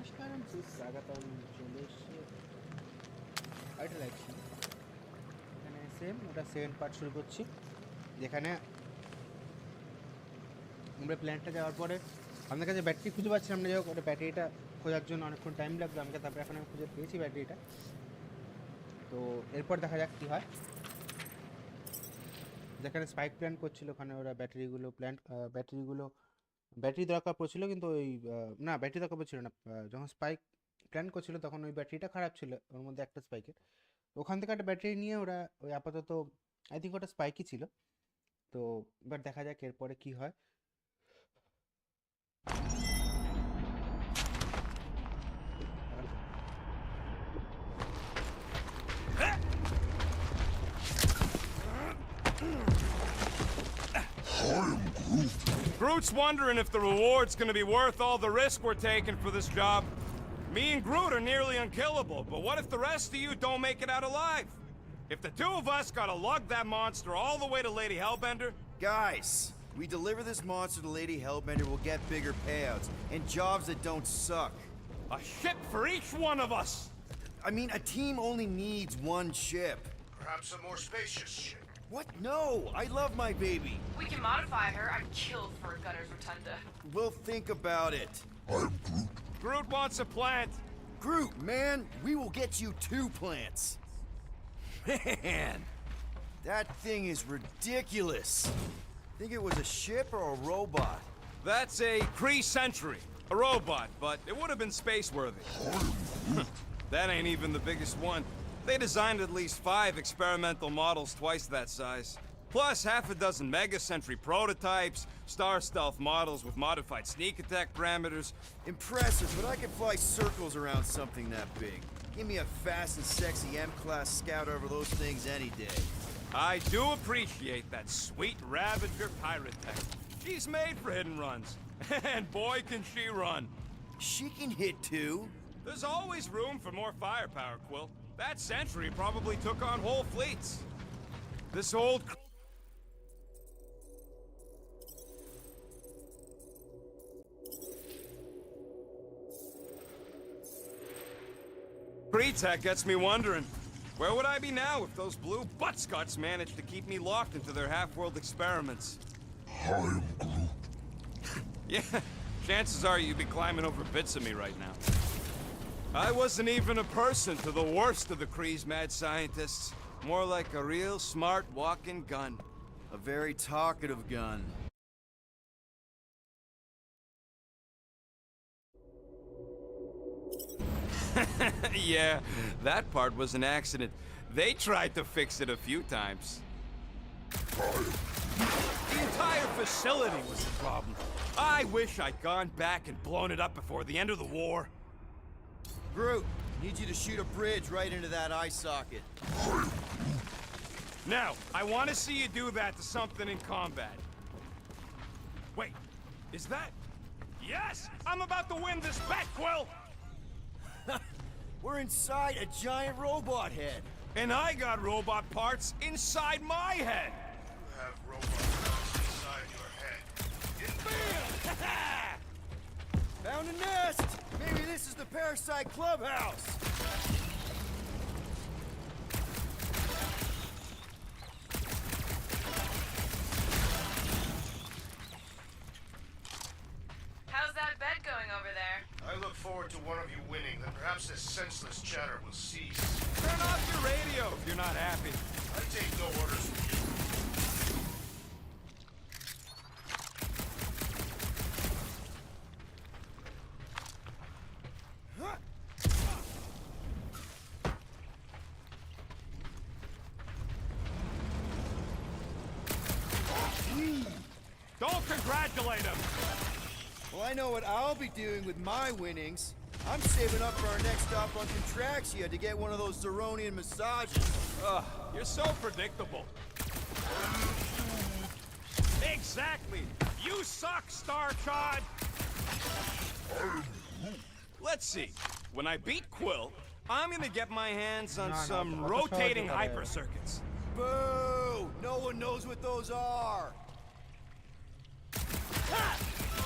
নমস্কার, আমি স্বাগতম, চলে এসেছি আরেকটা লাইভ স্ট্রিম। এখানে সেম ওটা সেকেন্ড পার্ট শুরু করছি, যেখানে আমরা প্ল্যানটা যাওয়ার পরে আমাদের কাছে ব্যাটারি খুঁজে পাচ্ছিলাম না। যাই হোক, ওটা ব্যাটারিটা খোঁজার জন্য অনেকক্ষণ টাইম লাগলো আমাকে, তারপরে এখন আমি খুঁজে পেয়েছি ব্যাটারিটা। তো এরপর দেখা যাক কী হয়। যেখানে স্পাইক প্ল্যান করছিল ওখানে ওরা ব্যাটারি দরকার পড়ছিল, কিন্তু ওই না, ব্যাটারি দরকার পড়ছিল না। যখন স্পাইক প্ল্যান করছিল তখন ওই ব্যাটারিটা খারাপ ছিল, ওর মধ্যে একটা স্পাইকের। ওখান থেকে একটা ব্যাটারি নিয়ে ওরা ওই আপাতত আই থিঙ্ক ওটা স্পাইকই ছিল। তো এবার দেখা যাক এরপরে কি হয়। Groot's wondering if the reward's gonna be worth all the risk we're taking for this job. Me and Groot are nearly unkillable, but what if the rest of you don't make it out alive? If the two of us gotta lug that monster all the way to Lady Hellbender... Guys, we deliver this monster to Lady Hellbender, we'll get bigger payouts, and jobs that don't suck. A ship for each one of us! I mean, a team only needs one ship. Perhaps a more spacious ship. What? No! I love my baby. We can modify her. I'd kill for a gunner's rotunda. We'll think about it. I'm Groot. Groot wants a plant. Groot, man, we will get you 2 plants. Man, that thing is ridiculous. Think it was a ship or a robot? That's a Kree Sentry. A robot, but it would have been space-worthy. That ain't even the biggest one. They designed at least 5 experimental models twice that size. Plus half a dozen Mega Sentry prototypes, Star Stealth models with modified sneak attack parameters. Impressive, but I can fly circles around something that big. Give me a fast and sexy M-class scout over those things any day. I do appreciate that sweet Ravager pirate tech. She's made for hidden runs. And boy can she run. She can hit too. There's always room for more firepower, Quill. That Sentry probably took on whole fleets. This old... Kree-Tech gets me wondering, where would I be now if those blue butt-scuts managed to keep me locked into their half-world experiments? I'm Groot. Yeah, chances are you'd be climbing over bits of me right now. I wasn't even a person to the worst of the Kree's mad scientists. More like a real smart walking gun. A very talkative gun. Yeah, that part was an accident. They tried to fix it a few times. The entire facility was the problem. I wish I'd gone back and blown it up before the end of the war. Groot, need you to shoot a bridge right into that eye socket. Now, I want to see you do that to something in combat. Wait, is that... Yes! I'm about to win this bet, Quill! We're inside a giant robot head. And I got robot parts inside my head! You have robot parts inside your head. Bam! Found a nest! Maybe this is the Parasite Clubhouse! How's that bed going over there? I look forward to one of you winning, then perhaps this senseless chatter will cease. Turn off your radio if you're not happy. I take no orders from you. Don't congratulate him! Well, I know what I'll be doing with my winnings. I'm saving up for our next stop on Contraxia to get one of those Zeronian massages. Ugh, you're so predictable. Exactly! You suck, Star Chod! Let's see. When I beat Quill, I'm gonna get my hands on some rotating hyper circuits. Boo! No one knows what those are! Ha!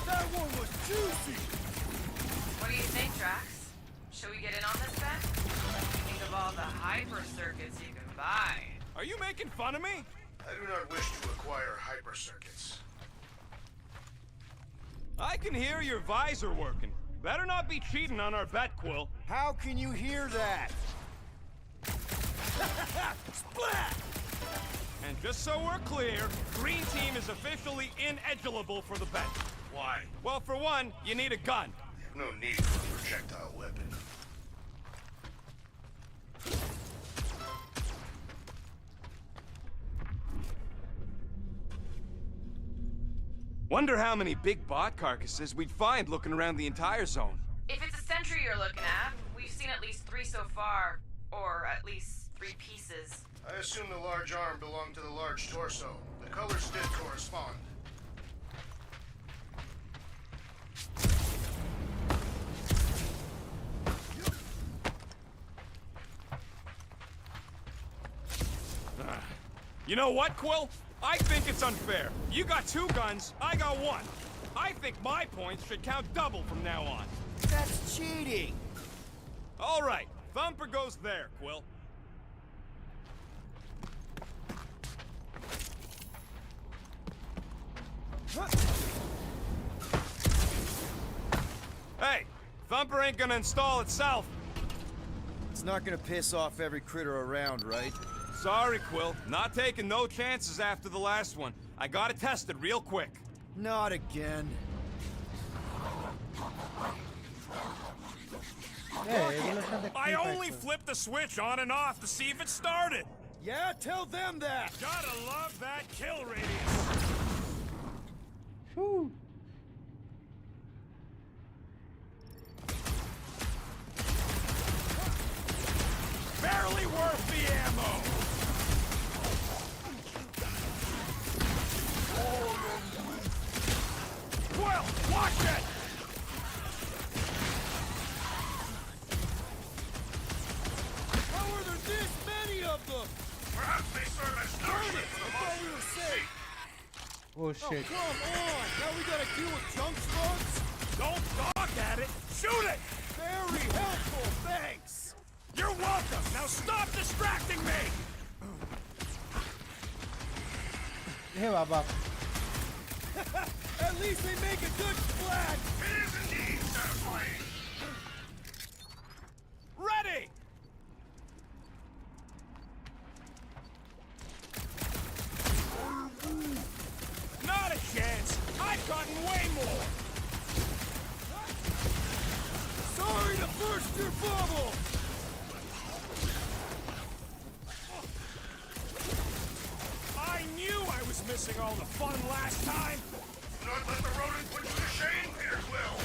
That one was juicy! What What do you think, Drax? Should we get in on this bet? Think of all the hyper circuits you can buy. Are you making fun of me? I do not wish to acquire hyper circuits. I can hear your visor working. Better not be cheating on our bet, Quill. How can you hear that? Splat! And just so we're clear, Green Team is officially ineligible for the bet. Why? Well, for one, you need a gun. No need for a projectile weapon. Wonder how many big bot carcasses we'd find looking around the entire zone. If it's a sentry you're looking at, we've seen at least 3 so far. Or at least 3 pieces. I assume the large arm belonged to the large torso. The colors did correspond. You know what, Quill? I think it's unfair. You got 2 guns, I got 1. I think my points should count double from now on. That's cheating! All right, Thumper goes there, Quill. Hey, Thumper ain't gonna install itself. It's not gonna piss off every critter around, right? Sorry, Quill. Not taking no chances after the last one. I got it tested real quick. Not again. এগুলোর সাথে I কি only পাইছো? flipped the switch on and off to see if it started. Yeah, tell them that! Gotta love that kill radius. Whew. Barely worth the ammo. Quill, watch it! How are there this many of them? Perhaps they serve as nourishment for the I thought we monster. were safe. Oh Oh, shit. come on! Now we gotta deal with junk slugs? Don't gawk at it. Shoot it! Very helpful, thanks! You're welcome. Now stop distracting me. হে বাবা At least they make a good splat! It is indeed satisfying. Ready! Not a chance. I've gotten way more. Sorry to burst your bubble! I knew I was missing all the fun last time. Do not let the rodent put you to shame, Peter Quill.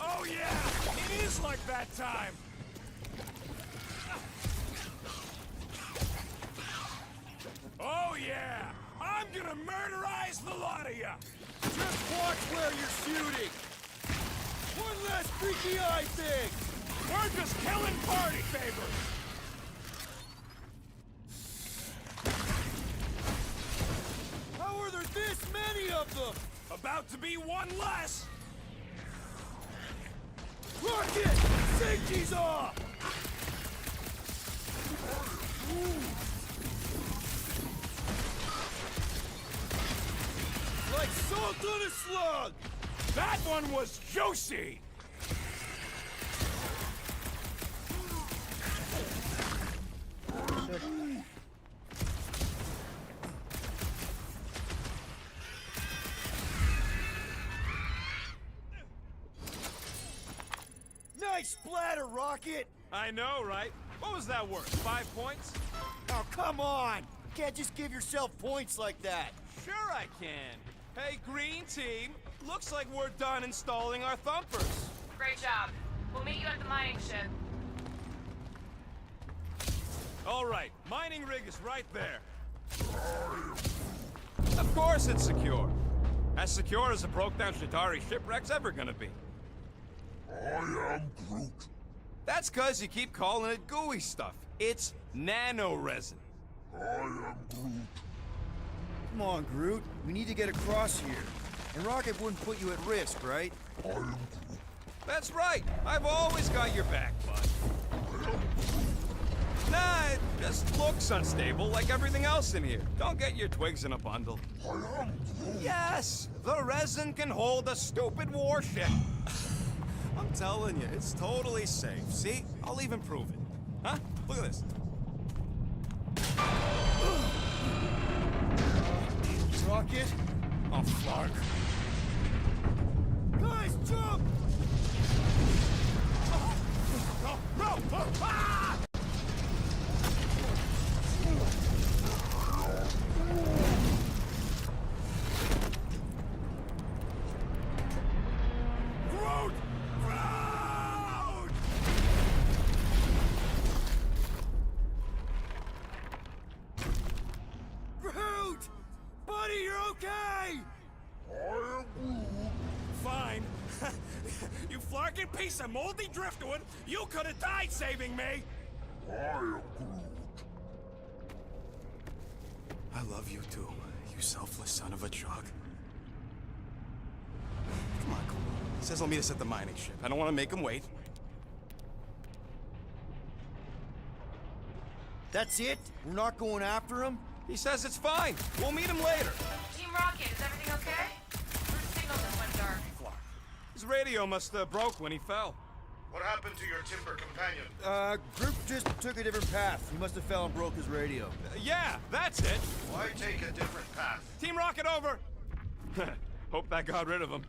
Oh yeah, it is like that time. Oh yeah, I'm gonna murderize the lot of ya. Just watch where you're shooting! One less freaky eye thing! We're just killing party favors. How are there this many of them? About to be one less. Rocket! Safety's off! Like salt on a slug! That one was juicy. Nice splatter, Rocket! I know, right? What was that worth? 5 points? Oh, come on! Can't just give yourself points like that! Sure I can. Hey, Green Team. Looks like we're done installing our thumpers. Great job. We'll meet you at the mining ship. All right, mining rig is right there. Of course it's secure. As secure as a broke-down Shidari shipwreck's ever gonna be. I am Groot. That's 'cause you keep calling it gooey stuff. It's nano-resin. I am Groot. Come on, Groot. We need to get across here. And Rocket wouldn't put you at risk, right? I am Groot. That's right. I've always got your back, bud. Nah, it just looks unstable like everything else in here. Don't get your twigs in a bundle. I am Groot. Yes, the resin can hold a stupid warship. I'm telling you, it's totally safe. See? I'll even prove it. Huh? Look at this. Rocket? Oh, fuck. Guys, jump! No! Ah! Groot! Groot! Groot! Buddy, you're okay! I am Groot. Fine. You flarkin' piece of moldy driftwood! You could have died saving me! I am Groot. I love you too, you selfless son of a jug. Come on, cool. He says he'll meet us at the mining ship. I don't want to make him wait. That's it? We're not going after him? He says it's fine. We'll meet him later. Team Rocket, is everything okay? Bruce signal just went dark. Clark. His radio must have broke when he fell. What happened to your timber companion? Groot just took a different path. He must have fell and broke his radio. Yeah, that's it. Why take a different path? Team Rocket over. Hope that got rid of him.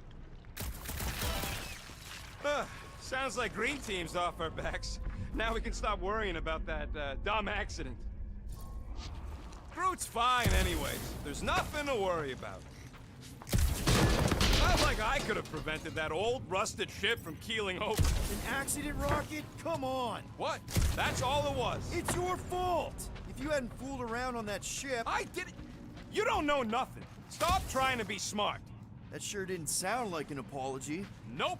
Sounds like Green Team's off our backs. Now we can stop worrying about that dumb accident. Groot's fine anyways. There's nothing to worry about. Not like I could have prevented that old rusted ship from keeling over. An accident, Rocket? Come on! What? That's all it was. It's your fault! If you hadn't fooled around on that ship... I did it. You don't know nothing. Stop trying to be smart. That sure didn't sound like an apology. Nope.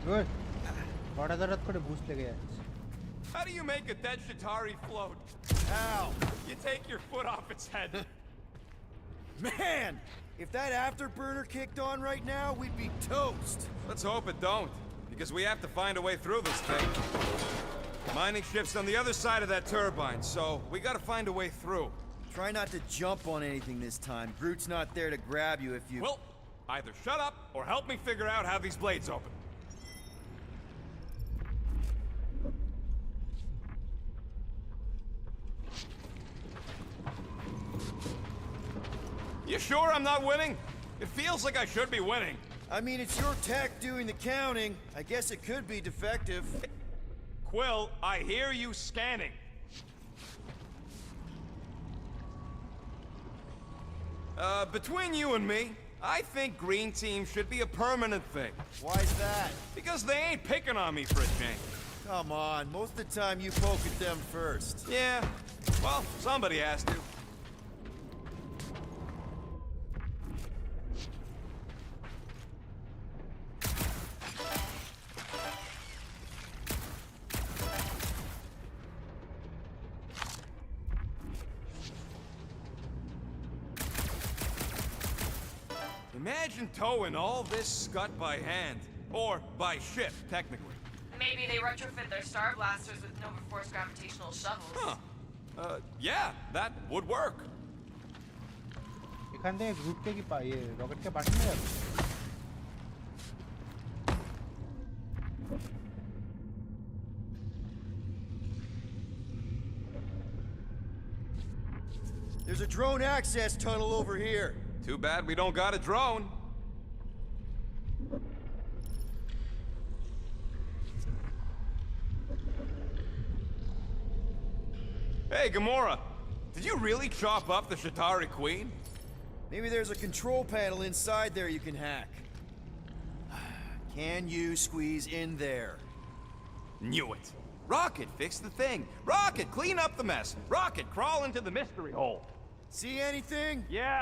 Good. বড় দরদ করে বুঝ লেগে যাচ্ছে। How do you make a dead Shatari float? How? You take your foot off its head. Man! If that afterburner kicked on right now, we'd be toast. Let's hope it don't, because we have to find a way through this thing. Mining ship's on the other side of that turbine, so we gotta find a way through. Try not to jump on anything this time. Groot's not there to grab you if you... Well, either shut up or help me figure out how these blades open. You sure I'm not winning? It feels like I should be winning. I mean, it's your tech doing the counting. I guess it could be defective. Quill, I hear you scanning. Between you and me, I think Green Team should be a permanent thing. Why's that? Because they ain't picking on me for a change. Come on, most of the time you poke at them first. Yeah, well, somebody has to. Imagine towing all this scut by hand. Or by ship, technically. Maybe they retrofit their Star Blasters with Nova Force gravitational shovels. Huh. Yeah, that would work. এখান থেকে গ্রুপকে কি পাই রকেটকে পাঠানো যাবে? There's a drone access tunnel over here. Too bad we don't got a drone. Hey, Gamora. Did you really chop up the Shatari Queen? Maybe there's a control panel inside there you can hack. Can you squeeze in there? Knew it. Rocket, fix the thing. Rocket, clean up the mess. Rocket, crawl into the mystery hole. See anything? Yeah,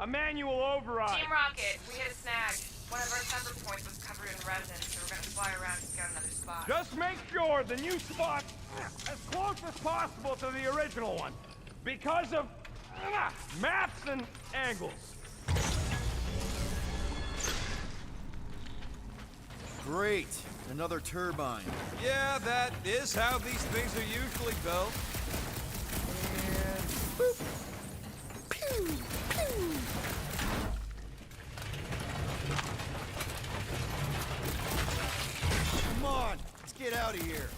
a manual override. Team Rocket, we hit a snag. One of our temper points was covered in resin, so we're gonna fly around and scout another spot. Just make sure the new spot's as close as possible to the original one. Because of maps and angles. Great. Another turbine. Yeah, that is how these things are usually built. And boop. Pew, pew. Come on, let's get out of here.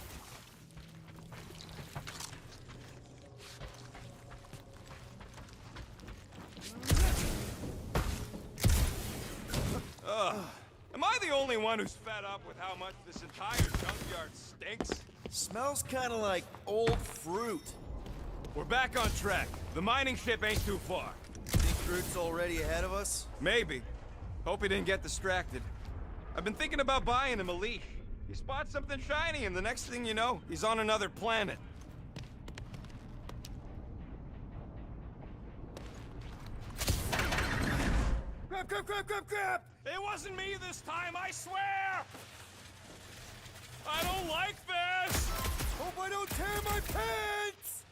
Am I the only one who's fed up with how much this entire junkyard stinks? Smells kind of like old fruit. We're back on track. The mining ship ain't too far. Think fruit's already ahead of us? Maybe. Hope he didn't get distracted. I've been thinking about buying him a leash. He spots something shiny, and the next thing you know, he's on another planet. Grab, grab, grab, grab, grab! It wasn't me this time, I swear! I don't like this! Hope I don't tear my pants!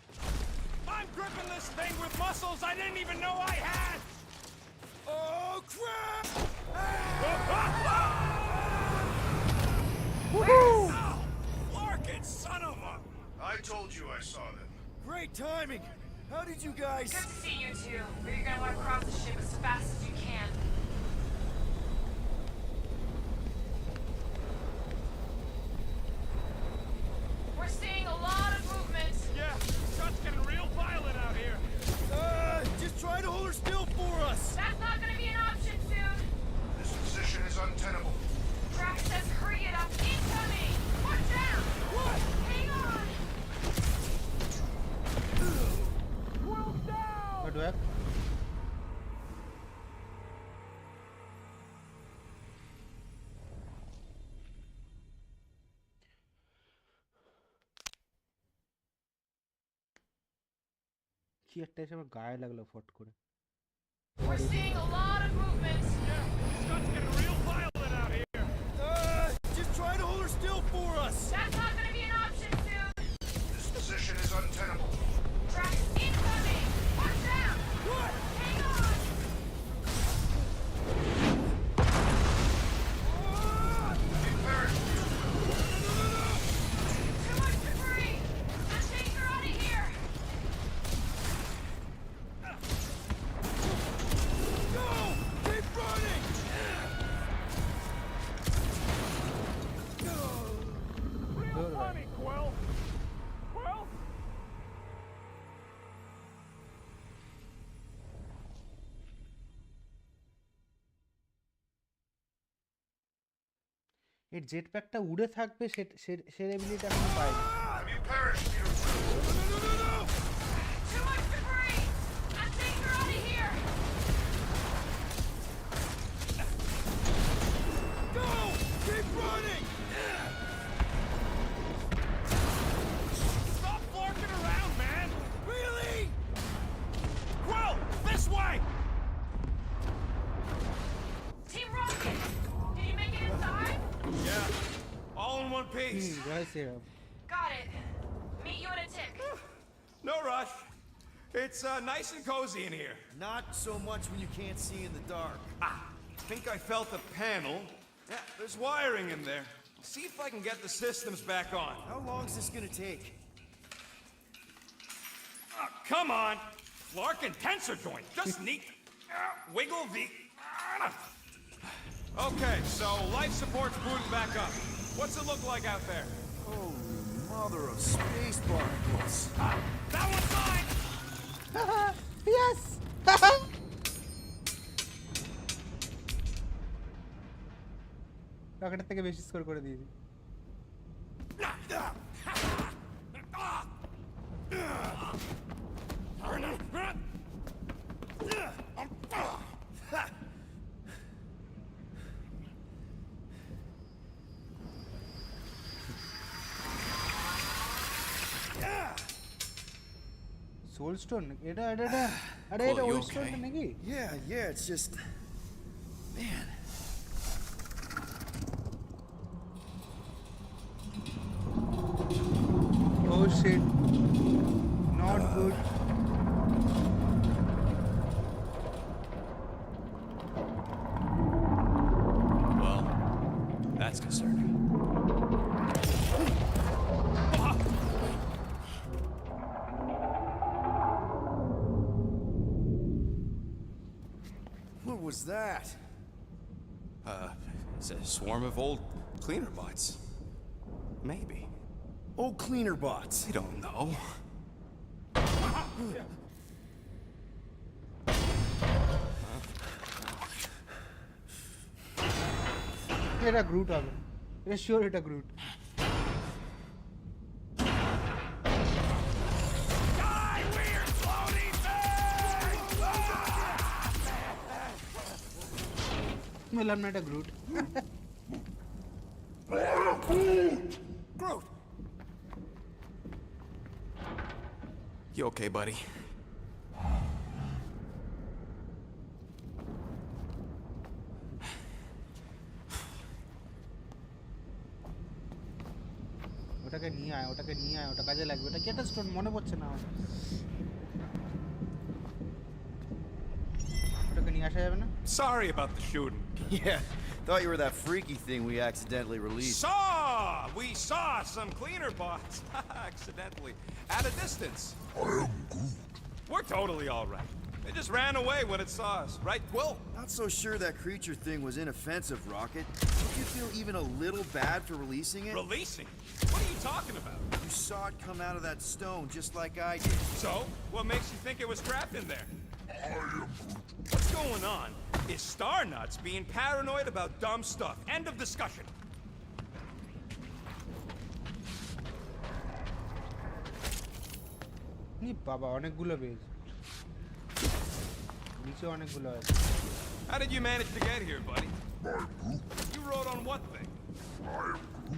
I'm gripping this thing with muscles I didn't even know I had! Oh, crap! Woohoo! Larkin, son of a... I told you I saw them. Great timing! How did you guys... Good to see you two, but you're gonna want to cross the ship as fast as you can. We're seeing a lot of movement. Yeah, shot's getting real violent out here. Just try to hold her still for us! That's not gonna be an option soon. This position is untenable. Drax says hurry it up. Incoming! Watch out! What? Hang on! What do I have? কি একটা এসে আমার গায়ে লাগলো ফট করে We're seeing a lot of movement. Yeah, shot's getting real violent out here. Just try to hold her still for us! That's not gonna be an option soon. This position is untenable. Drax incoming! Watch out! What? Hang on! Be parachute. Too much debris! Let's take her out of here! Go! Keep running! Real funny, Quill. Quill? এর jet প্যাকটা উড়ে থাকবে সে ability এখনো পাইনি Have you parachuted through? Too much debris! Let's take her out of here! Go! Keep running! Stop flarking around, man! Really? Quill, this way! Team Rocket! Did you make it inside? Yeah, all in one piece. Got it. Meet you in a tick. No rush. It's nice and cozy in here. Not so much when you can't see in the dark. I think I felt a panel. Yeah, there's wiring in there. See if I can get the systems back on. How long is this gonna take? Come on. Larkin tensor joint. Just neat. Wiggle the... Okay, so life support's booted back up. What's it look like out there? Holy mother of space barnacles. That one's mine! Yes! রকেটের থেকে বেশি score করে দিয়েছি সোলস্টোন এটা আরে এটা Cool, you ওলস্টোনটা okay? নাকি Yeah, it's just... Man. shit. Not good. Well, that's concerning. What was that? It's a swarm of old cleaner bots. Maybe. Old cleaner bots. I don't know. এটা Groot হবে, এটা sure এটা Groot. বললাম না এটা Groot. Groot! You okay, buddy? ওটাকে নিয়ে আয়, ওটাকে নিয়ে আয়, ওটা কাজে লাগবে। এটা কি একটা স্টোন মনে পড়ছে না আমার। ওটাকে নিয়ে আসা যাবে না? Sorry about the shooting. Yeah, thought you were that freaky thing we accidentally released. We saw some cleaner bots. Accidentally. At a distance. We're totally alright. They just ran away when it saw us. Right, Quill? Not so sure that creature thing was inoffensive, Rocket. Don't you feel even a little bad for releasing it? Releasing? What are you talking about? You saw it come out of that stone just like I did. So, what makes you think it was trapped in there? What's going on is Starnuts being paranoid about dumb stuff. End of discussion. ই বাবা অনেকগুলো পেয়েছি, নিচে অনেকগুলো আছে। How did you manage to get here, buddy? You rode on what thing?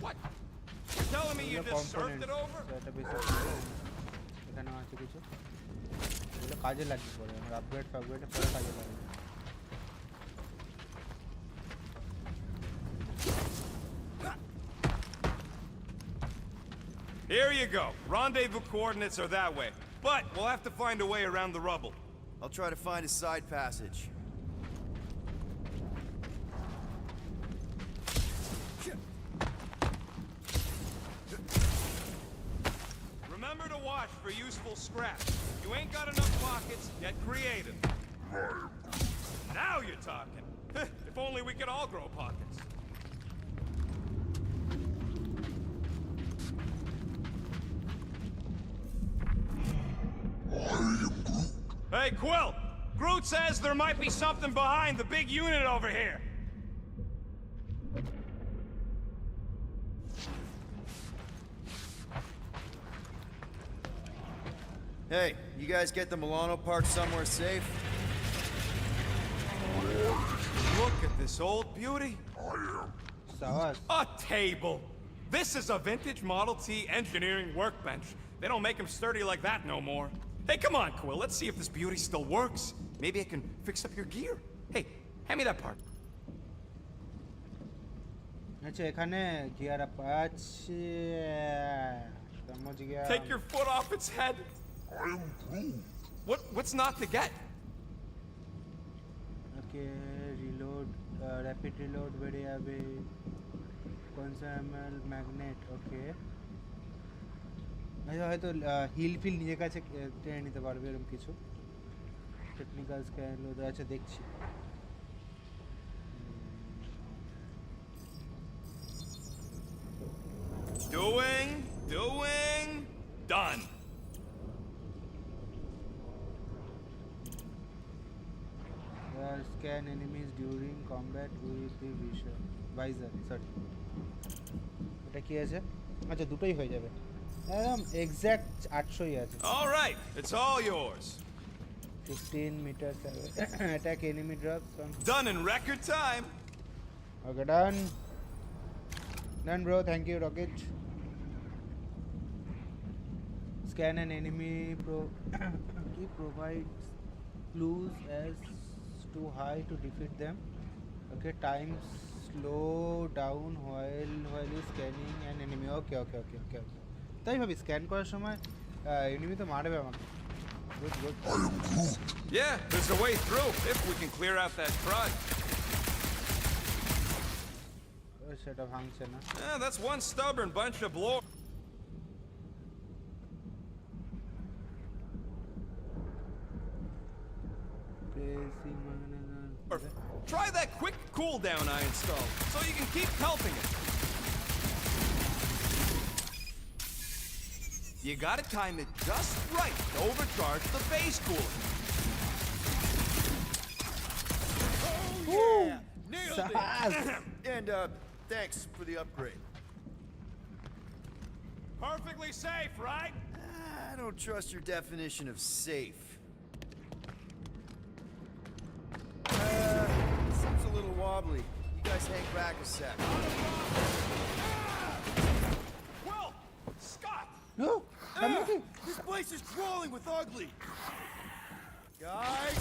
What? You're telling me you just surfed it over? এটা বেশি এখানে আছে কিছু, এগুলো কাজে লাগবে পরে, আমার আপগ্রেড ফাপগ্রেডে পরে কাজে লাগবে। Here you go. Rendezvous coordinates are that way. But we'll have to find a way around the rubble. I'll try to find a side passage. Remember to watch for useful scrap. You ain't got enough pockets, get creative. Now you're talking. If only we could all grow pockets. Hey, Quill! Groot says there might be something behind the big unit over here. Hey, you guys get the Milano parked somewhere safe? Look at this old beauty. সাবাস। A table. This is a vintage Model T engineering workbench. They don't make them sturdy like that no more. Hey, come on, Quill. Let's see if this beauty still works. Maybe I can fix up your gear. Hey, hand me that part. আচ্ছা এখানে gear up আছে, সমঝ গিয়া। Take your foot off its head. What's not to get? Okay reload, rapid reload বেড়ে যাবে, কনসামেল magnet. ওকে আচ্ছা হয়তো hill feel নিজের কাছে টেনে নিতে পারবে এরকম কিছু। টেকনিক্যাল স্ক্যান লোড আছে দেখছি। Doing, done. Scan enemies during combat with the visor, sorry। এটা কি আছে? আচ্ছা দুটোই হয়ে যাবে, একদম এক্স্যাক্ট 800ই আছে। All right, it's all yours. 15 meters away. Attack enemy drops on. Done in record time. Okay, done. Done, bro. Thank you, Rocket. Scan an enemy he provides clues as to how to defeat them. Okay, time slow down while you scanning an enemy. Okay. তাই ভাবি scan করার সময় enemy তো মারবে আমাকে। Good good. I am Groot. Yeah, there's a way through if we can clear out that crud. সেটা ভাঙছে না। Yeah, that's one stubborn bunch of blow. Or try that quick cooldown I installed, so you can keep pelting it. You gotta time it just right to overcharge the base cooler. Oh, yeah! Nailed Sas! it! And, thanks for the upgrade. Perfectly safe, right? I don't trust your definition of safe. Seems a little wobbly. You guys hang back a sec. Well, Scott! No, I'm looking. This place is crawling with ugly. Guys,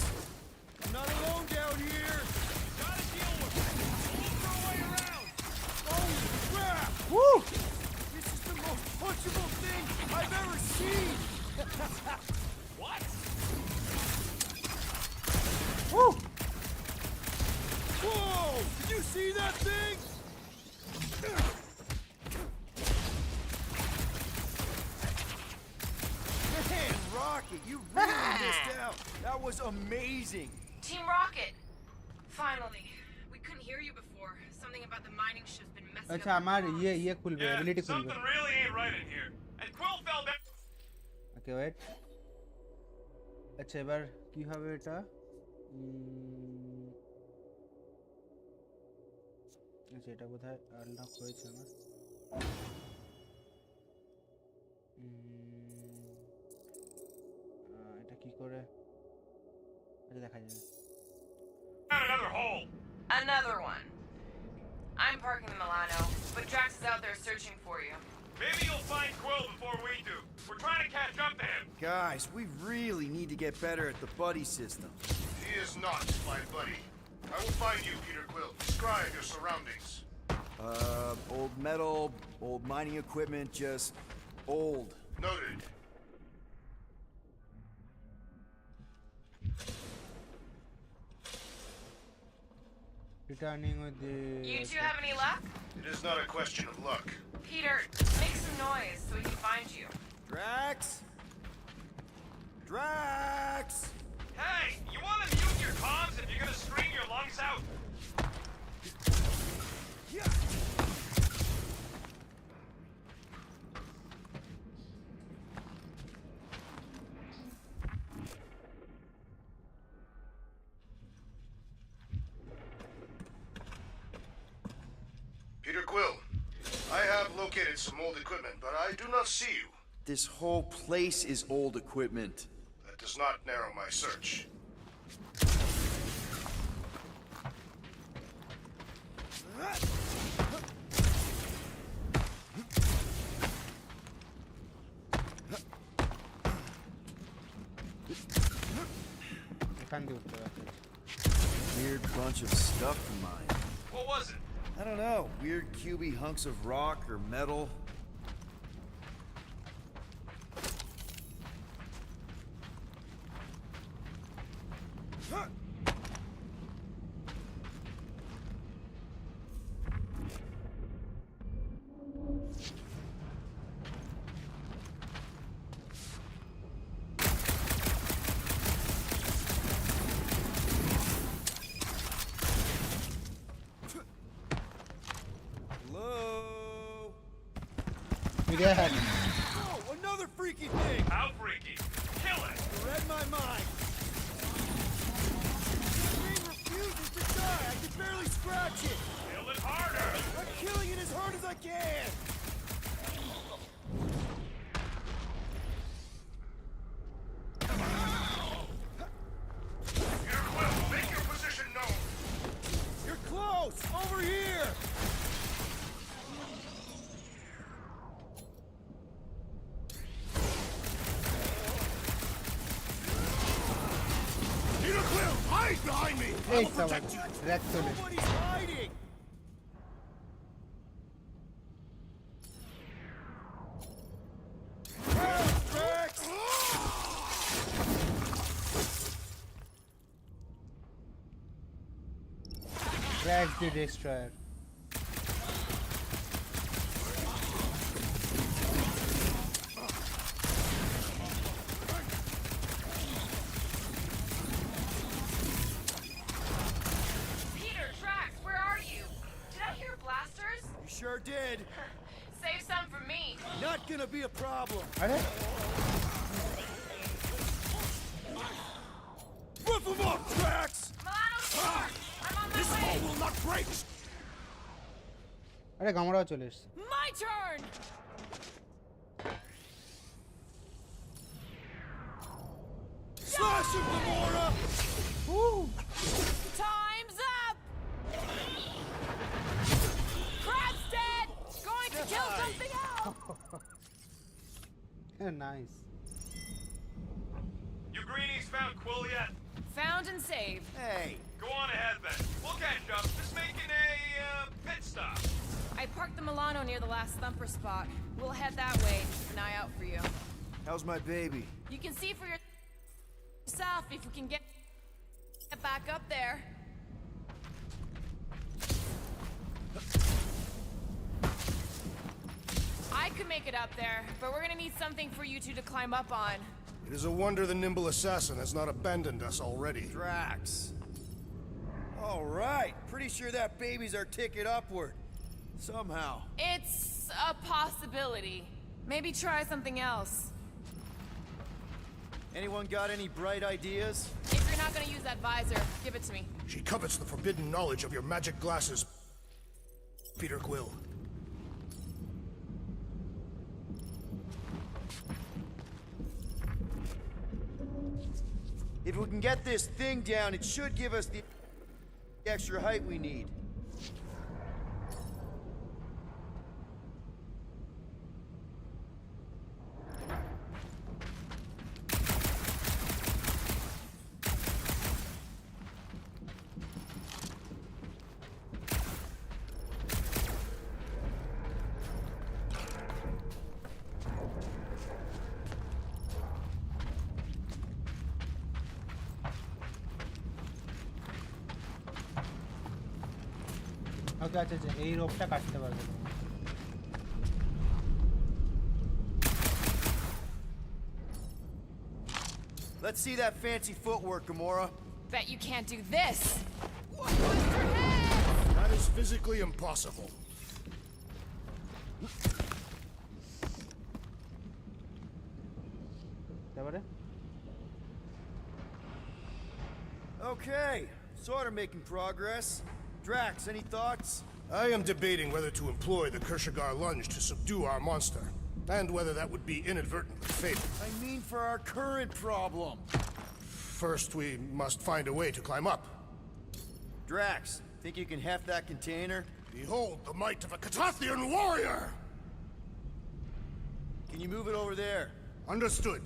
I'm not alone down here. Gotta deal with it. We'll throw a way around. Oh, crap! Woo! This is the most punchable thing I've ever seen. What? Woo! Whoa! Did you see that thing? Man, Rocket, you really missed out. That was amazing. Team Rocket! Finally. We couldn't hear you before. Something about the mining ship's been messing আচ্ছা up. আমার ইয়ে খুলবে ability খুলবে। something really ain't right in here. And Quill fell down. Okay wait. আচ্ছা এবার কি হবে এটা? আচ্ছা এটা বোধহয় আনলক হয়েছে আমার। এটা কি করে? আচ্ছা দেখা যাবে। Found another hole. Another one. I'm parking the Milano, but Drax is out there searching for you. Maybe you'll find Quill before we do. We're trying to catch up to him. Guys, we really need to get better at the buddy system. He is not my buddy. I will find you, Peter Quill. Describe your surroundings. Old metal, old mining equipment, just old. Noted. Returning with the You two have any luck? It is not a question of luck. Peter, make some noise so we can find you. Drax? Drax! Hey, you want to mute your comms if you're gonna scream your lungs out? Yeah. Peter Quill, I have located some old equipment, but I do not see you. This whole place is old equipment. That does not narrow my search. এখান দিয়ে উঠতে হবে। Weird bunch of stuff to mine. What was it? I don't know. Weird cubey hunks of rock or metal. Hello? Virat. Oh, another freaky thing! How freaky. Kill it. You read my mind. This thing refuses to die. I can barely scratch it. Kill it harder. I'm killing it as hard as I can. Peter Quill, make your position known. You're close. Over here. Peter Quill, hide behind me! I এই will সবাই protect you! Rack চলে। Nobody's hiding. Drax the Destroyer. Peter, Drax, where are you? Did I hear blasters? You sure did. Save some for me. Not gonna be a problem. अरे Rip them up, Drax! Milano, I'm on This my wall way. will not break! আরে গামড়াও চলে এসছে My turn. Slash him, Gamora! Time's up. Crab's dead. Going to kill something else. Nice You greenies found Quill yet? Found and saved. Hey, Go on ahead then. We'll catch up. Just making a pit stop. I parked the Milano near the last thumper spot. We'll head that way. Keep an eye out for you. how's my baby? You can see for yourself if we can get back up there. I could make it up there, but we're gonna need something for you two to climb up on. It is a wonder the nimble assassin has not abandoned us already. Drax. All right, pretty sure that baby's our ticket upward. Somehow. It's a possibility. Maybe try something else. Anyone got any bright ideas? If you're not gonna use that visor, give it to me. She covets the forbidden knowledge of your magic glasses, Peter Quill. If we can get this thing down, it should give us the extra height we need. ওকে আচ্ছা আচ্ছা এই রোপটা কাটতে পারবে Let's see that fancy footwork, Gamora. Bet you can't do this. Twist your head. That is physically impossible. তারপরে Okay, sort of making progress. Drax, any thoughts? I am debating whether to employ the Kershagar lunge to subdue our monster, and whether that would be inadvertently fatal. I mean for our current problem. First, we must find a way to climb up. Drax, think you can heft that container? Behold the might of a Katathian warrior! Can you move it over there? Understood.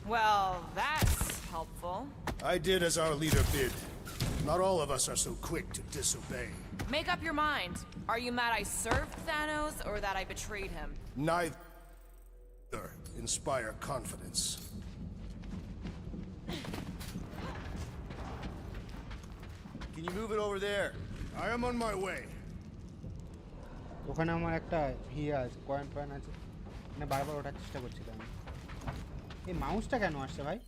Well, that's helpful. I did as our leader bid. Not all of us are so quick to disobey. Make up your mind. Are you mad I served Thanos or that I betrayed him? Neither inspire confidence. Can you move it over there? I am on my way. ওখানে আমার একটা আছে coin point আছে মানে বারবার ওঠার চেষ্টা করছিলাম এই মাউসটা কেন আসছে ভাই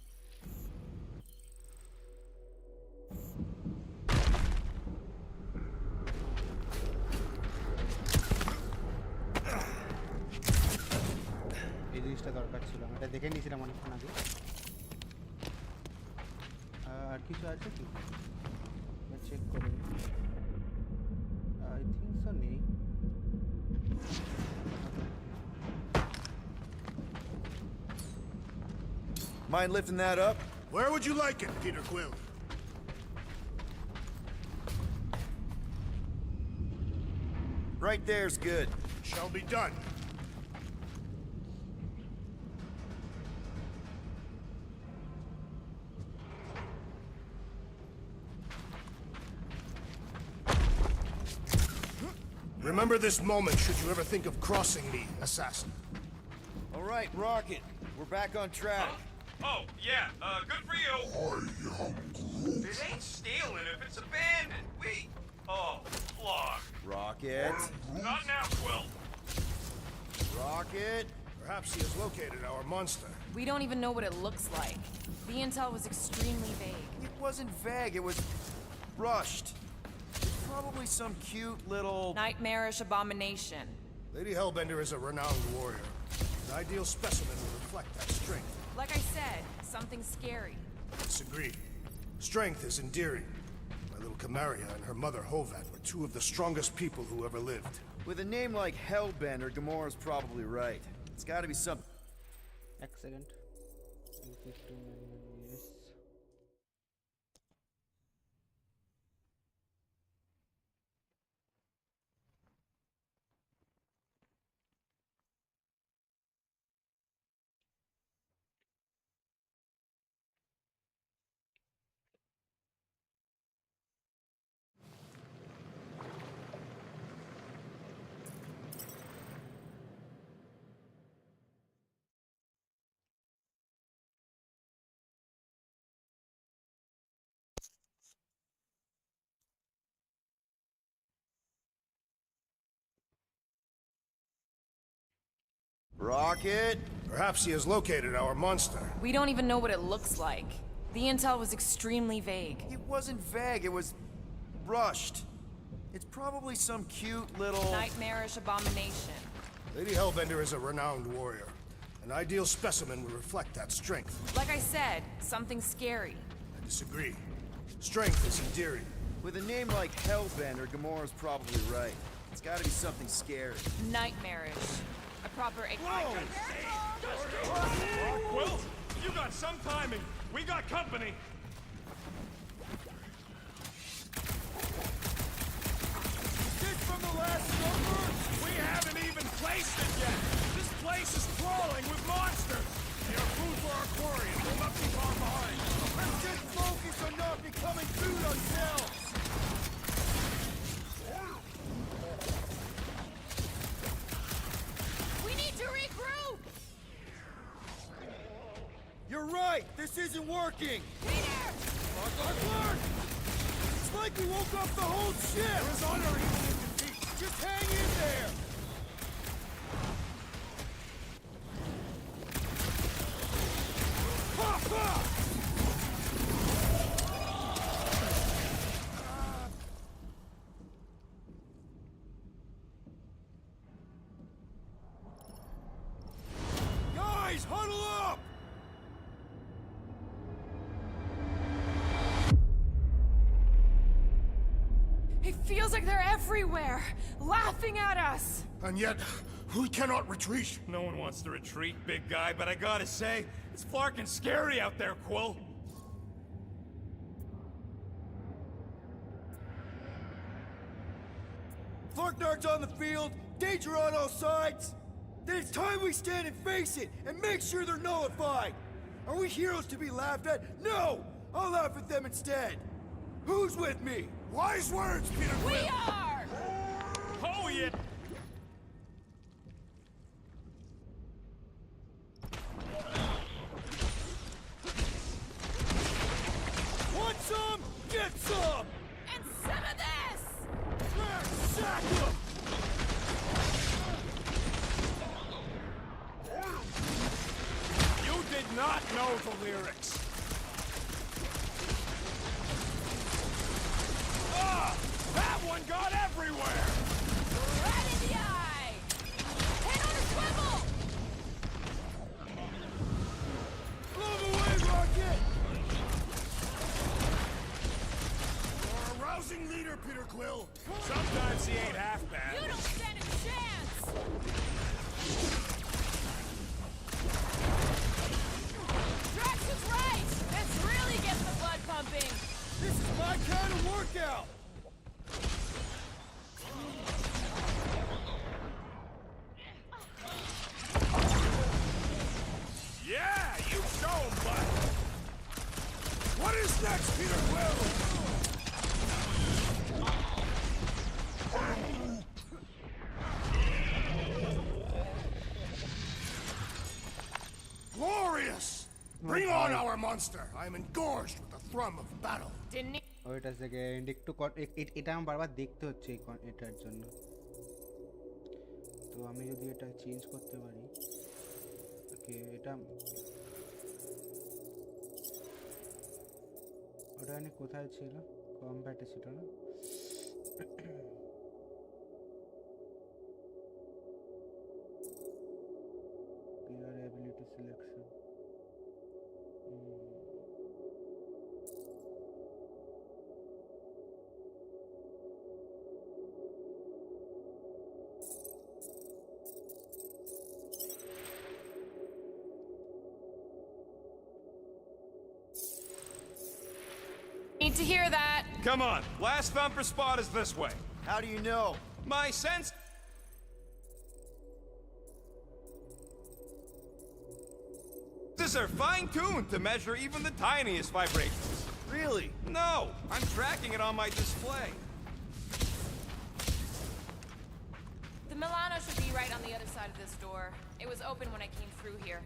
এই জিনিসটা দরকার ছিল এটা দেখে নিয়েছিলাম অনেকক্ষণ আগে আর কিছু আছে কি চেক করে আই থিঙ্ক সো নেই Mind lifting that up? Where would you like it, Peter Quill? Right there's good. Shall be done. Remember this moment should you ever think of crossing me, assassin. All right, Rocket. We're back on track. Oh, yeah, good for you. It ain't stealing if it's abandoned. Oh, Clark. Rocket. Not now, Quill. Rocket. Perhaps he has located our monster. We don't even know what it looks like. The intel was extremely vague. It wasn't vague, it was rushed. It's probably some cute little... Nightmarish abomination. Lady Hellbender is a renowned warrior. An ideal specimen will reflect that strength. Like I said, something scary. Disagree. Strength is endearing. My little Camaria and her mother Hovat were two of the strongest people who ever lived. With a name like Hellbender, Gamora's probably right. It's gotta be something. Excellent. Yes. Rocket. Perhaps he has located our monster. We don't even know what it looks like. The intel was extremely vague. It wasn't vague, it was rushed. It's probably some cute little... Nightmarish abomination. Lady Hellbender is a renowned warrior. An ideal specimen will reflect that strength. Like I said, something scary. I disagree. Strength is endearing. With a name like Hellbender, Gamora's probably right. It's gotta be something scary. Nightmarish. A proper... Quill, you got some timing. We got company. This from the last number? We haven't even placed it yet. This place is crawling with monsters. They are food for our quarry and will not be far behind. Let's just focus on not becoming food ourselves! We need to regroup! You're right! This isn't working! Peter! Clark! It's like we woke up the whole ship! Arizona are even in defeat. Just hang in there! Ha ha! Guys, huddle up! It feels like they're everywhere, laughing at us. And yet, we cannot retreat. No one wants to retreat, big guy, but I gotta say, it's flarkin' scary out there, Quill. Flarknard's on the field, danger on all sides. Then it's time we stand and face it, and make sure they're nullified. Are we heroes to be laughed at? No! I'll laugh at them instead. Who's with me? Wise words, Peter We Quill. are! Oh, yeah. Want some? Get some! And some of this! Sack 'em! You did not know the lyrics. Ah! That one got everywhere! Right in the eye! Head on a swivel! Blow 'em away, Rocket! You're a rousing leader, Peter Quill. Sometimes he ain't half bad. You don't stand a chance! Drax was right! This really gets the blood pumping! This is my kind of workout! Yeah, you show him, bud. What is next, Peter Quill? Glorious! Bring monster. I am engorged with the thrum of battle. Didn't he? ওইটা second একটু এটা আমার বারবার দেখতে হচ্ছে এটার জন্য। তো আমি যদি এটা চেঞ্জ করতে পারি, ওকে এটা ওটা জানি কোথায় ছিল, কম্ব্যাটে ছিল না? Player ability selection. Need to hear that. Come on, last thumper spot is this way. How do you know? My sense. These are fine-tuned to measure even the tiniest vibrations. Really? No, I'm tracking it on my display. The Milano should be right on the other side of this door. It was open when I came through here.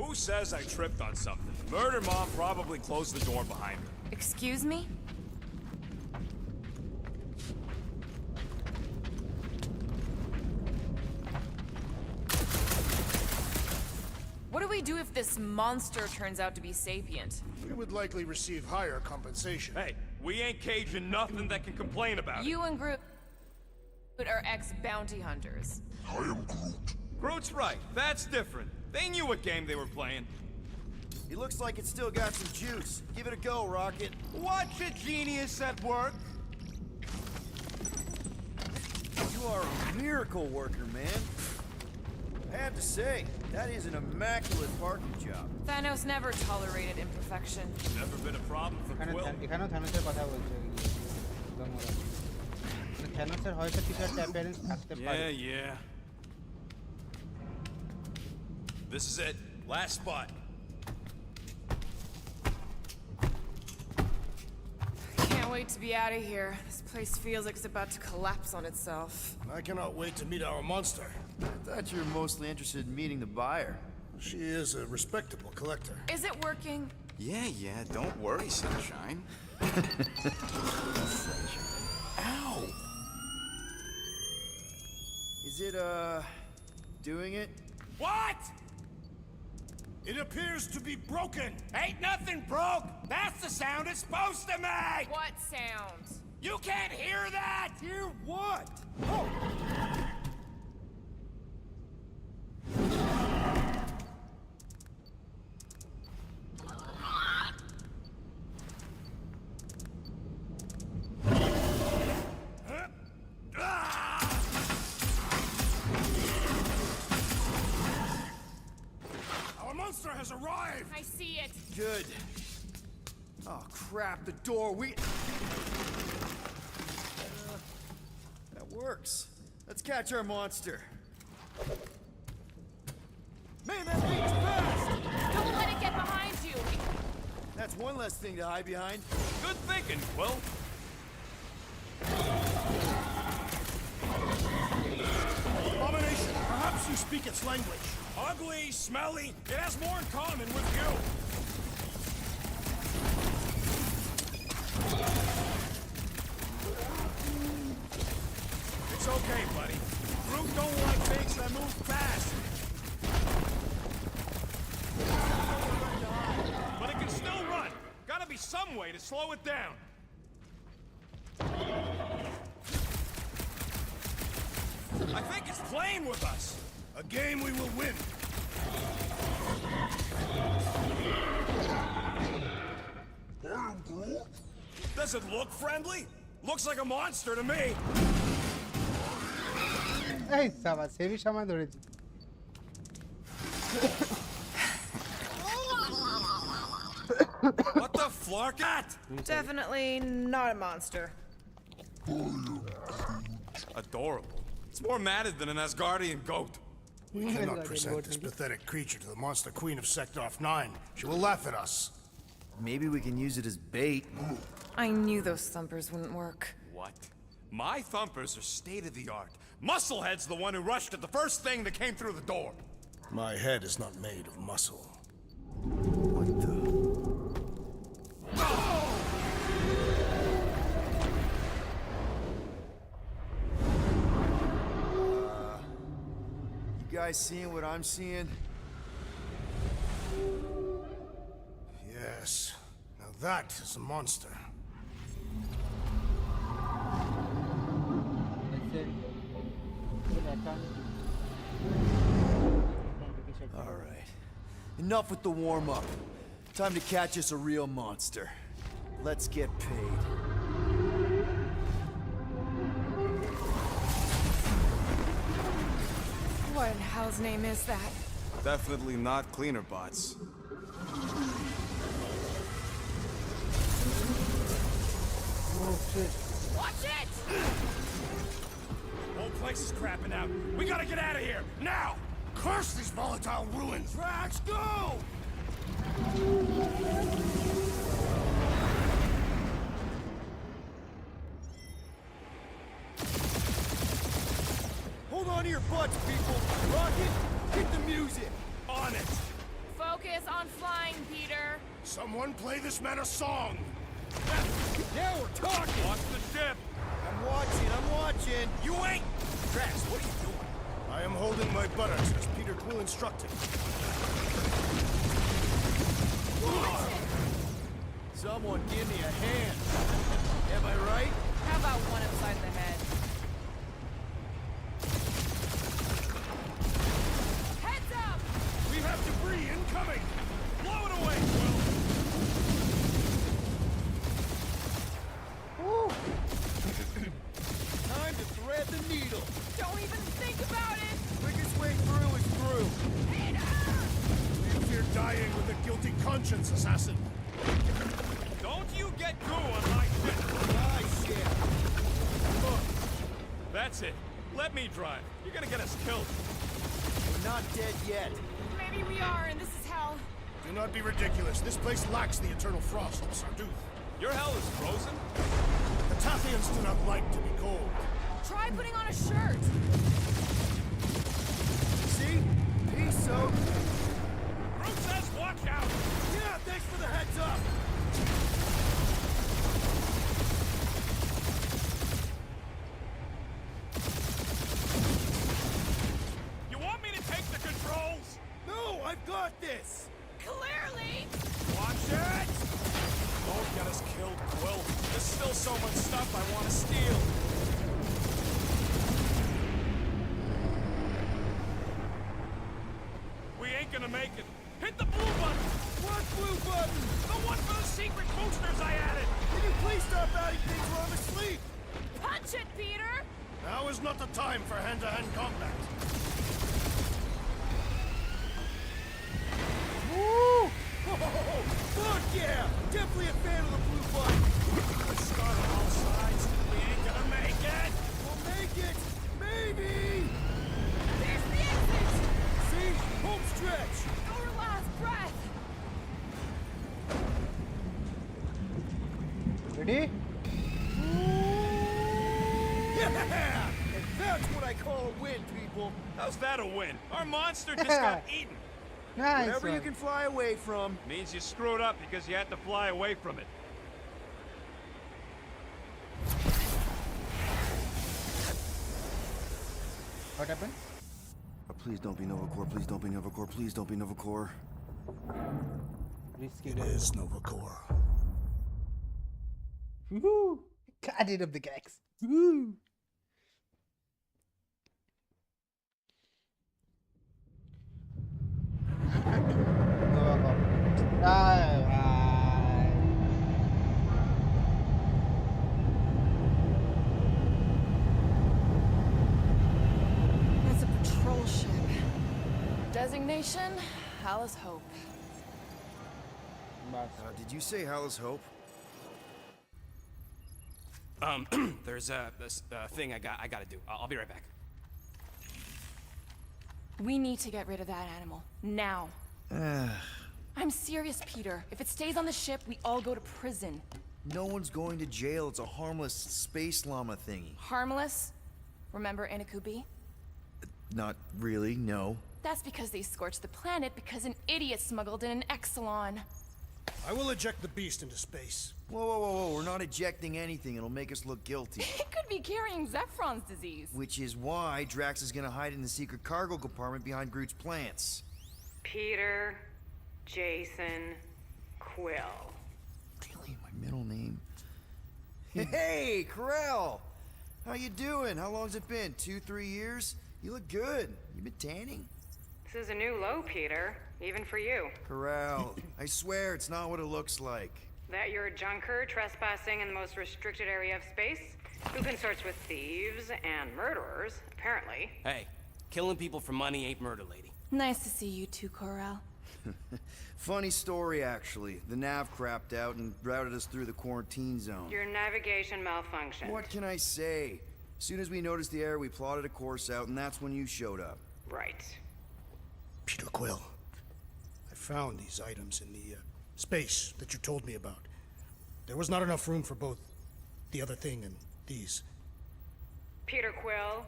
Who says I tripped on something? Murder Mom probably closed the door behind her. Excuse me? What do we do if this monster turns out to be sapient? We would likely receive higher compensation. Hey, we ain't caging nothing that can complain about it. You and Groot are ex-bounty hunters. I am Groot. Groot's right, that's different. They knew what game they were playing. He looks like it's still got some juice. Give it a go, Rocket. Watch a genius at work. You are a miracle worker, man. I have to say, that is an immaculate parking job. Thanos never tolerated imperfection. Never been a problem for Quill. এখানেও থ্যানোসের কথা বলছে থ্যানোসের হয়তো কিছু একটা appearance থাকতে পারে। Yeah. This is it. Last spot. Can't wait to be out of here. This place feels like it's about to collapse on itself. I cannot wait to meet our monster. I thought you were mostly interested in meeting the buyer. She is a respectable collector. Is it working? Yeah, don't worry, sunshine. Ow! Is it, doing it? What? It appears to be broken. Ain't nothing broke. That's the sound it's supposed to make. What sound? You can't hear that. Hear what? Oh! Our monster has arrived. I see it. Good. Oh, crap, the door, that works. Let's catch our monster. Man, that thing's fast! Don't let it get behind you. That's one less thing to hide behind. Good thinking, Quill. Abomination, perhaps you speak its language. Ugly, smelly. It has more in common with you. It's okay, buddy. Groot don't like things that move fast. But it can still run. Gotta be some way to slow it down. I think it's playing with us. A game we will win. Does it look friendly? Looks like a monster to me. এই সাবা সেবি সময় ধরেছি। What the flarkat? Definitely not a monster. Adorable. It's more matted than an Asgardian goat. We cannot present this pathetic creature to the monster queen of Sector 9. She will laugh at us. Maybe we can use it as bait. I knew those thumpers wouldn't work. What? My thumpers are state-of-the-art. Musclehead's the one who rushed at the first thing that came through the door. My head is not made of muscle. guys seeing what I'm seeing? Yes. Now that is a monster. All right. Enough with the warm-up. Time to catch us a real monster. Let's get paid. What in hell's name is that? Definitely not cleaner bots. Oh shit. Watch it! Whole place is crapping out. We gotta get out of here, now! Curse these volatile ruins! Trash, go! Hold on to your butts, people! Rocket, hit the music! On it! Focus on flying, Peter. Someone play this man a song! Now we're talking! Watch the ship! I'm watching! You ain't! Trash, what are you doing? I am holding my buttocks as Peter Quill instructed. Someone give me a hand! Am I right? How about one upside the head? Heads up! We have debris incoming! Blow it away, Quill! Time to thread the needle! Don't even think about it! Quickest way through is through! You fear dying with a guilty conscience, assassin. Don't you get goo on my ship! My shit! That's it. Let me drive. You're gonna get us killed. We're not dead yet. Maybe we are, and this is hell. Do not be ridiculous. This place lacks the eternal frost of Sarduth. Your hell is frozen? The Tathians do not like to be cold. Try putting on a shirt. See? Peace, so. Groot says watch out! Yeah, thanks for the heads up! You want me to take the controls? No, I've got this! Clearly! Watch it! Don't get us killed, Quill. There's still so much stuff I want to steal. We ain't gonna make it. Hit the blue button! What blue button? The one for the secret boosters I added! Can you please stop adding things while I'm asleep? Punch it, Peter! Now is not the time for hand-to-hand combat. Woo! Oh, fuck yeah! Definitely a fan of the blue button! Let's start on all sides. We ain't gonna make it! We'll make it! Maybe! There's the exit! See? Home stretch! Our last breath! Ready? Yeah! And that's what I call a win, people! How's that a win? Our monster just got eaten. Nice Whatever you one. can fly away from. Means you screwed up because you had to fly away from it. What happened? Oh, please don't be Novacore, please don't be Novacore, please don't be Novacore. Risky. It is Novacore. Woohoo! Got rid of the gags. Woo! It's a patrol ship. Designation, Alice Hope. Did you say Hala's Hope? There's this thing I gotta do. I'll be right back. We need to get rid of that animal. Now. I'm serious, Peter. If it stays on the ship, we all go to prison. No one's going to jail. It's a harmless space llama thingy. Harmless? Remember Inakubi? Not really, no. That's because they scorched the planet because an idiot smuggled in an Exelon. I will eject the beast into space. Whoa, whoa, whoa, whoa, we're not ejecting anything. It'll make us look guilty. It could be carrying Zephron's disease. Which is why Drax is gonna hide in the secret cargo compartment behind Groot's plants. Peter, Jason, Quill. Really? My middle name? Hey, Corell! How you doing? How long's it been? 2-3 years? You look good. You been tanning? This is a new low, Peter. Even for you. Corral, I swear it's not what it looks like. That you're a junker trespassing in the most restricted area of space? Who consorts with thieves and murderers, apparently. Hey, killing people for money ain't murder, lady. Nice to see you too, Corral. Funny story, actually. The nav crapped out and routed us through the quarantine zone. Your navigation malfunctioned. What can I say? As soon as we noticed the error, we plotted a course out, and that's when you showed up. Right. Peter Quill, I found these items in the space that you told me about. There was not enough room for both the other thing and these. Peter Quill,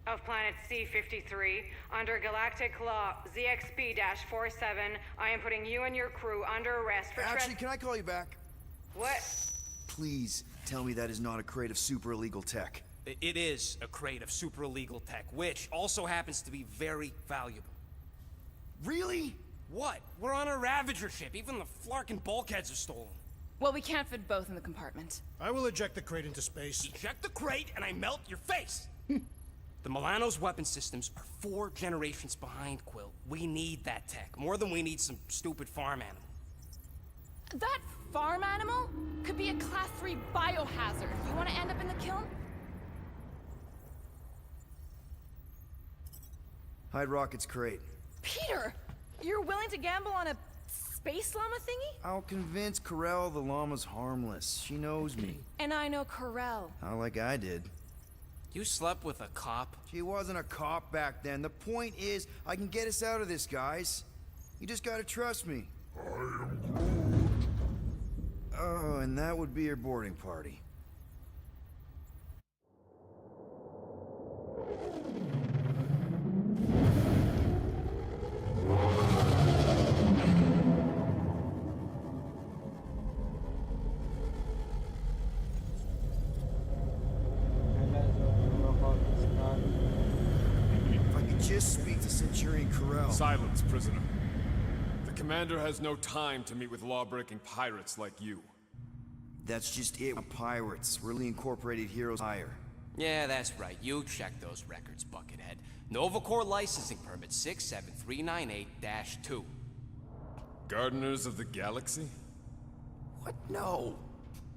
of planet C-53, under Galactic Law ZXB-47, I am putting you and your crew under arrest for Actually, can I call you back? What? Please tell me that is not a crate of super illegal tech. It is a crate of super illegal tech, which also happens to be very valuable. Really? What? We're on a Ravager ship. Even the flarkin' bulkheads are stolen. Well, we can't fit both in the compartment. I will eject the crate into space. Eject the crate and I melt your face! The Milano's weapon systems are 4 generations behind, Quill. We need that tech, more than we need some stupid farm animal. That farm animal could be a Class 3 biohazard. You want to end up in the kiln? Hide Rocket's crate. Peter! You're willing to gamble on a space llama thingy? I'll convince Corell the llama's harmless. She knows me. And I know Corell. Not like I did. You slept with a cop? She wasn't a cop back then. The point is, I can get us out of this, guys. You just gotta trust me. Oh, and that would be your boarding party. If I could just speak to Centurion Corell. Silence, prisoner. The commander has no time to meet with law-breaking pirates like you. That's just it. We're pirates. Really incorporated heroes hire. Yeah, that's right. You check those records, Buckethead. Novacore licensing permit 67398-2. Gardeners of the Galaxy? What? No.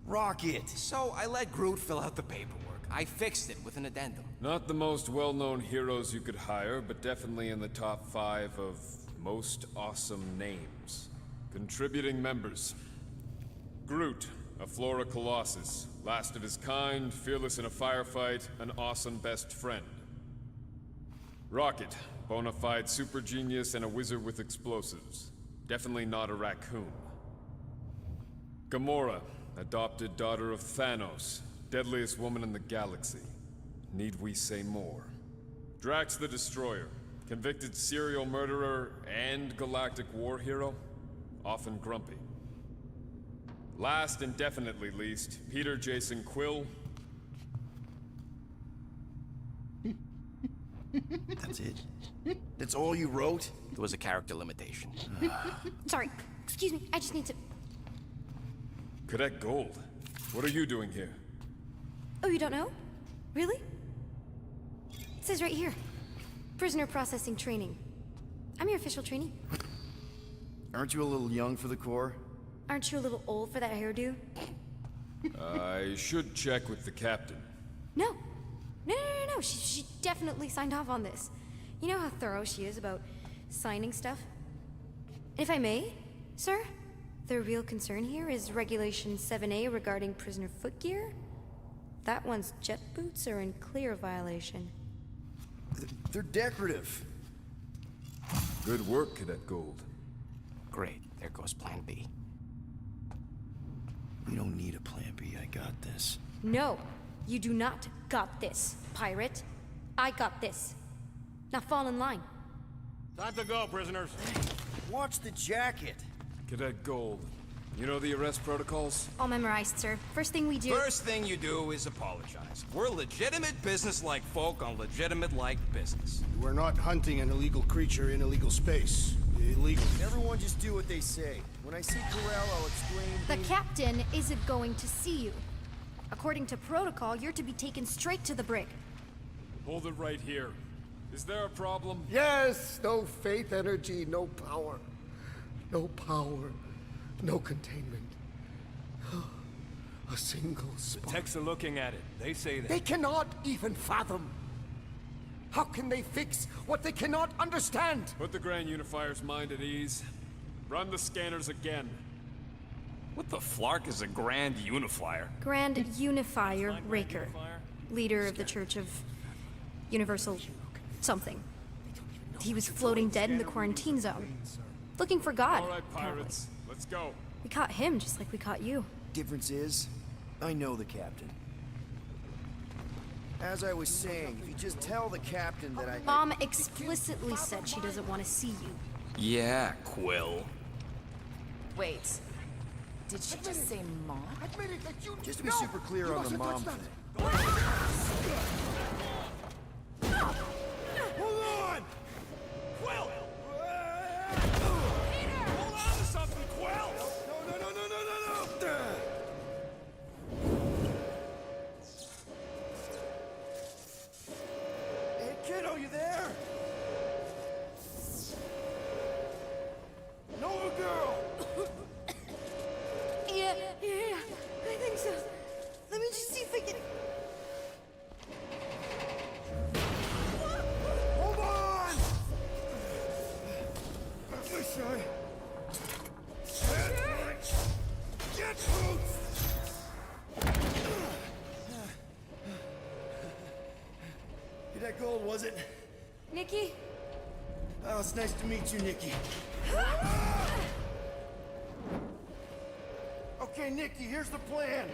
Rocket. So I let Groot fill out the paperwork. I fixed it with an addendum. Not the most well-known heroes you could hire, but definitely in the top 5 of most awesome names. Contributing members. Groot, a Flora Colossus, last of his kind, fearless in a firefight, an awesome best friend. Rocket, bona fide super genius and a wizard with explosives. Definitely not a raccoon. Gamora, adopted daughter of Thanos, deadliest woman in the galaxy. Need we say more? Drax the Destroyer, convicted serial murderer and galactic war hero, often grumpy. Last and definitely least, Peter Jason Quill. That's it? That's all you wrote? There was a character limitation. Sorry, excuse me, I just need to... Cadet Gold, what are you doing here? Oh, you don't know? Really? It says right here. Prisoner processing training. I'm your official trainee. Aren't you a little young for the Corps? Aren't you a little old for that hairdo? I should check with the captain. No. No. She definitely signed off on this. You know how thorough she is about signing stuff? If I may, sir, the real concern here is Regulation 7A regarding prisoner footgear. That one's jet boots are in clear violation. They're decorative. Good work, Cadet Gold. Great. There goes Plan B. We don't need a plan B. I got this. No, you do not got this, pirate. I got this. Now fall in line. Time to go, prisoners. Watch the jacket. Cadet Gold, You know the arrest protocols? All memorized, sir. First thing we do. First thing you do is apologize. We're legitimate business-like folk on legitimate-like business. We're not hunting an illegal creature in illegal space. Illegal. Everyone just do what they say. When I see Corral, I'll explain. The captain isn't going to see you. According to protocol, you're to be taken straight to the brig. Hold it right here. Is there a problem? Yes, no faith energy, no power. No power, no containment. A single spark. Techs are looking at it. They say that. They cannot even fathom. How can they fix what they cannot understand? Put the Grand Unifier's mind at ease. Run the scanners again. What the flark is a Grand Unifier? Grand Unifier Raker, leader of the Church of Universal something. He was floating dead in the quarantine zone, looking for God. All right, apparently. pirates. Let's go. We caught him just like we caught you. Difference is, I know the captain. As I was saying, if you just tell the captain that I... Mom explicitly said she doesn't want to see you. Yeah, Quill. Wait. Did she just say mom? Just to be super clear on the mom thing. Hold on! Quill! Hold on to something, Quill! No! Hey, kiddo, you there? Nova girl! Yeah, I think so. Let me just see if I can... Hold on! My son. Get boots! Get that gold, was it? Nikki? Oh, it's nice to meet you, Nikki. Okay, Nikki, here's the plan.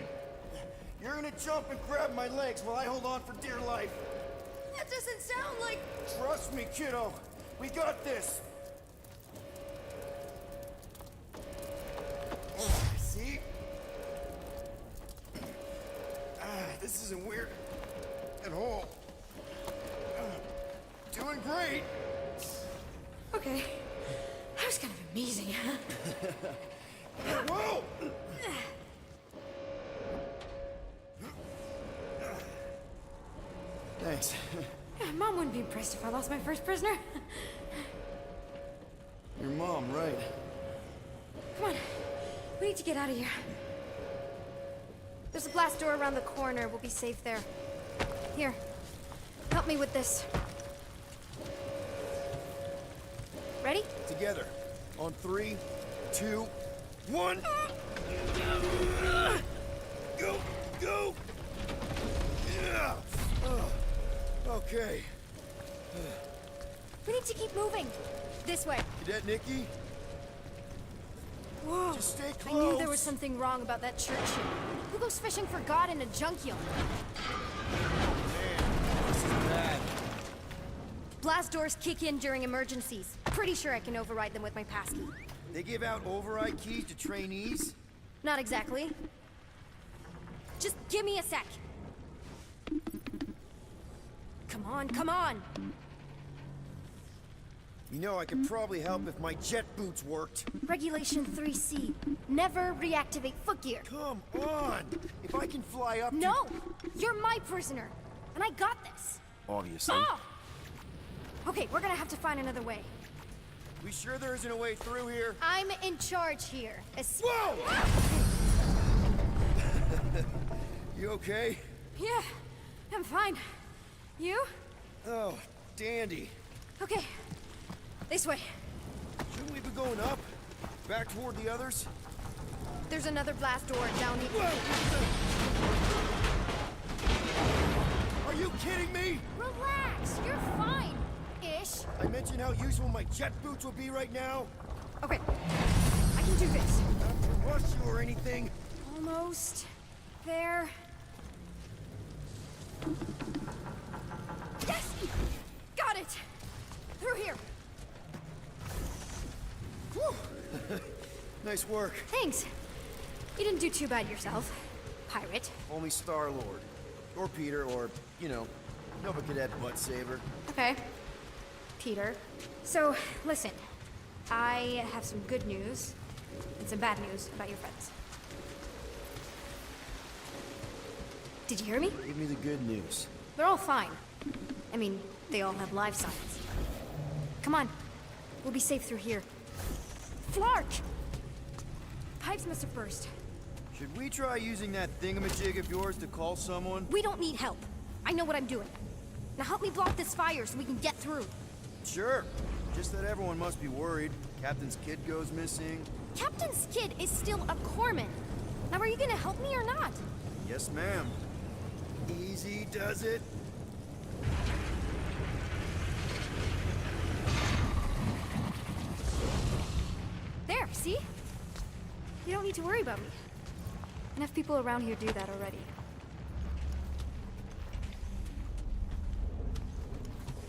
You're gonna jump and grab my legs while I hold on for dear life. That doesn't sound like... Trust me, kiddo. We got this. See? This isn't weird at all. Doing great. Okay. That was kind of amazing, huh? Whoa! Thanks. Yeah, Mom wouldn't be impressed if I lost my first prisoner. Your mom, right? Come on. We need to get out of here. There's a blast door around the corner. We'll be safe there. Here. Help me with this. Ready? Together. On 3, 2, 1. Go! Yeah. Okay. We need to keep moving. This way. Cadet Nikki? Whoa. Just stay I close. knew there was something wrong about that church ship. Who goes fishing for God in a junkyard? This is bad. Blast doors kick in during emergencies. Pretty sure I can override them with my passkey. They give out override keys to trainees? Not exactly. Just give me a sec. Come on. You know, I could probably help if my jet boots worked. Regulation 3C. Never reactivate foot gear. Come on! If I can fly up to... No! You're my prisoner. And I got this. Obviously. Oh! Okay, we're gonna have to find another way. We sure there isn't a way through here? I'm in charge here. Whoa! You okay? Yeah, I'm fine. You? Oh, dandy. Okay. This way. Shouldn't we be going up? Back toward the others? There's another blast door down the... Are you kidding me? Relax, you're fine. Ish. I mentioned how useful my jet boots will be right now. Okay, I can do this. Not to rush you or anything. Almost there. Yes! Got it! Through here. Whew. Nice work. Thanks. You didn't do too bad yourself, pirate. Only Star-Lord. Or Peter, or, you know, Nova Cadet Butt Saver. Okay. Peter. So, listen. I have some good news and some bad news about your friends. Did you hear me? Give me the good news. They're all fine. I mean, they all have life signs. Come on. We'll be safe through here. Flark! Pipes must have burst. Should we try using that thingamajig of yours to call someone? We don't need help. I know what I'm doing. Now help me block this fire so we can get through. Sure. Just that everyone must be worried. Captain's kid goes missing. Captain's kid is still a corpsman. Now are you gonna help me or not? Yes, ma'am. Easy does it. There, see? You don't need to worry about me. Enough people around here do that already.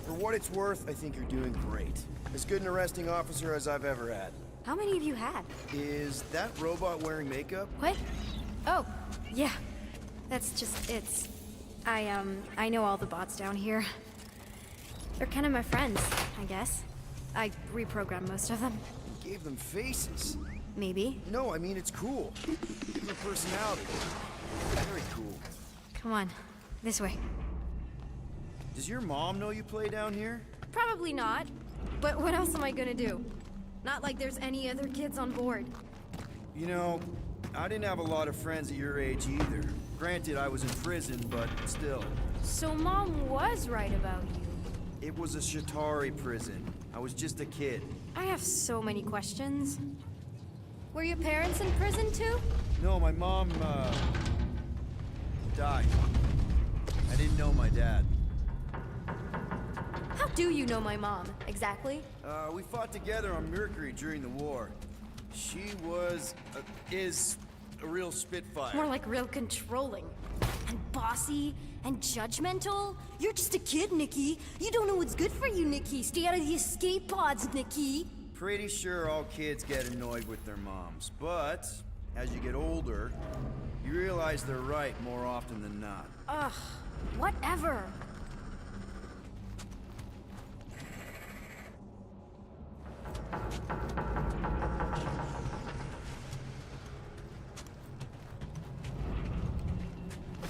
For what it's worth, I think you're doing great. As good an arresting officer as I've ever had. How many have you had? Is that robot wearing makeup? What? Oh, yeah. That's just, I know all the bots down here. They're kind of my friends, I guess. I reprogrammed most of them. You gave them faces. Maybe. No, I mean, it's cool. Give them a personality. Very cool. Come on, this way. Does your mom know you play down here? Probably not. But what else am I gonna do? Not like there's any other kids on board. You know, I didn't have a lot of friends at your age either. Granted, I was in prison, but still. So Mom was right about you. It was a Shatari prison. I was just a kid. I have so many questions. Were your parents in prison too? No, my mom, died. I didn't know my dad. How do you know my mom, exactly? We fought together on Mercury during the war. She is a real spitfire. More like real controlling. And bossy and judgmental. You're just a kid, Nikki. You don't know what's good for you, Nikki. Stay out of the escape pods, Nikki. Pretty sure all kids get annoyed with their moms, but as you get older, you realize they're right more often than not. Ugh, whatever.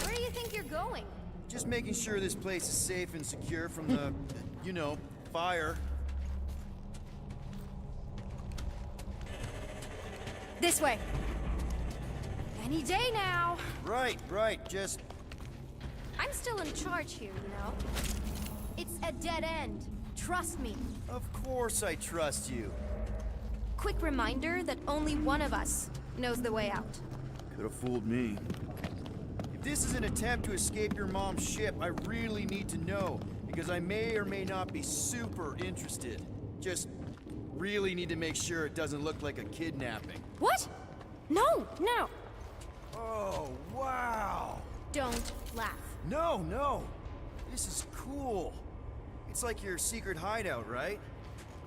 Where do you think you're going? Just making sure this place is safe and secure from the, you know, fire. This way. Any day now. Right, just... I'm still in charge here, you know? It's a dead end. Trust me. Of course I trust you. Quick reminder that only one of us knows the way out. Could have fooled me. If this is an attempt to escape your mom's ship, I really need to know, because I may or may not be super interested. Just really need to make sure it doesn't look like a kidnapping. What? No. Oh, wow! Don't laugh. No! This is cool. It's like your secret hideout, right?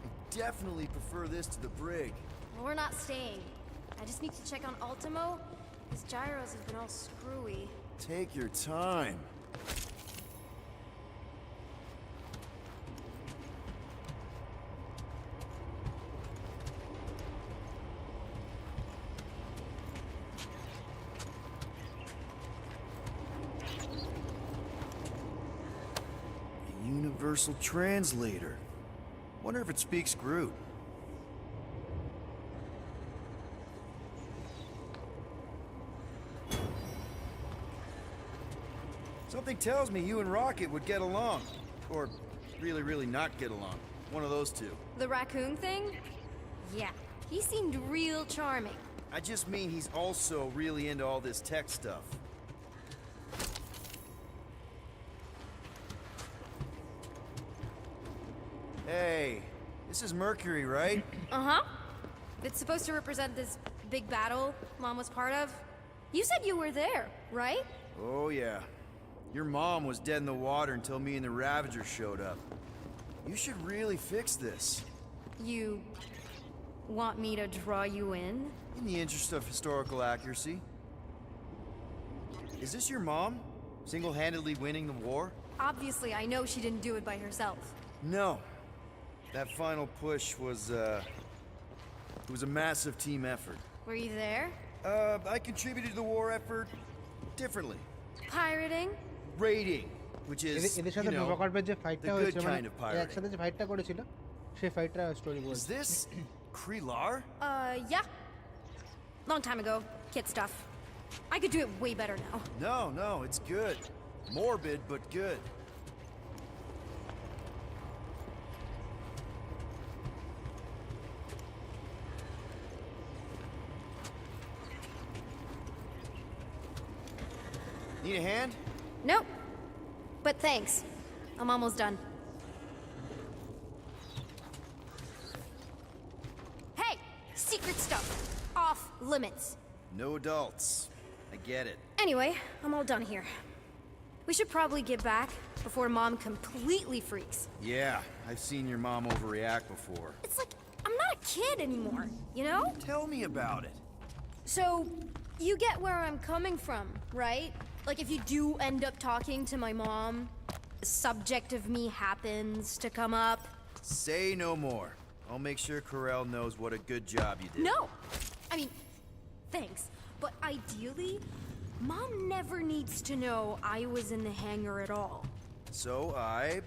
I definitely prefer this to the brig. Well, we're not staying. I just need to check on Ultimo. His gyros have been all screwy. Take your time. A universal translator. Wonder if it speaks Groot. Something tells me you and Rocket would get along. Or really not get along. One of those two. The raccoon thing? Yeah, he seemed real charming. I just mean he's also really into all this tech stuff. Hey, this is Mercury, right? Uh-huh. It's supposed to represent this big battle Mom was part of. You said you were there, right? Oh yeah. Your mom was dead in the water until me and the Ravager showed up. You should really fix this. You... Want me to draw you in? In the interest of historical accuracy. Is this your mom? Single-handedly winning the war? Obviously, I know she didn't do it by herself. No. That final push was, it was a massive team effort. Were you there? I contributed to the war effort differently. Pirating? Raiding, which is, এদের you সাথে know, প্রকল্পের যে ফাইটটা the good হয়েছে মানে kind of pirating. একসাথে যে ফাইটটা করেছিল সেই ফাইটটা স্টোরি Is বলছে this Krelar? Yeah. Long time ago. Kid stuff. I could do it way better now. No, it's good. Morbid, but good. Need a hand? Nope. But thanks. I'm almost done. Hey! Secret stuff. Off limits. No adults. I get it. Anyway, I'm all done here. We should probably get back before Mom completely freaks. Yeah, I've seen your mom overreact before. It's like, I'm not a kid anymore, you know? Tell me about it. So, you get where I'm coming from, right? Like, if you do end up talking to my mom, the subject of me happens to come up. Say no more. I'll make sure Corell knows what a good job you did. No! I mean, thanks. But ideally, Mom never needs to know I was in the hangar at all. So I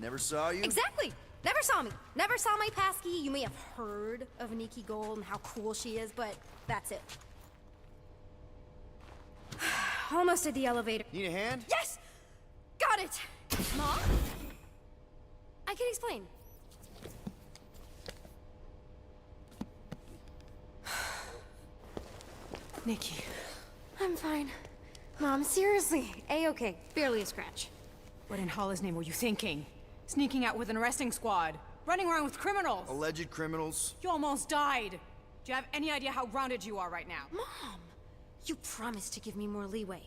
never saw you? Exactly! Never saw me. Never saw my passkey. You may have heard of Nikki Gold and how cool she is, but that's it. Almost at the elevator. Need a hand? Yes! Got it! Mom? I can explain. Nikki. I'm fine. Mom, seriously. A-okay. Barely a scratch. What in Hollis' name were you thinking? Sneaking out with an arresting squad? Running around with criminals? Alleged criminals? You almost died. Do you have any idea how grounded you are right now? Mom! You promised to give me more leeway.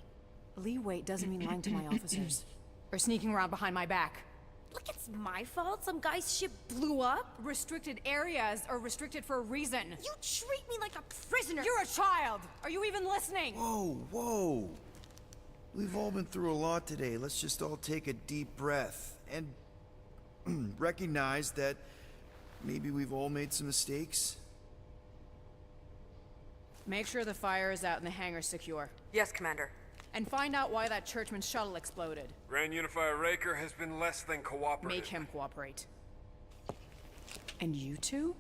Leeway doesn't mean lying to my officers. Or sneaking around behind my back. Look, it's my fault some guy's ship blew up. Restricted areas are restricted for a reason. You treat me like a prisoner. You're a child! Are you even listening? Whoa. We've all been through a lot today. Let's just all take a deep breath and recognize that maybe we've all made some mistakes. Make sure the fire is out and the hangar's secure. Yes, Commander. And find out why that churchman's shuttle exploded. Grand Unifier Raker has been less than cooperative. Make him cooperate. And you two?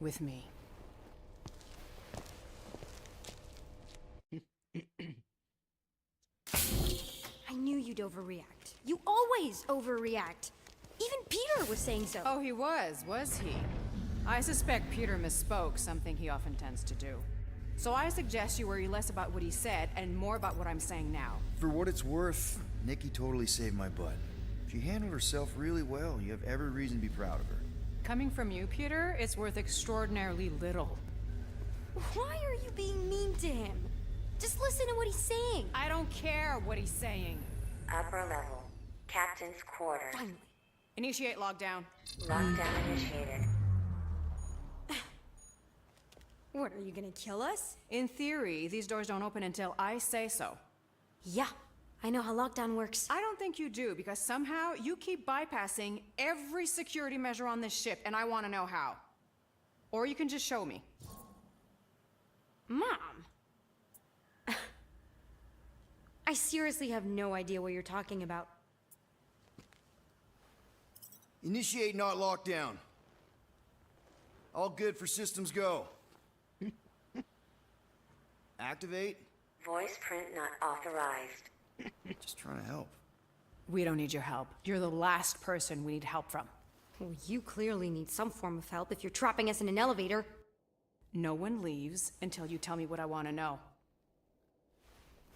With me. I knew you'd overreact. You always overreact. Even Peter was saying so. Oh, he was he? I suspect Peter misspoke, something he often tends to do. So I suggest you worry less about what he said and more about what I'm saying now. For what it's worth, Nikki totally saved my butt. She handled herself really well. You have every reason to be proud of her. Coming from you, Peter, it's worth extraordinarily little. Why are you being mean to him? Just listen to what he's saying. I don't care what he's saying. Upper level. Captain's quarters. Finally. Initiate lockdown. Lockdown initiated. What, are you gonna kill us? In theory, these doors don't open until I say so. Yeah, I know how lockdown works. I don't think you do, because somehow you keep bypassing every security measure on this ship, and I want to know how. Or you can just show me. Mom! I seriously have no idea what you're talking about. Initiate not lockdown. All good for systems go. Activate. Voice print not authorized. Just trying to help. We don't need your help. You're the last person we need help from. Well, you clearly need some form of help if you're trapping us in an elevator. No one leaves until you tell me what I want to know.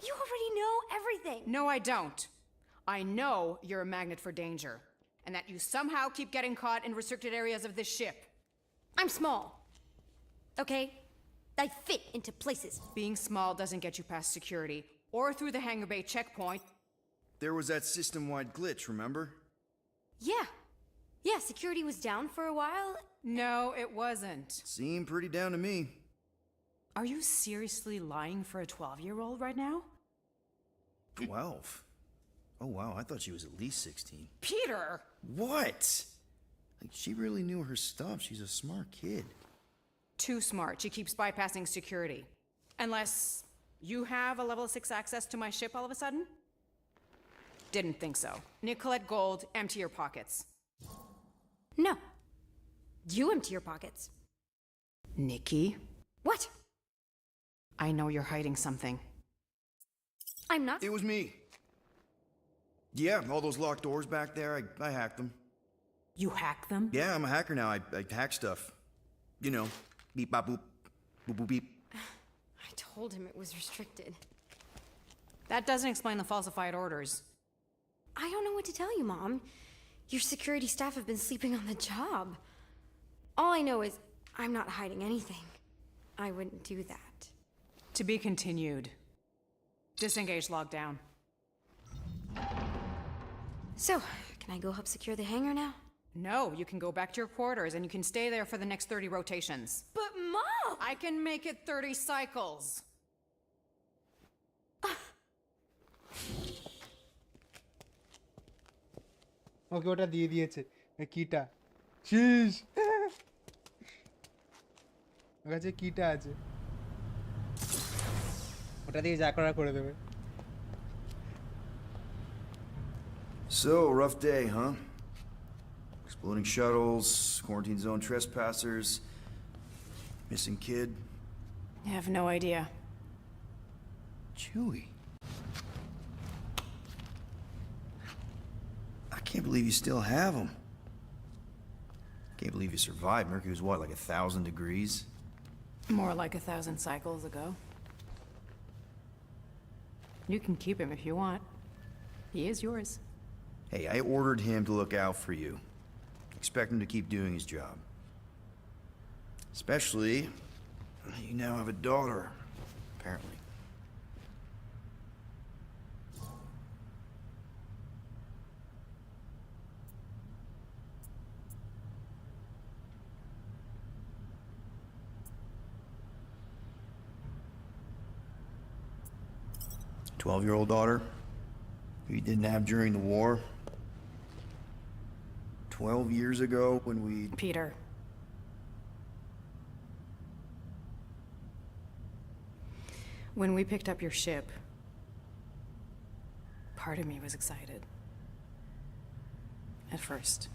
You already know everything! No, I don't. I know you're a magnet for danger, and that you somehow keep getting caught in restricted areas of this ship. I'm small. Okay? I fit into places. Being small doesn't get you past security, or through the hangar bay checkpoint. There was that system-wide glitch, remember? Yeah. Yeah, security was down for a while. No, it wasn't. Seemed pretty down to me. Are you seriously lying for a 12-year-old right now? 12? Oh, wow, I thought she was at least 16. Peter! What? Like, she really knew her stuff. She's a smart kid. Too smart. She keeps bypassing security. Unless you have a level 6 access to my ship all of a sudden? Didn't think so. Nicolette Gold, empty your pockets. No. You empty your pockets. Nikki, What? I know you're hiding something. I'm not. It was me. Yeah, all those locked doors back there, I hacked them. You hack them? Yeah, I'm a hacker now. I hack stuff. You know, beep, bop, boop, boop, boop, beep. I told him it was restricted. That doesn't explain the falsified orders. I don't know what to tell you, Mom. Your security staff have been sleeping on the job. All I know is I'm not hiding anything. I wouldn't do that. To be continued. Disengage lockdown. So, can I go help secure the hangar now? No, you can go back to your quarters and you can stay there for the next 30 rotations. But Mom! I can make it 30 cycles. ওকে ওটা দিয়ে দিয়েছে কিটা শীষ ওর কাছে কিটা আছে ওটা দিয়ে যা করার করে দেবে So, rough day, huh? Exploding shuttles, quarantine zone trespassers, missing kid. I have no idea. Chewie. I can't believe you still have him. Can't believe you survived. Mercury was what, like 1,000 degrees? More like 1,000 cycles ago. You can keep him if you want. He is yours. Hey, I ordered him to look out for you. Expect him to keep doing his job. Especially, you now have a daughter, apparently. A 12-year-old daughter who you didn't have during the war. 12 years ago when we... Peter. When we picked up your ship, part of me was excited. At first.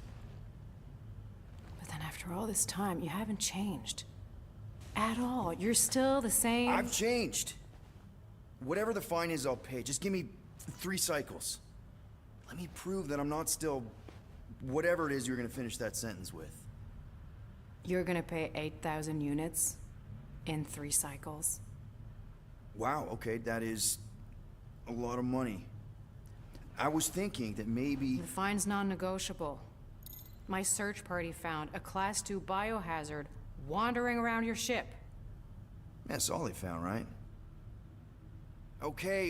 But then after all this time, you haven't changed. At all. You're still the same... I've changed. Whatever the fine is, I'll pay. Just give me 3 cycles. Let me prove that I'm not still... whatever it is you're gonna finish that sentence with. You're gonna pay 8,000 units in 3 cycles. Wow, okay, that is a lot of money. I was thinking that maybe... The fine's non-negotiable. My search party found a Class 2 biohazard wandering around your ship. That's all they found, right? Okay,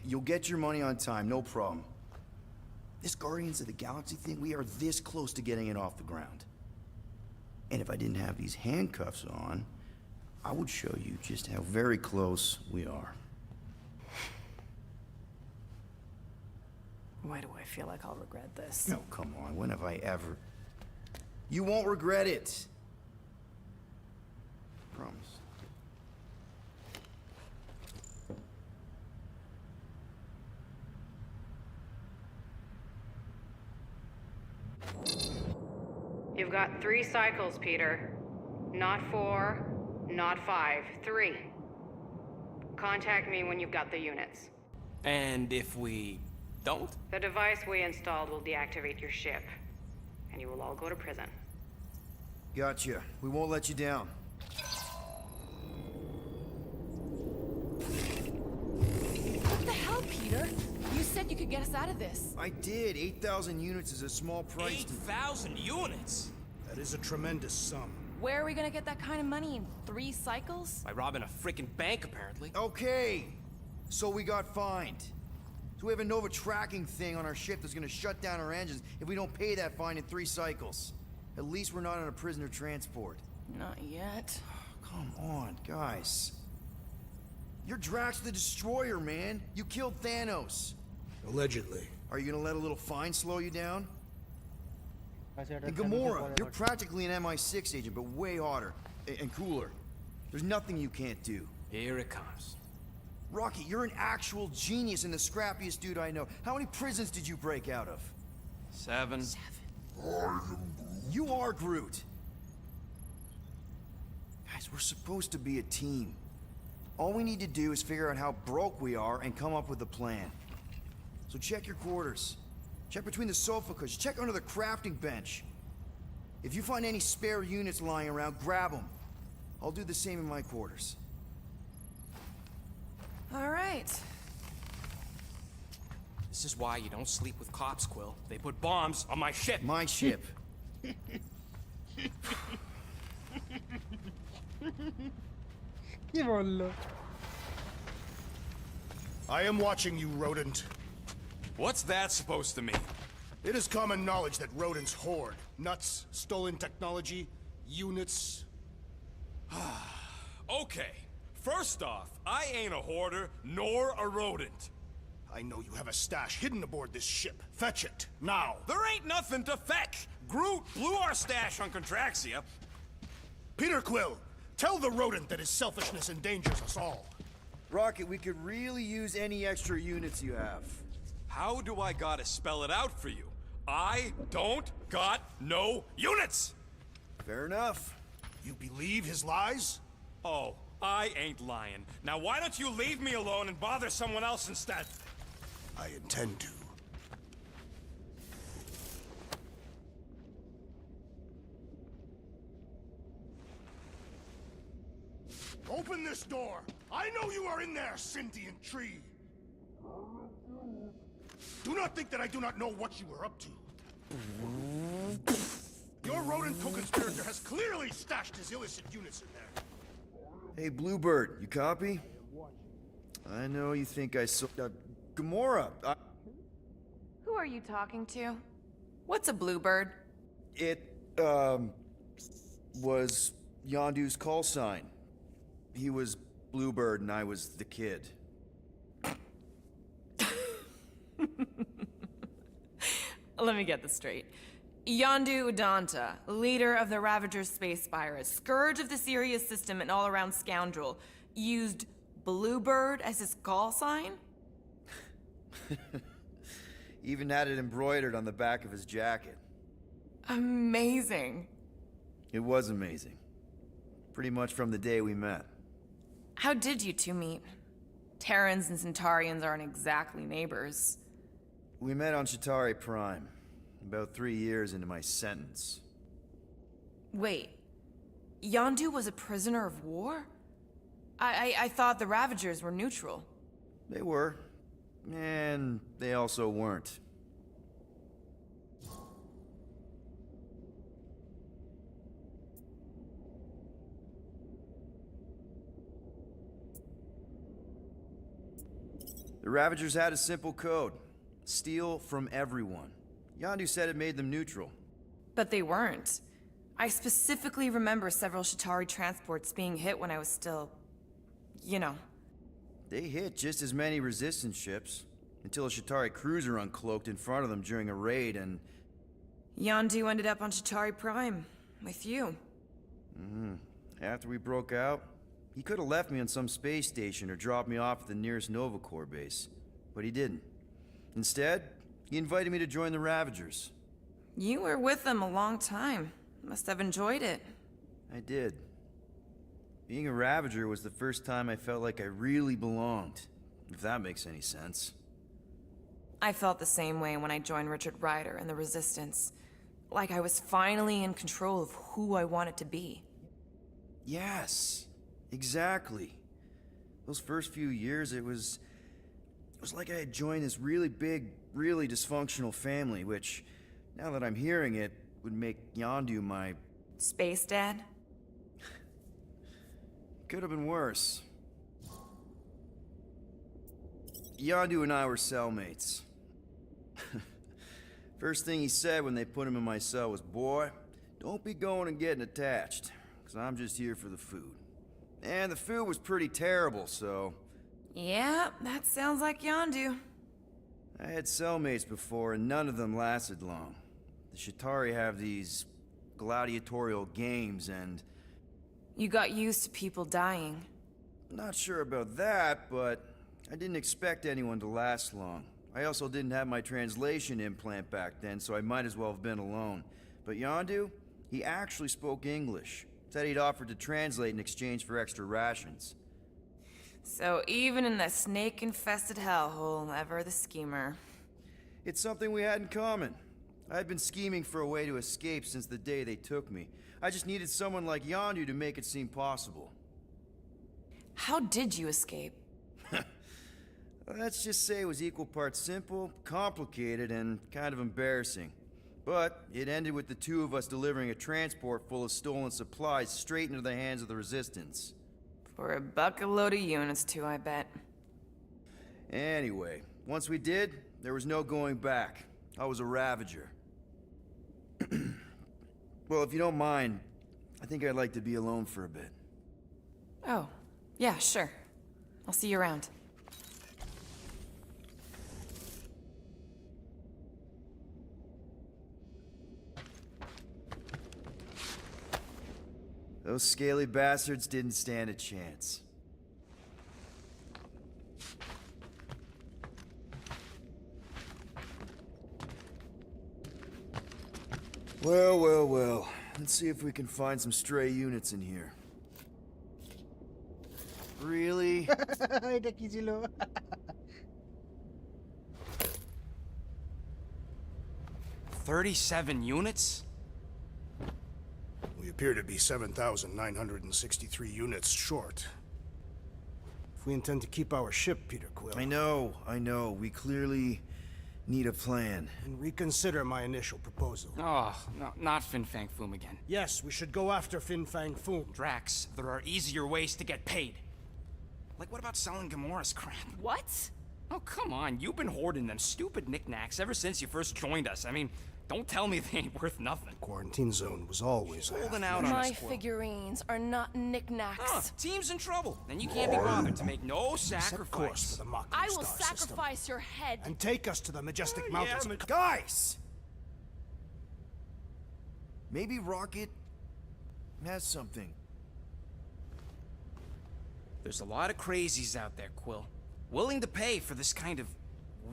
you'll get your money on time, no problem. This Guardians of the Galaxy thing, we are this close to getting it off the ground. And if I didn't have these handcuffs on, I would show you just how very close we are. Why do I feel like I'll regret this? No, come on, when have I ever... You won't regret it. Promise. You've got 3 cycles, Peter. Not 4, not 5, 3. Contact me when you've got the units. And if we don't? The device we installed will deactivate your ship, and you will all go to prison. Gotcha. We won't let you down. What the hell, Peter? You said you could get us out of this. I did. 8,000 units is a small price. 8,000 units? That is a tremendous sum. Where are we gonna get that kind of money in 3 cycles? By robbing a freaking bank, apparently. Okay, so we got fined. So we have a Nova tracking thing on our ship that's gonna shut down our engines if we don't pay that fine in 3 cycles. At least we're not on a prisoner transport. Not yet. Come on, guys. You're Drax the Destroyer, man. You killed Thanos. Allegedly. Are you gonna let a little fine slow you down? I said And that Thanos is Gamora, what I you're got. practically an MI6 agent, but way hotter and cooler. There's nothing you can't do. Here it comes. Rocky, you're an actual genius and the scrappiest dude I know. How many prisons did you break out of? 7. You are Groot. Guys, we're supposed to be a team. All we need to do is figure out how broke we are and come up with a plan. So check your quarters. Check between the sofa cushions. Check under the crafting bench. If you find any spare units lying around, grab them. I'll do the same in my quarters. All right. This is why you don't sleep with cops, Quill. They put bombs on my ship. My ship. কি বললো? I am watching you, rodent. What's that supposed to mean? It is common knowledge that rodents hoard nuts, stolen technology, units. Okay. First off, I ain't a hoarder nor a rodent. I know you have a stash hidden aboard this ship. Fetch it, now. There ain't nothing to fetch. Groot blew our stash on Contraxia. Peter Quill, tell the rodent that his selfishness endangers us all. Rocket, we could really use any extra units you have. How do I gotta spell it out for you? I don't got no units! Fair enough. You believe his lies? Oh, I ain't lying. Now why don't you leave me alone and bother someone else instead? I intend to. Open this door! I know you are in there, sentient tree! Do not think that I do not know what you are up to. Your rodent co-conspirator has clearly stashed his illicit units in there. Hey, Bluebird, you copy? I know you think I saw... Gamora, Who are you talking to? What's a bluebird? It, was Yondu's call sign. He was Bluebird and I was the kid. Let me get this straight. Yondu Udanta, leader of the Ravager's space virus, scourge of the Sirius system and all-around scoundrel, used Bluebird as his call sign? Even had it embroidered on the back of his jacket. Amazing. It was amazing. Pretty much from the day we met. How did you two meet? Terrans and Centaurians aren't exactly neighbors. We met on Chitauri Prime, about 3 years into my sentence. Wait, Yondu was a prisoner of war? I thought the Ravagers were neutral. They were. And they also weren't. The Ravagers had a simple code. Steal from everyone. Yondu said it made them neutral. But they weren't. I specifically remember several Chitauri transports being hit when I was still... you know. They hit just as many resistance ships, until a Chitauri cruiser uncloaked in front of them during a raid and... Yondu ended up on Chitauri Prime, with you. After we broke out, he could have left me on some space station or dropped me off at the nearest Nova Corps base. But he didn't. Instead, he invited me to join the Ravagers. You were with them a long time. Must have enjoyed it. I did. Being a Ravager was the first time I felt like I really belonged, if that makes any sense. I felt the same way when I joined Richard Ryder and the Resistance. Like I was finally in control of who I wanted to be. Yes, exactly. Those first few years, it was like I had joined this really big, really dysfunctional family, which, now that I'm hearing it, would make Yondu my... Space Dad? Could have been worse. Yondu and I were cellmates. First thing he said when they put him in my cell was, "Boy, don't be going and getting attached, because I'm just here for the food." And the food was pretty terrible, so... Yeah, that sounds like Yondu. I had cellmates before, and none of them lasted long. The Shatari have these gladiatorial games, and... You got used to people dying. Not sure about that, but I didn't expect anyone to last long. I also didn't have my translation implant back then, so I might as well have been alone. But Yondu, he actually spoke English. Said he'd offered to translate in exchange for extra rations. So even in that snake-infested hellhole, ever the schemer. It's something we had in common. I'd been scheming for a way to escape since the day they took me. I just needed someone like Yondu to make it seem possible. How did you escape? Let's just say it was equal parts simple, complicated, and kind of embarrassing. But it ended with the two of us delivering a transport full of stolen supplies straight into the hands of the Resistance. For a bucket load of units too, I bet. Anyway, once we did, there was no going back. I was a Ravager. Well, if you don't mind, I think I'd like to be alone for a bit. Oh, yeah, sure. I'll see you around. Those scaly bastards didn't stand a chance. Well, well, well. Let's see if we can find some stray units in here. Really? এটা কি ছিল? 37 units? We appear to be 7,963 units short. If we intend to keep our ship, Peter Quill... I know. We clearly need a plan. And reconsider my initial proposal. Oh, no, not Fin Fang Foom again. Yes, we should go after Fin Fang Foom. Drax, there are easier ways to get paid. Like, what about selling Gamora's crap? What? Oh, come on. You've been hoarding them stupid knickknacks ever since you first joined us. I mean, don't tell me they ain't worth nothing. Quarantine zone was always holding out on My us, Quill. figurines are not knickknacks. Team's in trouble. Then you can't be bothered to make no sacrifice. For the Mocking I will Star sacrifice system. your head. And take us to the majestic mountains. but- Guys! Maybe Rocket has something. There's a lot of crazies out there, Quill. Willing to pay for this kind of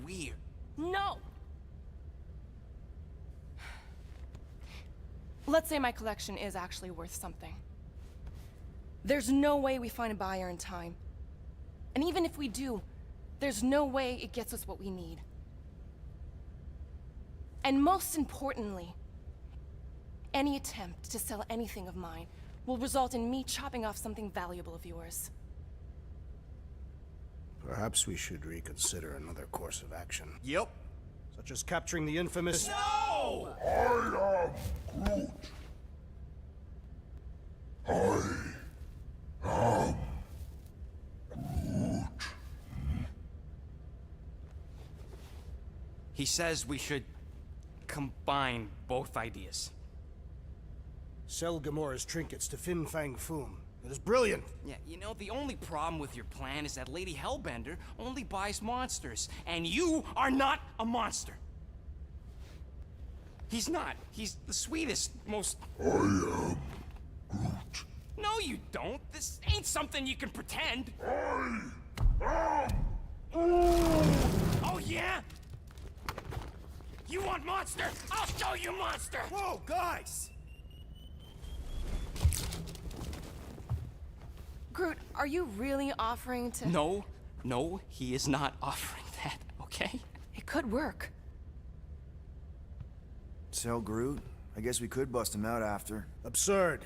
weird. No! Let's say my collection is actually worth something. There's no way we find a buyer in time. And even if we do, there's no way it gets us what we need. And most importantly, any attempt to sell anything of mine will result in me chopping off something valuable of yours. Perhaps we should reconsider another course of action. Yep. Such as capturing the infamous... No! He says we should combine both ideas. Sell Gamora's trinkets to Fin Fang Foom. It is brilliant. Yeah, you know, the only problem with your plan is that Lady Hellbender only buys monsters, and you are not a monster. He's not. He's the sweetest, most... I am Groot. No, you don't. This ain't something you can pretend. I am... Oh, yeah? You want monster? I'll show you monster! Whoa, guys! Groot, are you really offering to... No, he is not offering that, okay? It could work. Sell Groot? I guess we could bust him out after. Absurd.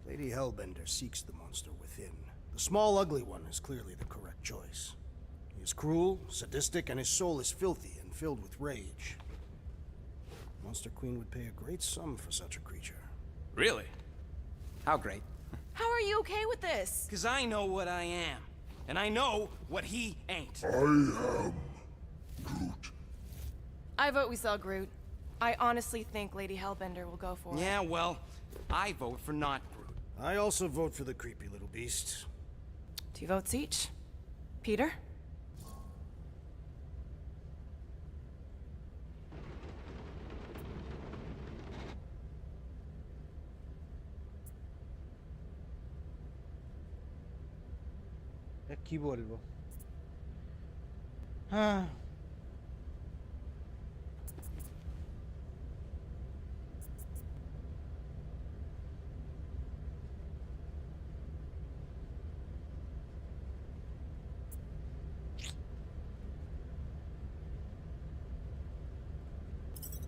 Lady Hellbender seeks the monster within. The small, ugly one is clearly the correct choice. He is cruel, sadistic, and his soul is filthy and filled with rage. Monster Queen would pay a great sum for such a creature. Really? How great? How are you okay with this? Because I know what I am. And I know what he ain't. I am Groot. I vote we sell Groot. I honestly think Lady Hellbender will go for it. Yeah, well, I vote for not Groot. I also vote for the creepy little beast. 2 votes each. Peter? কি বলবো হ্যাঁ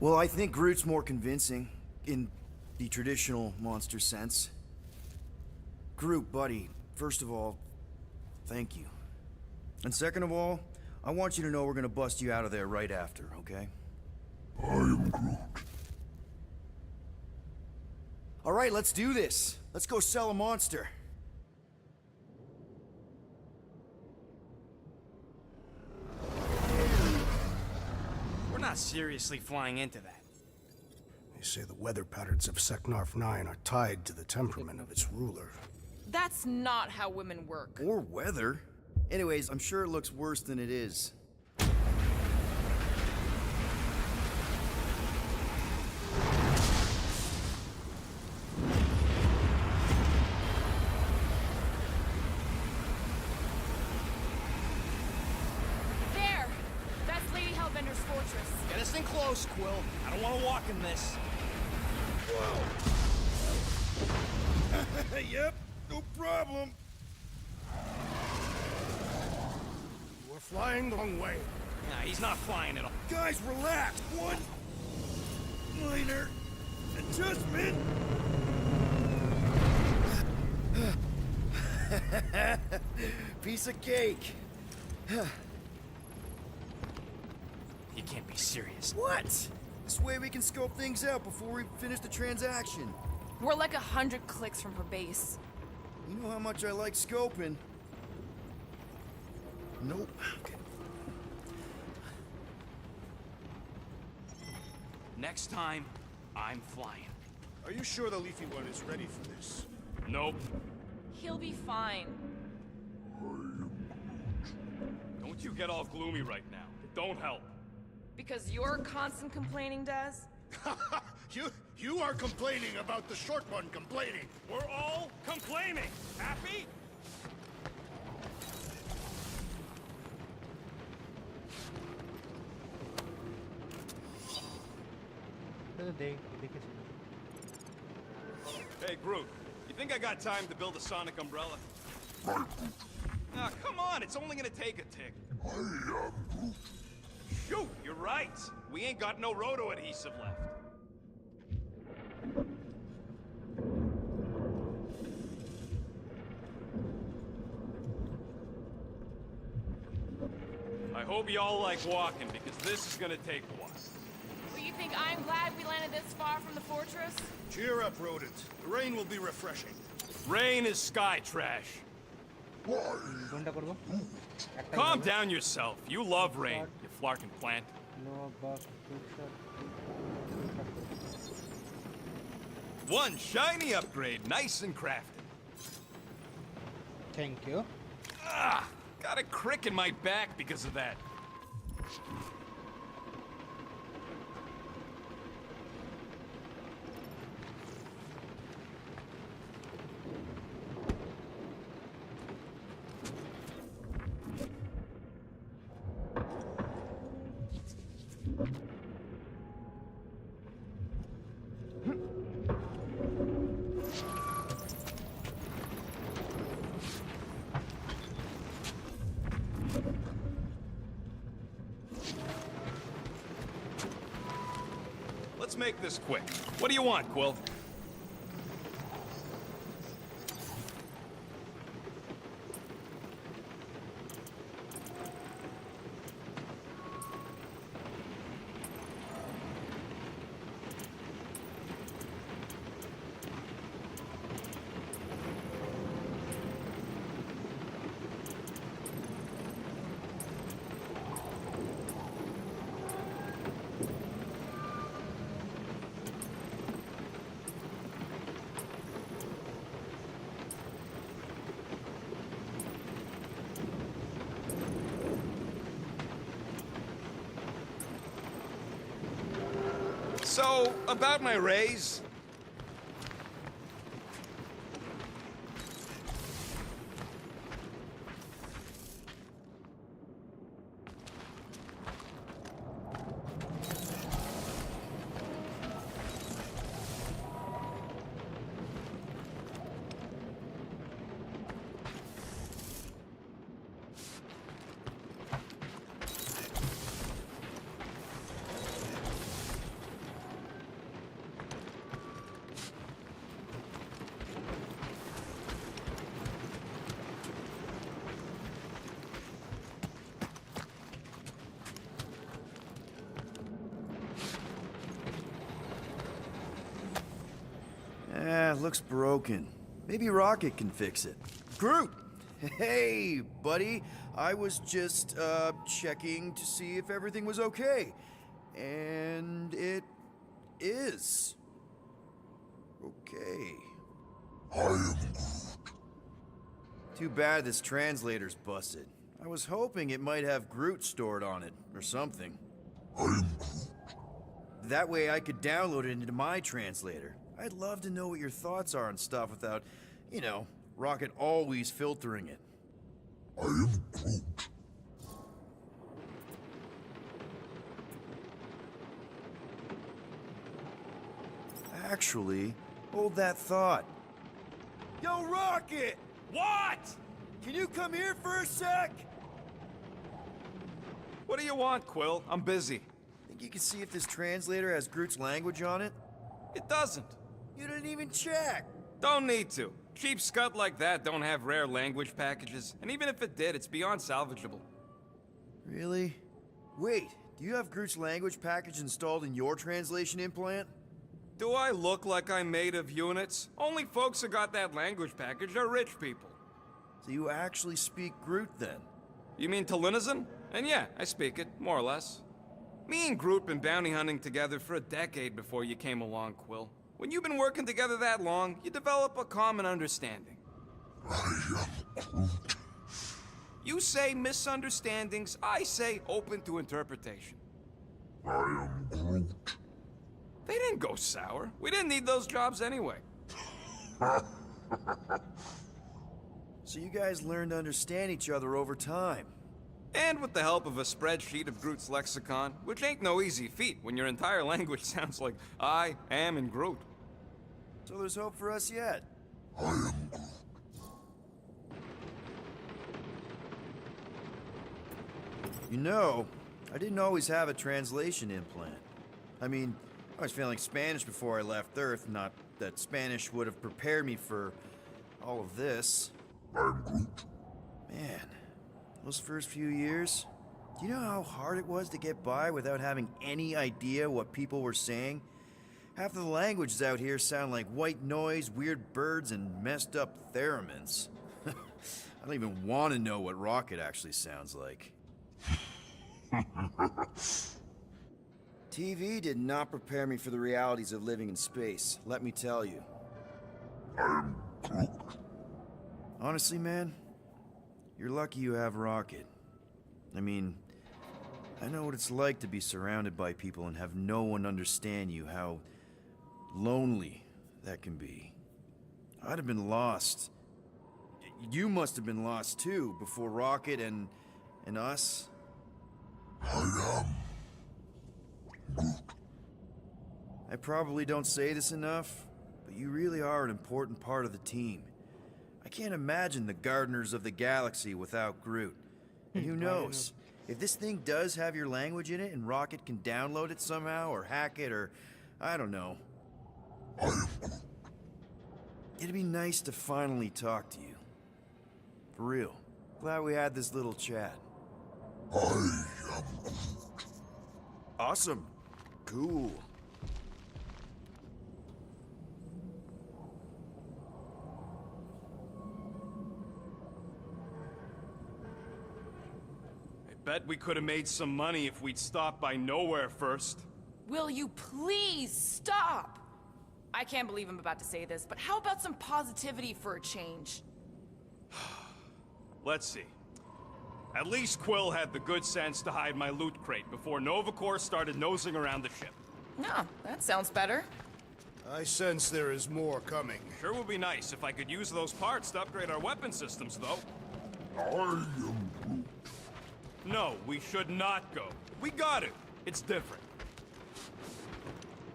Well, I think Groot's more convincing, in the traditional monster sense. Groot, buddy, first of all, thank you. And second of all, I want you to know we're gonna bust you out of there right after, okay? I am Groot. Alright, let's do this. Let's go sell a monster. We're not seriously flying into that. They say the weather patterns of Seknarf 9 are tied to the temperament of its ruler. That's not how women work. Or weather. Anyways, I'm sure it looks worse than it is. There! That's Lady Hellbender's fortress. Get us in close, Quill. I don't want to walk in this. Yep, no problem. We're flying the wrong way. Nah, he's not flying at all. Guys, relax. One minor adjustment. Piece of cake. You can't be serious. What? This way we can scope things out before we finish the transaction. We're like 100 clicks from her base. You know how much I like scoping. Nope. Okay. Next time, I'm flying. Are you sure the Leafy One is ready for this? Nope. He'll be fine. Don't you get all gloomy right now. It don't help. Because your constant complaining does? You are complaining about the short one complaining. We're all complaining. Happy? Hey, Groot. You think I got time to build a sonic umbrella? Right, Groot. Ah, come on, it's only gonna take a tick. I am Groot. Shoot, you're right. We ain't got no roto adhesive left. I hope y'all like walking, because this is gonna take a while. Well, you think I'm glad we landed this far from the fortress? Cheer up, rodent. The rain will be refreshing. Rain is sky trash. কোনটা করব একটা Calm down yourself. You love rain, you flarkin' plant. No বাক One shiny upgrade, nice and crafted. Thank you Ah, got a crick in my back because of that. Let's make this quick. What do you want, Quill? So, about my raise. Looks broken. Maybe Rocket can fix it. Groot! Hey, buddy. I was just, checking to see if everything was okay. And it is. Okay. I am Groot. Too bad this translator's busted. I was hoping it might have Groot stored on it, or something. I am Groot. That way I could download it into my translator. I'd love to know what your thoughts are on stuff without, you know, Rocket always filtering it. I am Groot. Actually, hold that thought. Yo, Rocket! What? Can you come here for a sec? What do you want, Quill? I'm busy. Think you can see if this translator has Groot's language on it? It doesn't. You didn't even check. Don't need to. Cheap scud like that don't have rare language packages, and even if it did, it's beyond salvageable. Really? Wait, do you have Groot's language package installed in your translation implant? Do I look like I'm made of units? Only folks who got that language package are rich people. So you actually speak Groot then? You mean Talinisan? And yeah, I speak it, more or less. Me and Groot been bounty hunting together for a decade before you came along, Quill. When you've been working together that long, you develop a common understanding. I am Groot. You say misunderstandings, I say open to interpretation. I am Groot. They didn't go sour. We didn't need those jobs anyway. So you guys learned to understand each other over time. And with the help of a spreadsheet of Groot's lexicon, which ain't no easy feat when your entire language sounds like I am in Groot. So there's hope for us yet. I am Groot. You know, I didn't always have a translation implant. I mean, I was feeling Spanish before I left Earth, not that Spanish would have prepared me for all of this. I am Groot. Man, those first few years, do you know how hard it was to get by without having any idea what people were saying? Half of the languages out here sound like white noise, weird birds, and messed up theremins. I don't even want to know what Rocket actually sounds like. TV did not prepare me for the realities of living in space, let me tell you. I am Groot. Honestly, man, you're lucky you have Rocket. I mean, I know what it's like to be surrounded by people and have no one understand you, how lonely that can be. I'd have been lost. You must have been lost too, before Rocket and us. I am Groot. I probably don't say this enough, but you really are an important part of the team. I can't imagine the Gardeners of the Galaxy without Groot. And who knows? If this thing does have your language in it and Rocket can download it somehow or hack it or I don't know. I am Groot. It'd be nice to finally talk to you. For real. Glad we had this little chat. I am Groot. Awesome. Cool. Bet we could have made some money if we'd stopped by Nowhere first. Will you please stop? I can't believe I'm about to say this, but how about some positivity for a change? Let's see. At least Quill had the good sense to hide my loot crate before Nova Corps started nosing around the ship. No, that sounds better. I sense there is more coming. Sure would be nice if I could use those parts to upgrade our weapon systems, though. I am Groot. No, we should not go. We got it. It's different.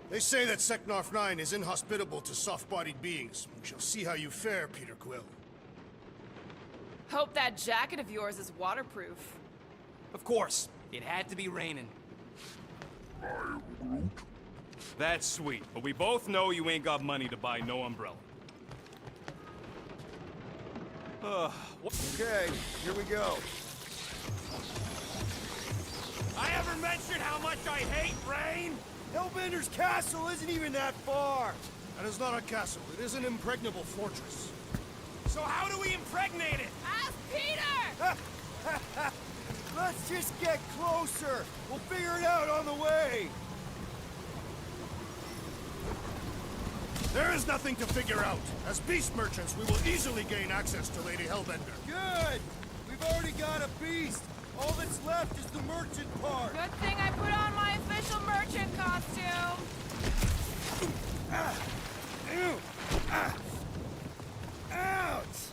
They say that Seknarf 9 is inhospitable to soft-bodied beings. We shall see how you fare, Peter Quill. Hope that jacket of yours is waterproof. Of course. It had to be raining. I am Groot. That's sweet, but we both know you ain't got money to buy no umbrella. Okay, here we go. I ever mentioned how much I hate rain? Hellbender's castle isn't even that far. That is not a castle. It is an impregnable fortress. So how do we impregnate it? Ask Peter! Let's just get closer. We'll figure it out on the way. There is nothing to figure out. As beast merchants, we will easily gain access to Lady Hellbender. Good. We've already got a beast. All that's left is the merchant part. Good thing I put on my official merchant costume. Ouch!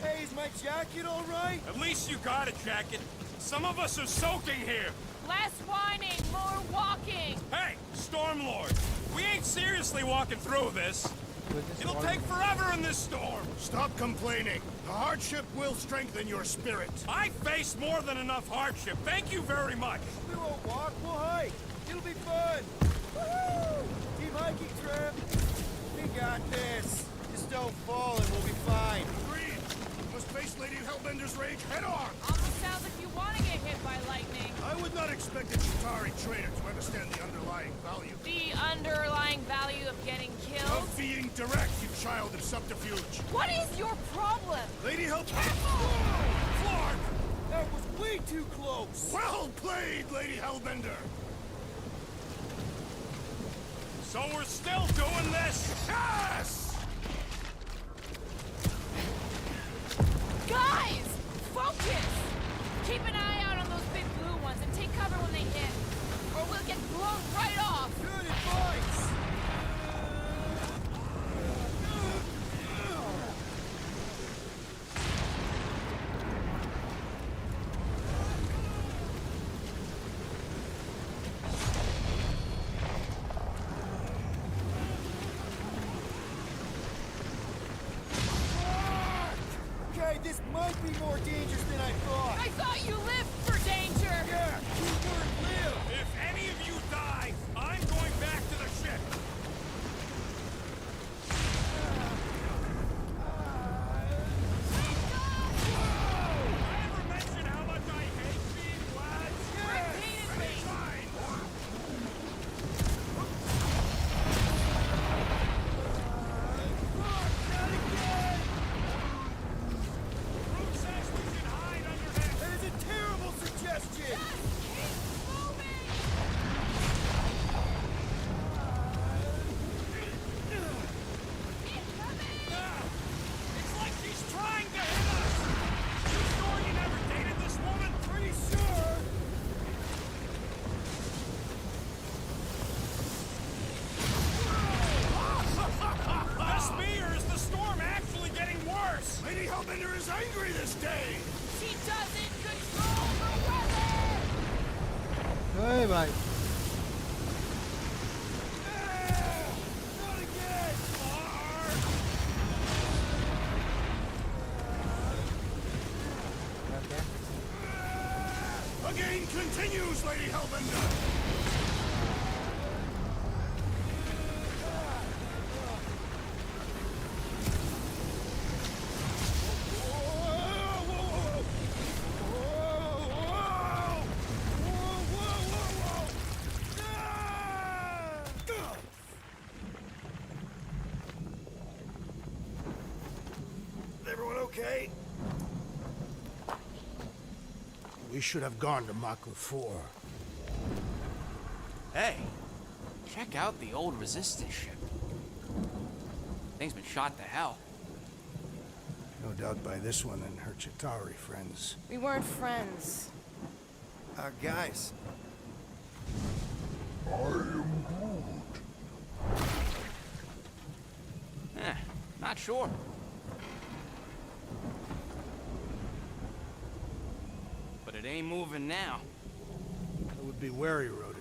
Hey, is my jacket all right? At least you got a jacket. Some of us are soaking here. Less whining, more walking. Hey, Stormlord, we ain't seriously walking through this. It'll take forever in this storm. Stop complaining. The hardship will strengthen your spirit. I faced more than enough hardship. Thank you very much. We won't walk, we'll hike. It'll be fun. Woo! Team hiking trip. We got this. Just don't fall and we'll be fine. Agreed. We must face Lady Hellbender's rage head on. Almost sounds like you want to get hit by lightning. I would not expect a Chitauri trader to understand the underlying value. The underlying value of getting killed? Of being direct, you child of subterfuge. What is your problem? Lady Hellbender. Clark! That was way too close. Well played, Lady Hellbender. So we're still doing this? Yes! Guys! Focus! Keep an eye out on those big blue ones and take cover when they hit. Or we'll get blown right off! Good advice! Okay, this might be more dangerous than I thought. I thought you lived for danger! Yeah, keyword live. If any of you die, I'm going back to the ship. I ever mentioned how much I hate being wet? Repeatedly! Not again! Who says we should hide under him? That is a terrible suggestion! Keep moving! It's like she's trying to hit us! You sure you never dated this woman? Pretty sure! This me, or is the storm actually getting worse? Lady Hellbender is angry this day. She doesn't control the weather! Hey भाई Not again! The game continues, Lady Hellbender. Everyone okay? We should have gone to Mach 4. Hey, check out the old Resistance ship. Thing's been shot to hell. No doubt by this one and her Chitauri friends. We weren't friends. Guys. am Groot. Not sure. But it ain't moving now. That would be wary, rodent.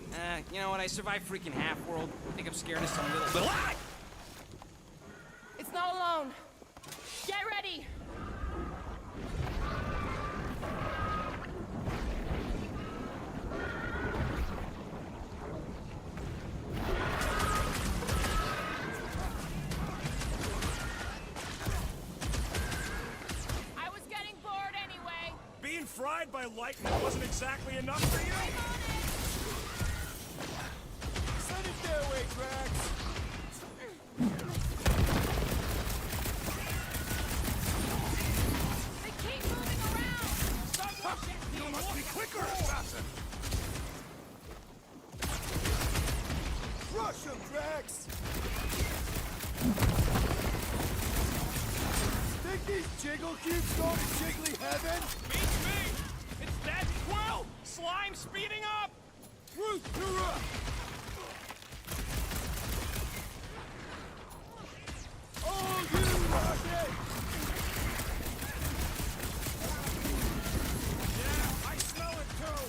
You know what? I survived freaking half-world. I think I'm scared of some little... Ah! It's not alone. Get ready. I was getting bored anyway. Being fried by lightning wasn't exactly enough for you? Send it their way, Drax. They keep moving around. You must be quicker, assassin! Crush him, Drax. Think these jiggle cubes go to jiggly heaven? Beats me! It's that Quill! Slime speeding up! Root, you're up. Oh, you rocket! Yeah, I smell it too!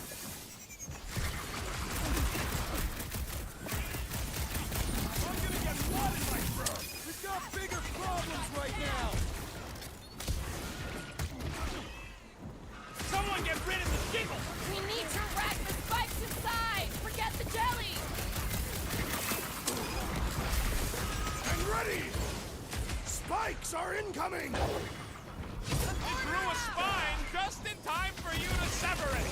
I'm gonna get blood in my throat! We've got bigger problems right now. Someone get rid of the jiggle! We need to rack the spikes inside. Forget the jelly. I'm ready! Spikes are incoming! It grew a spine just in time for you to sever it!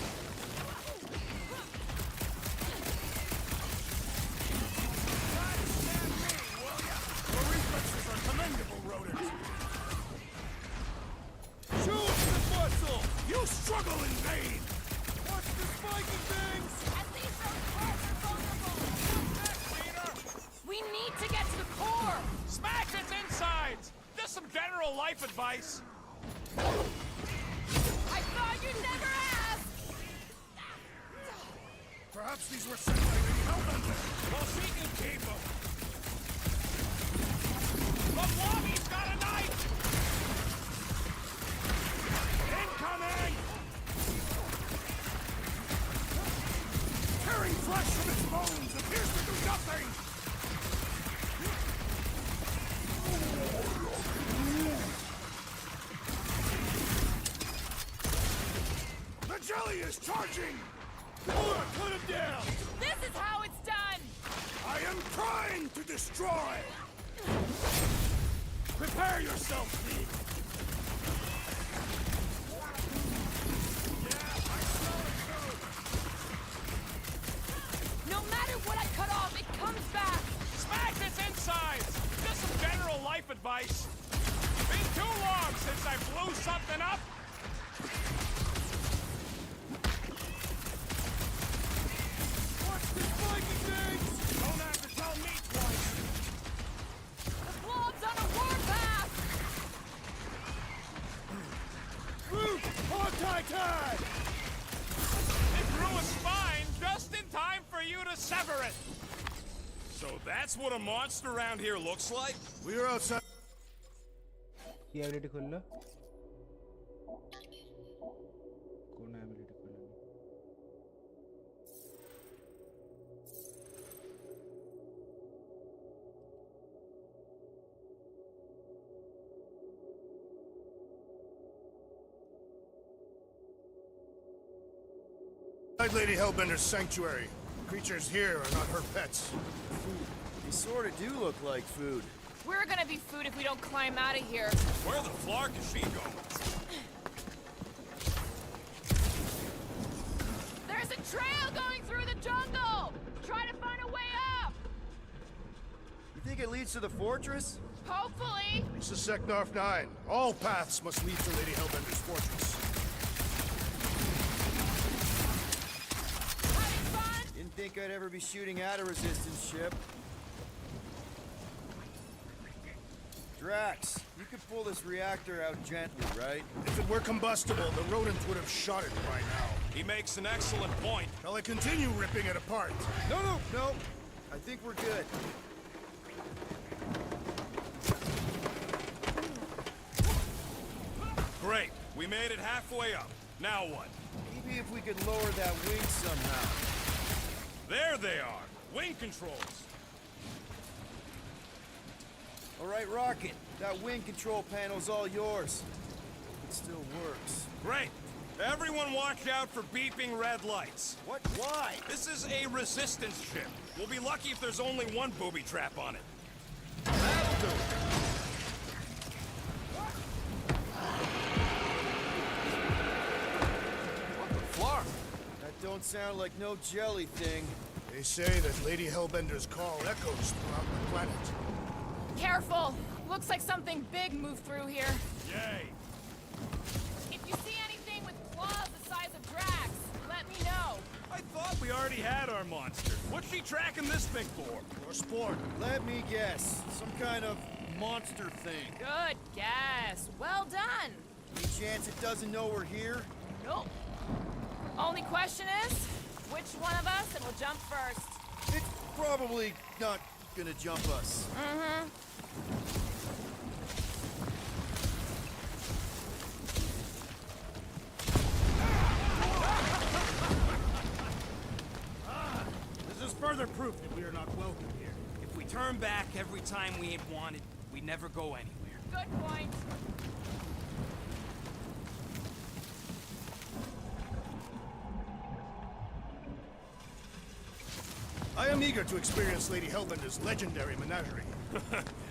Try to stand me, will ya? Your reflexes are commendable, rodent. Show us the muscle. You struggle in vain! Watch the spiky things. At least those parts are vulnerable. We need to get to the core. Smash its insides! Just some general life advice. I thought you'd never ask. Perhaps these were sent by the Hellbender. Well, she can keep them. The Blobby's got a knife! Incoming! Tearing flesh from its bones appears to do nothing! The jelly is charging! Laura, cut him down. This is how it's done. I am trying to destroy! Prepare yourself, Steve! Yeah, I smell it too! No matter what I cut off, it comes back. Smash its insides! Just some general life advice. Been too long since I blew something up! Watch the spiky things. Don't have to tell me twice! The blob's on a warpath. Root, tie. It grew a spine just in time for you to sever it! So that's what a monster around here looks like? We are outside. ये ability खोल लो कौन ability खोल लो Lady Hellbender's sanctuary. Creatures here are not her pets. They sort of do look like food. We're gonna be food if we don't climb out of here. Where the flark is she going? There's a trail going through the jungle. Try to find a way up. You think it leads to the fortress? Hopefully. This is Seknarf 9. All paths must lead to Lady Hellbender's fortress. Having fun? Didn't think I'd ever be shooting at a resistance ship. Drax, you could pull this reactor out gently, right? If it were combustible, the rodents would have shot it by now. He makes an excellent point. Shall I continue ripping it apart? No. I think we're good. Great. We made it halfway up. Now what? Maybe if we could lower that wing somehow. There they are. Wing controls. All right, Rocket. That wing control panel's all yours. It still works. Great. Everyone watch out for beeping red lights. What? Why? This is a resistance ship. We'll be lucky if there's only one booby trap on it. That'll do it. What the flark? That don't sound like no jelly thing. They say that Lady Hellbender's call echoes throughout the planet. Careful! Looks like something big moved through here. Yay. If you see anything with claws the size of Drax, let me know. I thought we already had our monster. What's she tracking this thing for? For sport. Let me guess. Some kind of monster thing. Good guess. Well done. Any chance it doesn't know we're here? Nope. Only question is, which one of us will jump first? It's probably not gonna jump us. Mm-hmm. This is further proof that we are not welcome here. If we turn back every time we ain't wanted, we never go anywhere. Good point. I am eager to experience Lady Hellbender's legendary menagerie.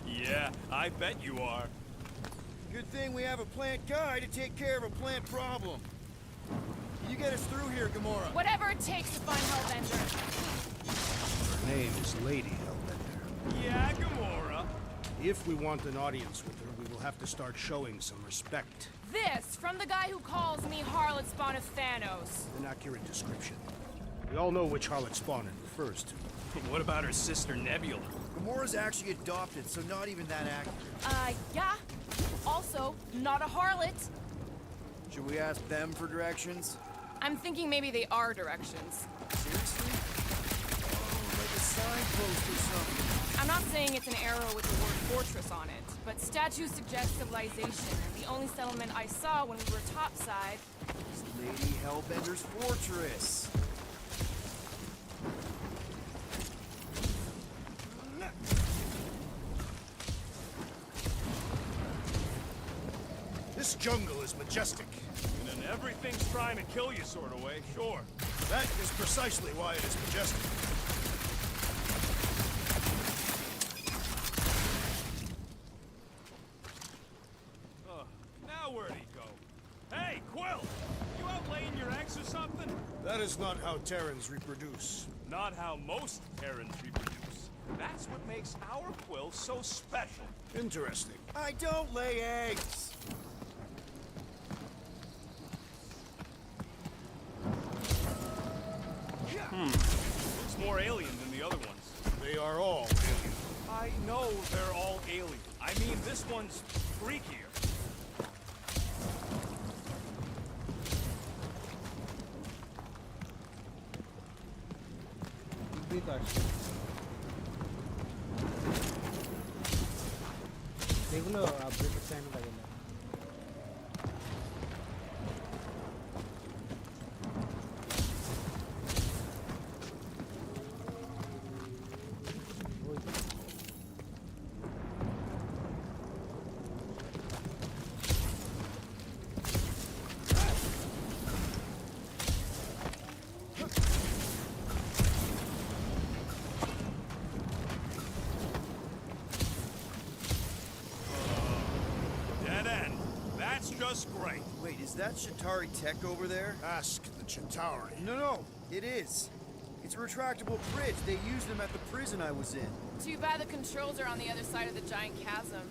Yeah, I bet you are. Good thing we have a plant guy to take care of a plant problem. You get us through here, Gamora. Whatever it takes to find Hellbender. Her name is Lady Hellbender. Yeah, Gamora. If we want an audience with her, we will have to start showing some respect. This from the guy who calls me Harlot Spawn of Thanos. An accurate description. We all know which harlot spawn it refers to. What about her sister Nebula? Gamora's actually adopted, so not even that accurate. Yeah. Also, not a harlot. Should we ask them for directions? I'm thinking maybe they are directions. Seriously? Oh, like a signpost or something. I'm not saying it's an arrow with the word fortress on it, but statues suggest civilization, and the only settlement I saw when we were topside is Lady Hellbender's fortress. This jungle is majestic. In an everything's trying to kill you sort of way, sure. That is precisely why it is majestic. Now where'd he go? Hey, Quill! You out laying your eggs or something? That is not how Terrans reproduce. Not how most Terrans reproduce. That's what makes our Quill so special. Interesting. I don't lay eggs. Looks more alien than the other ones. They are all alien. I know they're all alien. I mean, this one's freakier. এগুলো আপডেটের টাইমে লাগে না। Dead end. That's just great. Wait, is that Chitauri tech over there? Ask the Chitauri. No, it is. It's a retractable bridge. They used them at the prison I was in. Too bad the controls are on the other side of the giant chasm.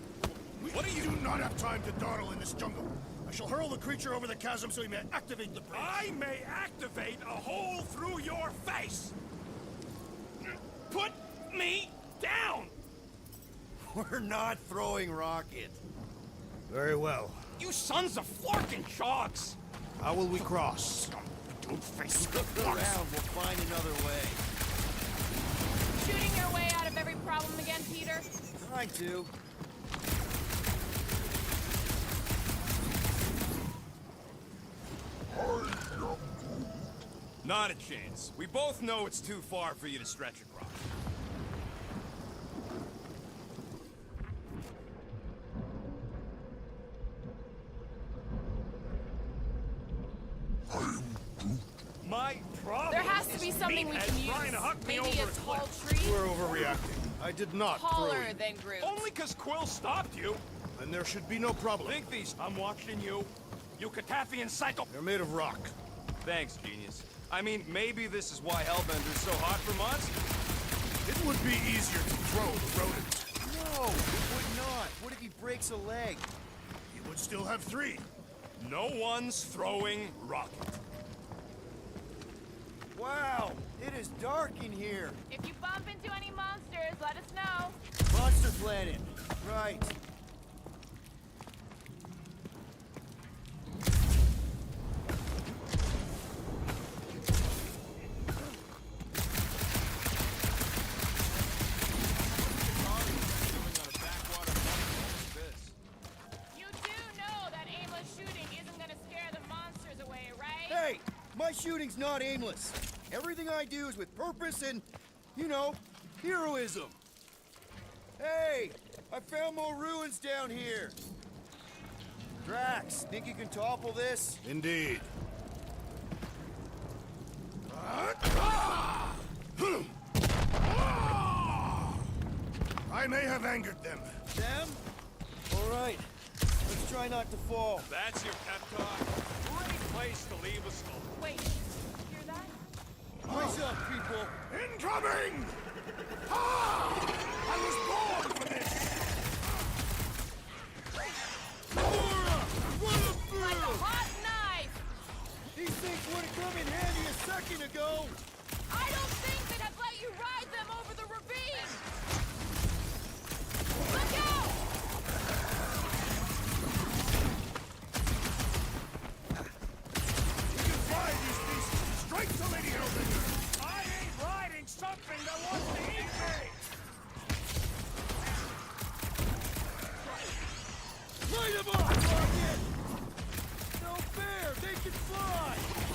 What do you do not have time to dawdle in this jungle? I shall hurl the creature over the chasm so he may activate the bridge. I may activate a hole through your face! Put me down! We're not throwing Rocket. Very well. You sons of flarkin' shogs! How will we cross? Don't face Look around, we'll find another way. Shooting your way out of every problem again, Peter? Trying to. Not a chance. We both know it's too far for you to stretch across. My problem There has to be is something we meathead can use. trying to huck me Maybe over a tall cliff. tree? We're overreacting. I did not throw Taller you. than Groot. Only because Quill stopped you. Then there should be no problem. Think these. I'm watching you. You Cataffian psycho. They're made of rock. Thanks, genius. I mean, maybe this is why Hellbender's so hot for monsters. It would be easier to throw the rodent. No, it would not. What if he breaks a leg? He would still have 3. No one's throwing rocket. Wow, it is dark in here. If you bump into any monsters, let us know. Monster Planet. Right. You do know that aimless shooting isn't gonna scare the monsters away, right? Hey, my shooting's not aimless. Everything I do is with purpose and, you know, heroism. Hey, I found more ruins down here. Drax, think you can topple this? Indeed. I may have angered them. Them? All right, let's try not to fall. That's your pep talk. Great place to leave a skull. Wait, hear that? What's up, people? Incoming! Ah! I was born for this! Laura! Run up through! Like a hot knife! These things would have come in handy a second ago! I don't think they'd have let you ride them over the ravine! Look out! We can fly these beasts straight to Lady Hellbender! I ain't riding something that wants to eat me! Light them up, Rocket! No fair! They can fly!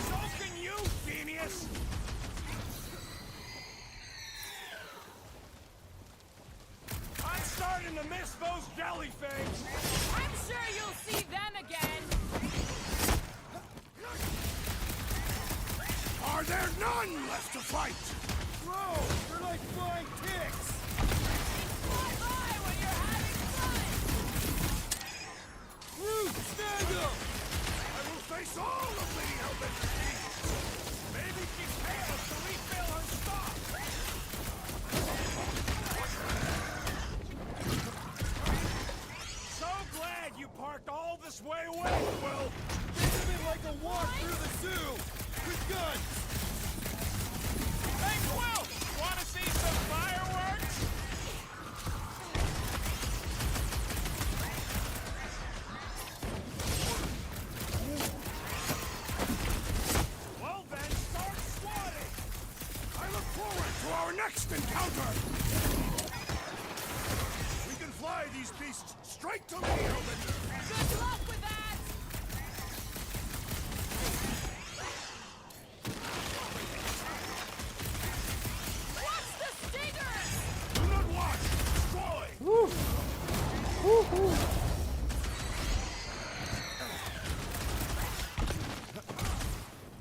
So can you, genius! I'm starting to miss those jelly things! I'm sure you'll see them again! Are there none left to fight? Bro, they're like flying ticks! Fly by when you're having fun! Groot, snag them! I will face all of Lady Hellbender's needs! Maybe GPay to refill her stock! So glad you parked all this way away, Quill! Think of it like a walk through the zoo! With guns! Hey, Quill! Want to see some fireworks? Well then, start swatting! I look forward to our next encounter! We can fly these beasts straight to Lady Hellbender! Good luck with that! What's the stingers? Do not watch! Destroy!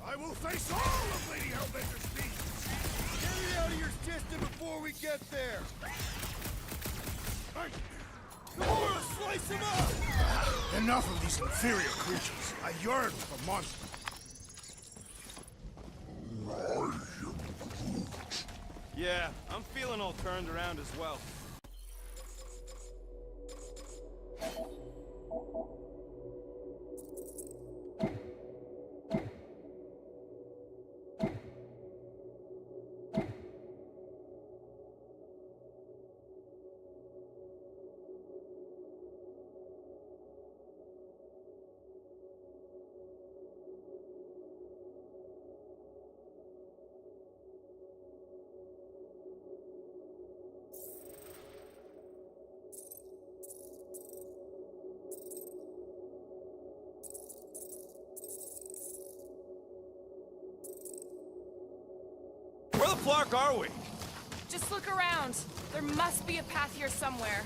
I will face all of Lady Hellbender's beasts! Get it out of your system before we get there! Gamora, slice him up! Enough of these inferior creatures. I yearn for monsters. Yeah, I'm feeling all turned around as well. flark are we? Just look around. There must be a path here somewhere.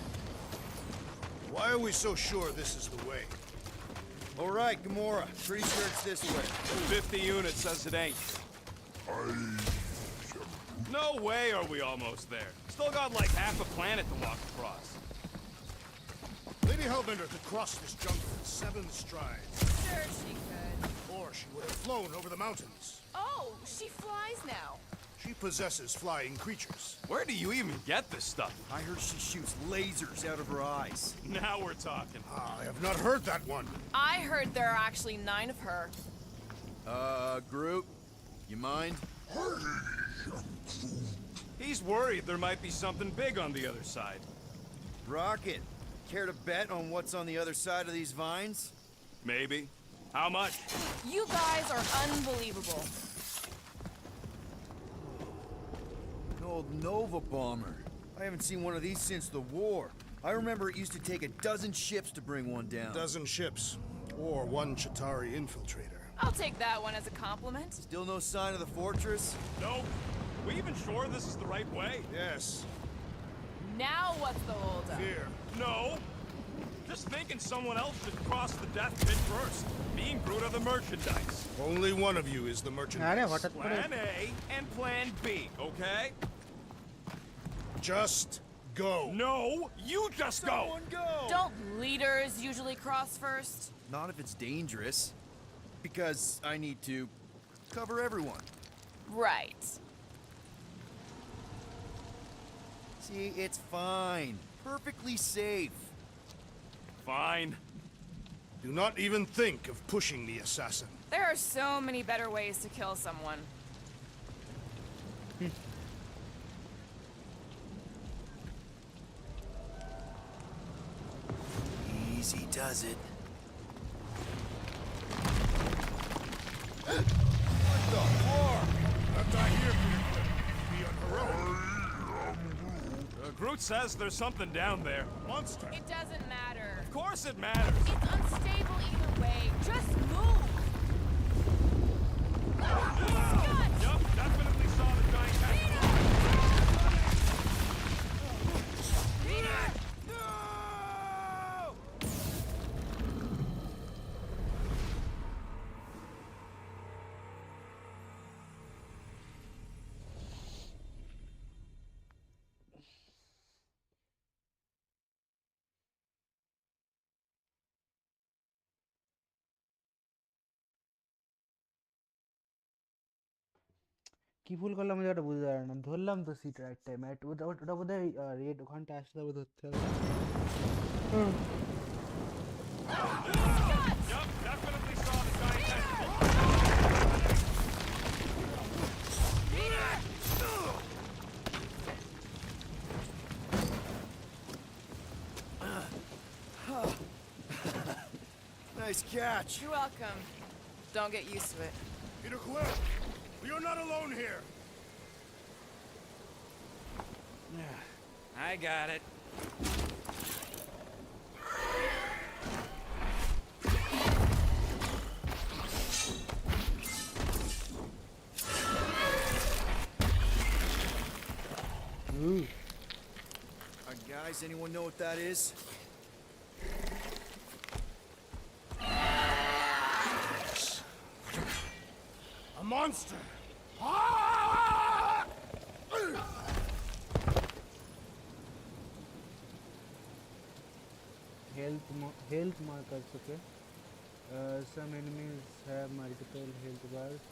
Why are we so sure this is the way? All right, Gamora. Pretty sure it's this way. 50 units says it ain't. No way are we almost there. Still got like half a planet to walk across. Lady Hellbender could cross this jungle in 7 strides. Sure she could. Or she would have flown over the mountains. Oh, she flies now. She possesses flying creatures. Where do you even get this stuff? I heard she shoots lasers out of her eyes. Now we're talking. I have not heard that one. I heard there are actually 9 of her. Groot, you mind? He's worried there might be something big on the other side. Rocket, care to bet on what's on the other side of these vines? Maybe. How much? You guys are unbelievable. An old Nova bomber. I haven't seen one of these since the war. I remember it used to take a dozen ships to bring one down. A dozen ships. Or 1 Chitauri infiltrator. I'll take that one as a compliment. Still no sign of the fortress? Nope. We even sure this is the right way? Yes. Now what's the holdup? Fear. No. Just thinking someone else should cross the death pit first. Me and Groot are the merchandise. Only one of you is the merchandise. Plan A and Plan B, okay? Just go. No, you just go. Go. Don't leaders usually cross first? Not if it's dangerous. Because I need to cover everyone. Right. See, it's fine. Perfectly safe. Fine. Do not even think of pushing the assassin. There are so many better ways to kill someone. Easy does it. What the fuck? Left eye here, be unheroic. Groot says there's something down there. Monster. It doesn't matter. Of course it matters. It's unstable either way. Just move! Yup, definitely saw the giant tentacle. কি ভুল করলাম আমি ওটা বুঝতে পারলাম না ধরলাম তো সিট রাইট টাইম ওটা ওটা বোধহয় রেড ওখানটা আসতে হবে ধরতে হবে Yup, definitely saw the giant tentacle. Nice catch. You're welcome. Don't get used to it. Peter Quill, we are not alone here. I got it. Guys, anyone know what that is? A monster. Health markers, okay. Some enemies have multiple health bars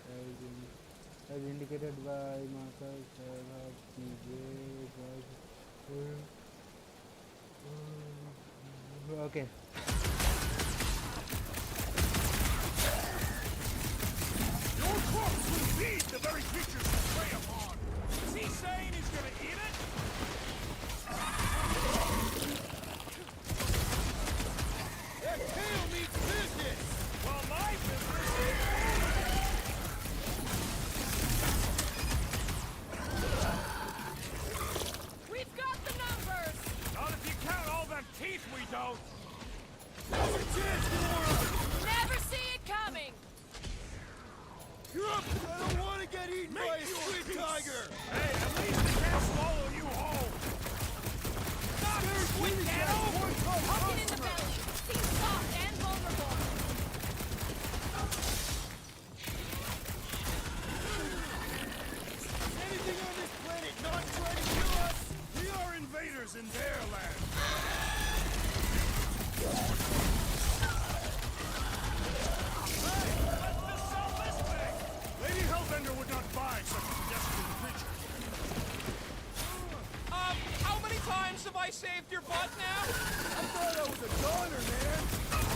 as indicated by markers have okay. Your corpse will feed the very creatures you prey upon. Is he saying he's gonna eat it? That tail means business. Well, my business We've got the numbers! Not if you count all them teeth we don't. Now's your chance, Gamora. Never see it coming! You're up. I don't want to get eaten by a Hey, at least they can't swallow you whole! Stop, squid nano! Poking in the belly. Seems soft and vulnerable. Anything on this planet not trying to kill us? We are invaders in their land. Hey, let's just sell this thing! Lady Hellbender would not buy such a pedestrian creature. How many times have I saved your butt now? I thought I was a goner, man.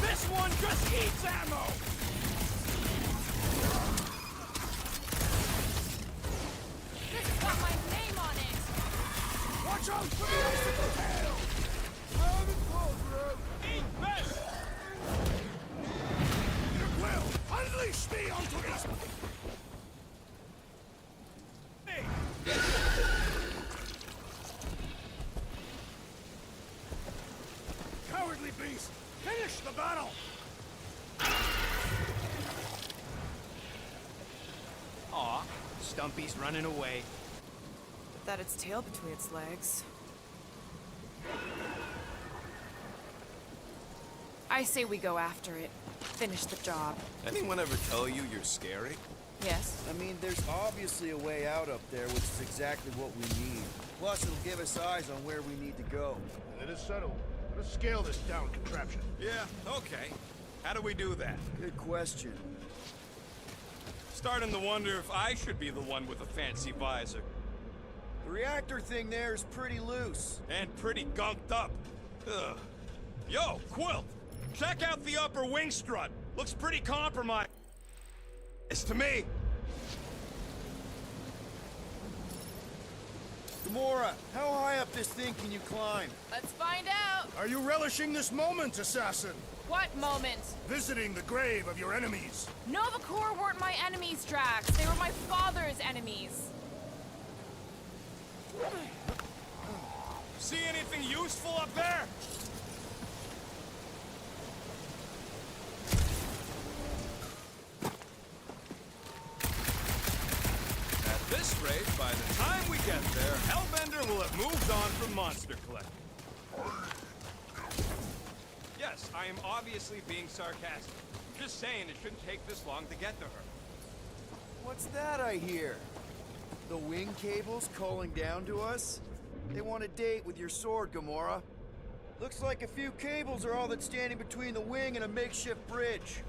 This one just eats ammo! This has got my name on it. Watch out for the icicle tail! I'm in close, bro. Eat this! Peter Quill, unleash me onto these... Hey! Cowardly beast! Finish the battle! Aw, Stumpy's running away. Put that its tail between its legs. I say we go after it. Finish the job. Anyone ever tell you you're scary? Yes. I mean, there's obviously a way out up there, which is exactly what we need. Plus, it'll give us eyes on where we need to go. It is settled. Let's scale this down contraption. Yeah, okay. How do we do that? Good question. Starting to wonder if I should be the one with a fancy visor. The reactor thing there is pretty loose. And pretty gunked up. Ugh. Yo, Quilt! Check out the upper wing strut. Looks pretty compromised. It's to me. Gamora, how high up this thing can you climb? Let's find out. Are you relishing this moment, assassin? What moment? Visiting the grave of your enemies. Nova Corps weren't my enemies, Drax. They were my father's enemies. See anything useful up there? At this rate, by the time we get there, Hellbender will have moved on from Monster Collect. Yes, I am obviously being sarcastic. Just saying it shouldn't take this long to get to her. What's that I hear? The wing cables calling down to us? They want a date with your sword, Gamora. Looks like a few cables are all that's standing between the wing and a makeshift bridge.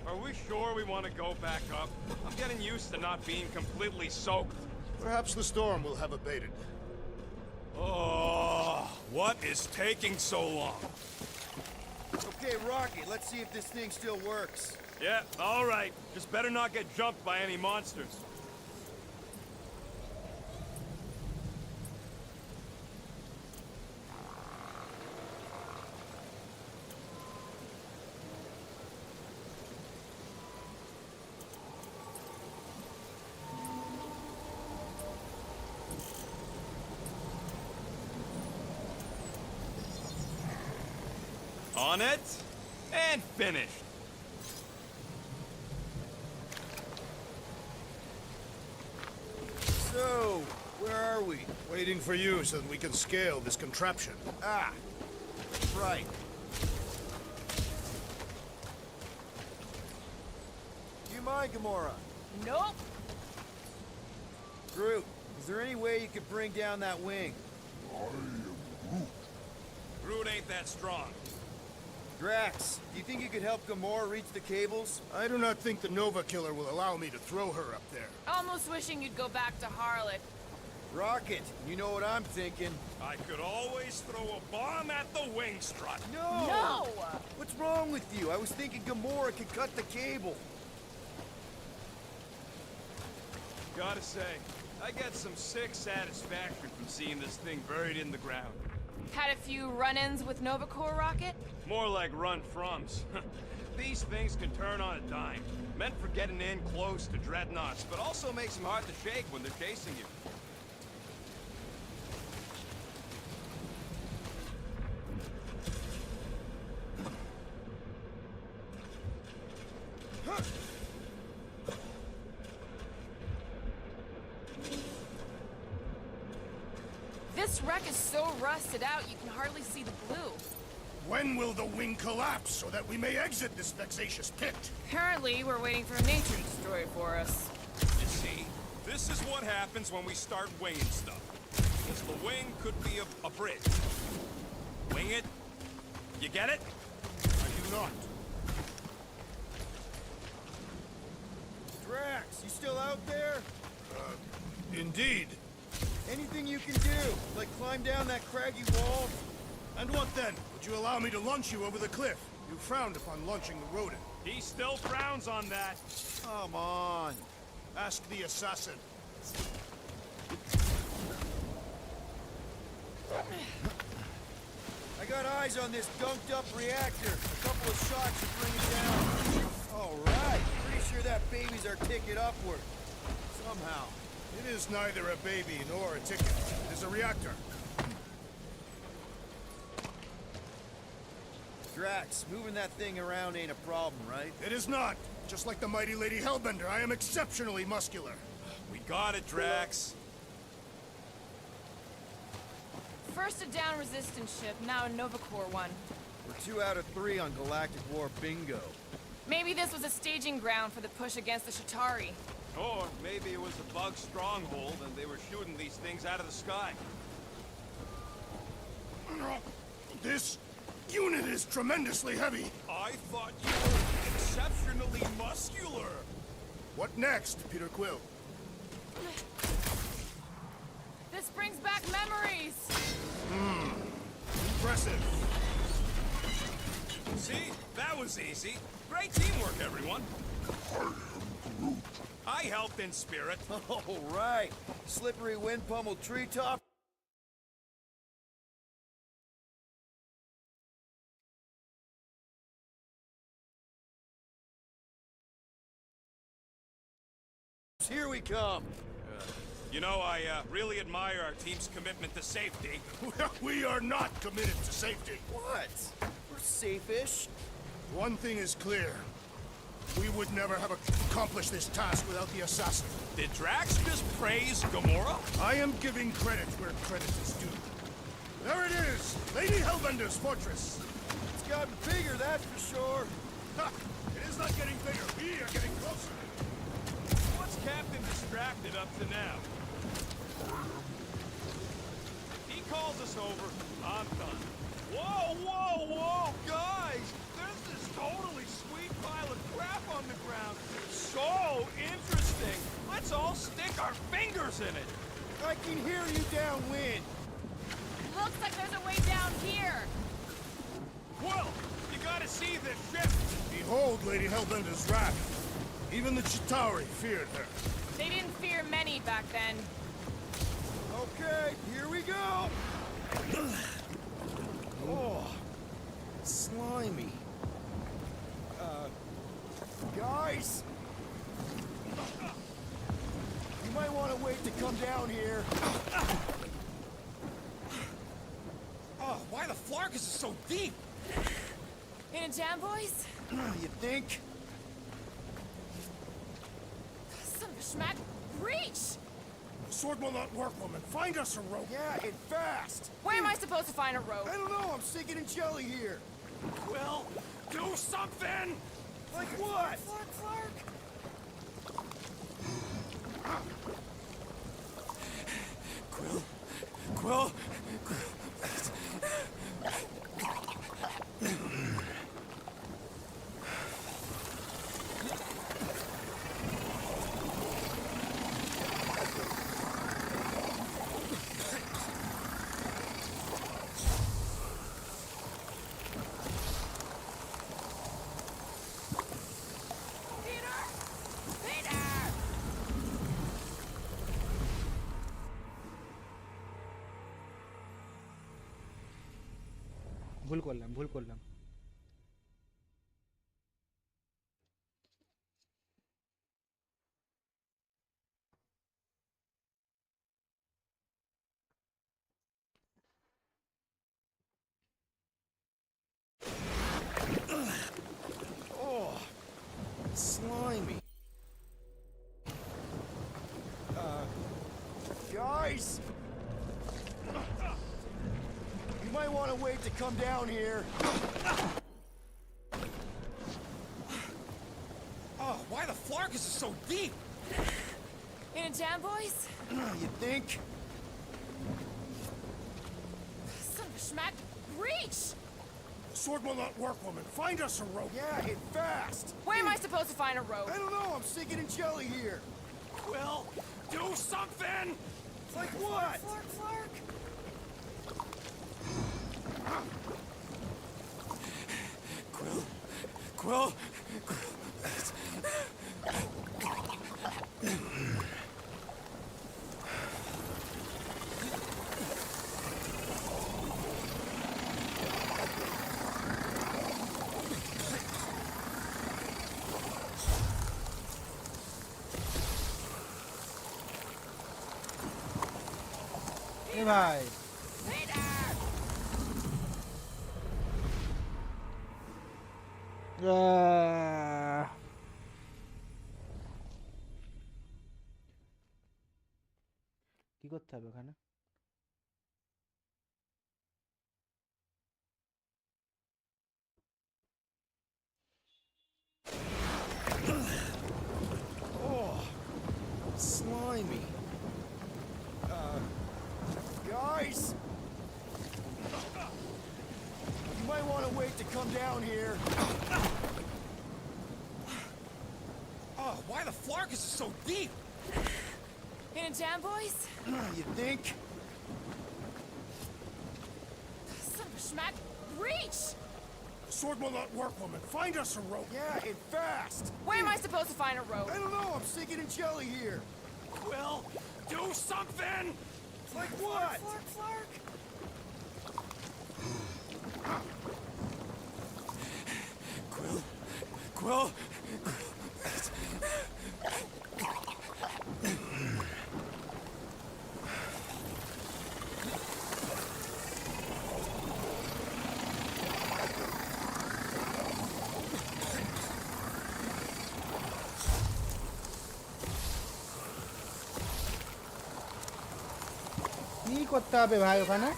Are we sure we want to go back up? I'm getting used to not being completely soaked. Perhaps the storm will have abated. Oh, what is taking so long? Okay, Rocket, let's see if this thing still works. Yeah, all right. Just better not get jumped by any monsters. On it, and finished. So, where are we? Waiting for you so that we can scale this contraption. Ah, that's right. Do you mind, Gamora? Nope. Groot, is there any way you could bring down that wing? Groot ain't that strong. Drax, do you think you could help Gamora reach the cables? I do not think the Nova Killer will allow me to throw her up there. Almost wishing you'd go back to Harlot. Rocket, you know what I'm thinking. I could always throw a bomb at the wing strut. No! No! What's wrong with you? I was thinking Gamora could cut the cable. Gotta say, I get some sick satisfaction from seeing this thing buried in the ground. Had a few run-ins with Nova Corps, Rocket? More like run-froms. These things can turn on a dime. Meant for getting in close to dreadnoughts, but also makes them hard to shake when they're chasing you. This wreck is so rusted out you can hardly see the blue. When will the wing collapse so that we may exit this vexatious pit? Apparently, we're waiting for nature to destroy it for us. You see, this is what happens when we start winging stuff. Because the wing could be a bridge. Wing it. You get it? I do not. Drax, you still out there? Indeed. Anything you can do, like climb down that craggy wall? And what then? Would you allow me to launch you over the cliff? You frowned upon launching the rodent. He still frowns on that. Come on. Ask the assassin. I got eyes on this dunked up reactor. A couple of shots should bring it down. All right. Pretty sure that baby's our ticket upward. Somehow. It is neither a baby nor a ticket. It is a reactor. Drax, moving that thing around ain't a problem, right? It is not. Just like the mighty Lady Hellbender, I am exceptionally muscular. We got it, Drax. First a down resistance ship, now a Nova Corps one. We're 2 out of 3 on Galactic War bingo. Maybe this was a staging ground for the push against the Shatari. Or maybe it was a bug stronghold and they were shooting these things out of the sky. This unit is tremendously heavy. I thought you were exceptionally muscular. What next, Peter Quill? This brings back memories! Impressive. See? That was easy. Great teamwork, everyone. I helped in spirit. All right. Slippery wind pummeled treetop. Here we come. You know, I really admire our team's commitment to safety. We are not committed to safety. What? We're safe-ish. One thing is clear. We would never have accomplished this task without the assassin. Did Drax just praise Gamora? I am giving credit where credit is due. There it is! Lady Hellbender's fortress! It's gotten bigger, that's for sure. Ha! It is not getting bigger. We are getting closer. What's Captain Distracted up to now? He calls us over. I'm done. Whoa, whoa, whoa, guys! There's this totally sweet pile of crap on the ground. So interesting. Let's all stick our fingers in it. I can hear you downwind. Looks like there's a way down here! Quill, you gotta see this ship. Behold Lady Hellbender's wrath. Even the Chitauri feared her. They didn't fear many back then. Okay, here we go. Oh, slimy. Guys! You might want to wait to come down here. Oh, why the Flarkus is so deep? In a jam, boys? You think? Son of a schmack, reach! The sword will not work, woman. Find us a rope. Yeah, and fast. Where am I supposed to find a rope? I don't know, I'm sinking in jelly here. Quill, do something! Like what? Flark. Quill? ভুল করলাম Oh, slimy. Guys! want to wait to come down here. Oh, why the flark is it so deep? In a jam, boys? You think? Son of a schmack. Reach! The sword will not work, woman. Find us a rope. Yeah, and fast. Where am I supposed to find a rope? I don't know, I'm sinking in jelly here. Quill, do something! Like what? Flark, flark. Quill. এ ভাই কি করতে হবে ওখানে? Slimy. Guys! You might want to wait to come down here. Oh, why the flark is it so deep? In a jam, boys? You think? Son of a schmack. Reach! The sword will not work, woman. Find us a rope. Yeah, and fast. Where am I supposed to find a rope? I don't know, I'm sinking in jelly here. Quill, do something! Like what? Flark, flark. Quill. কি করতে হবে ভাই ওখানে?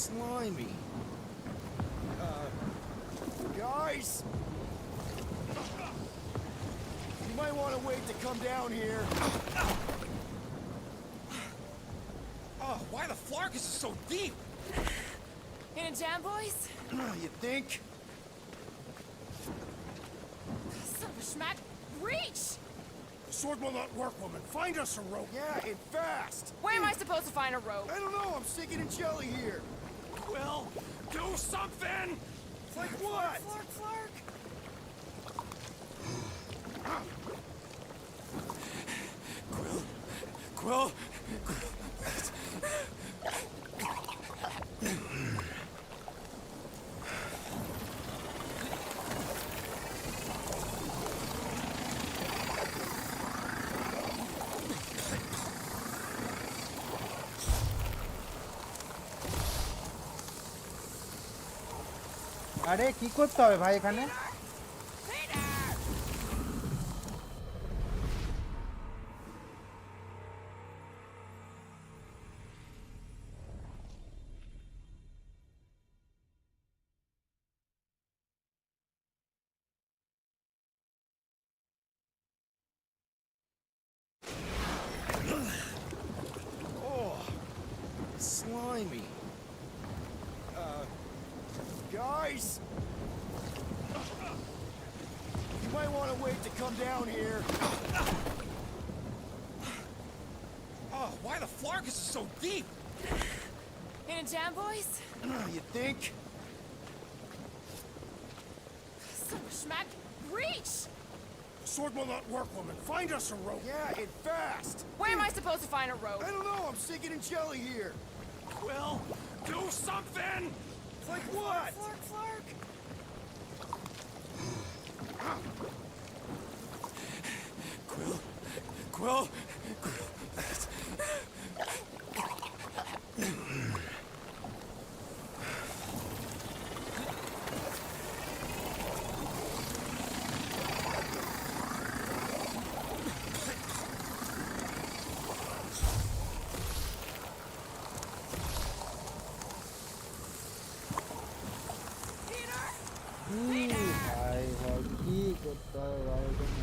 Slimy. Guys! You might want to wait to come down here. Oh, why the flark is it so deep? In a jam, boys? You think? Son of a schmack. Reach! The sword will not work, woman. Find us a rope. Yeah, and fast. Where am I supposed to find a rope? I don't know, I'm sinking in jelly here. Quill, do something! Like what? Flark, flark. Quill. আরে কি করতে হবে ভাই এখানে? Slimy. Guys! You might want to wait to come down here. Oh, why the flark is it so deep? In a jam, boys? You think? Son of a schmack. Reach! The sword will not work, woman. Find us a rope. Yeah, and fast. Where am I supposed to find a rope? I don't know, I'm sinking in jelly here. Quill, do something! Like what? Flark, flark. Quill? ভাই ভাই কি করতে হবে ভাই জন্য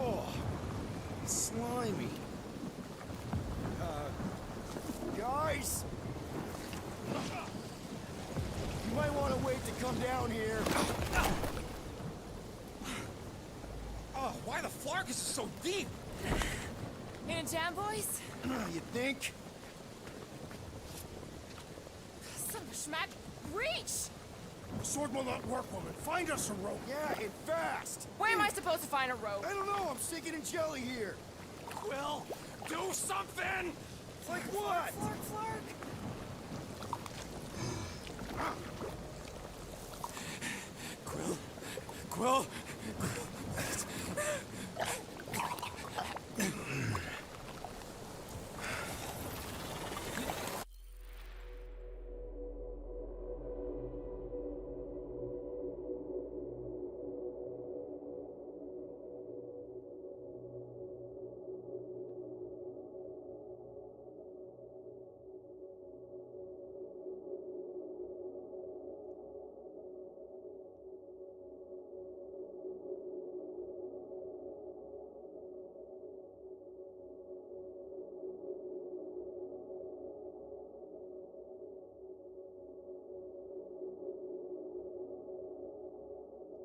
Oh, slimy. Guys! You might want to wait to come down here. Oh, why the Flarkus is so deep? In a jam, boys? You think? Son of a schmack. Reach! The sword will not work, woman. Find us a rope. Yeah, and fast! Where am I supposed to find a rope? I don't know, I'm sticking in jelly here. Quill, do something! Like what? Flark. Quill?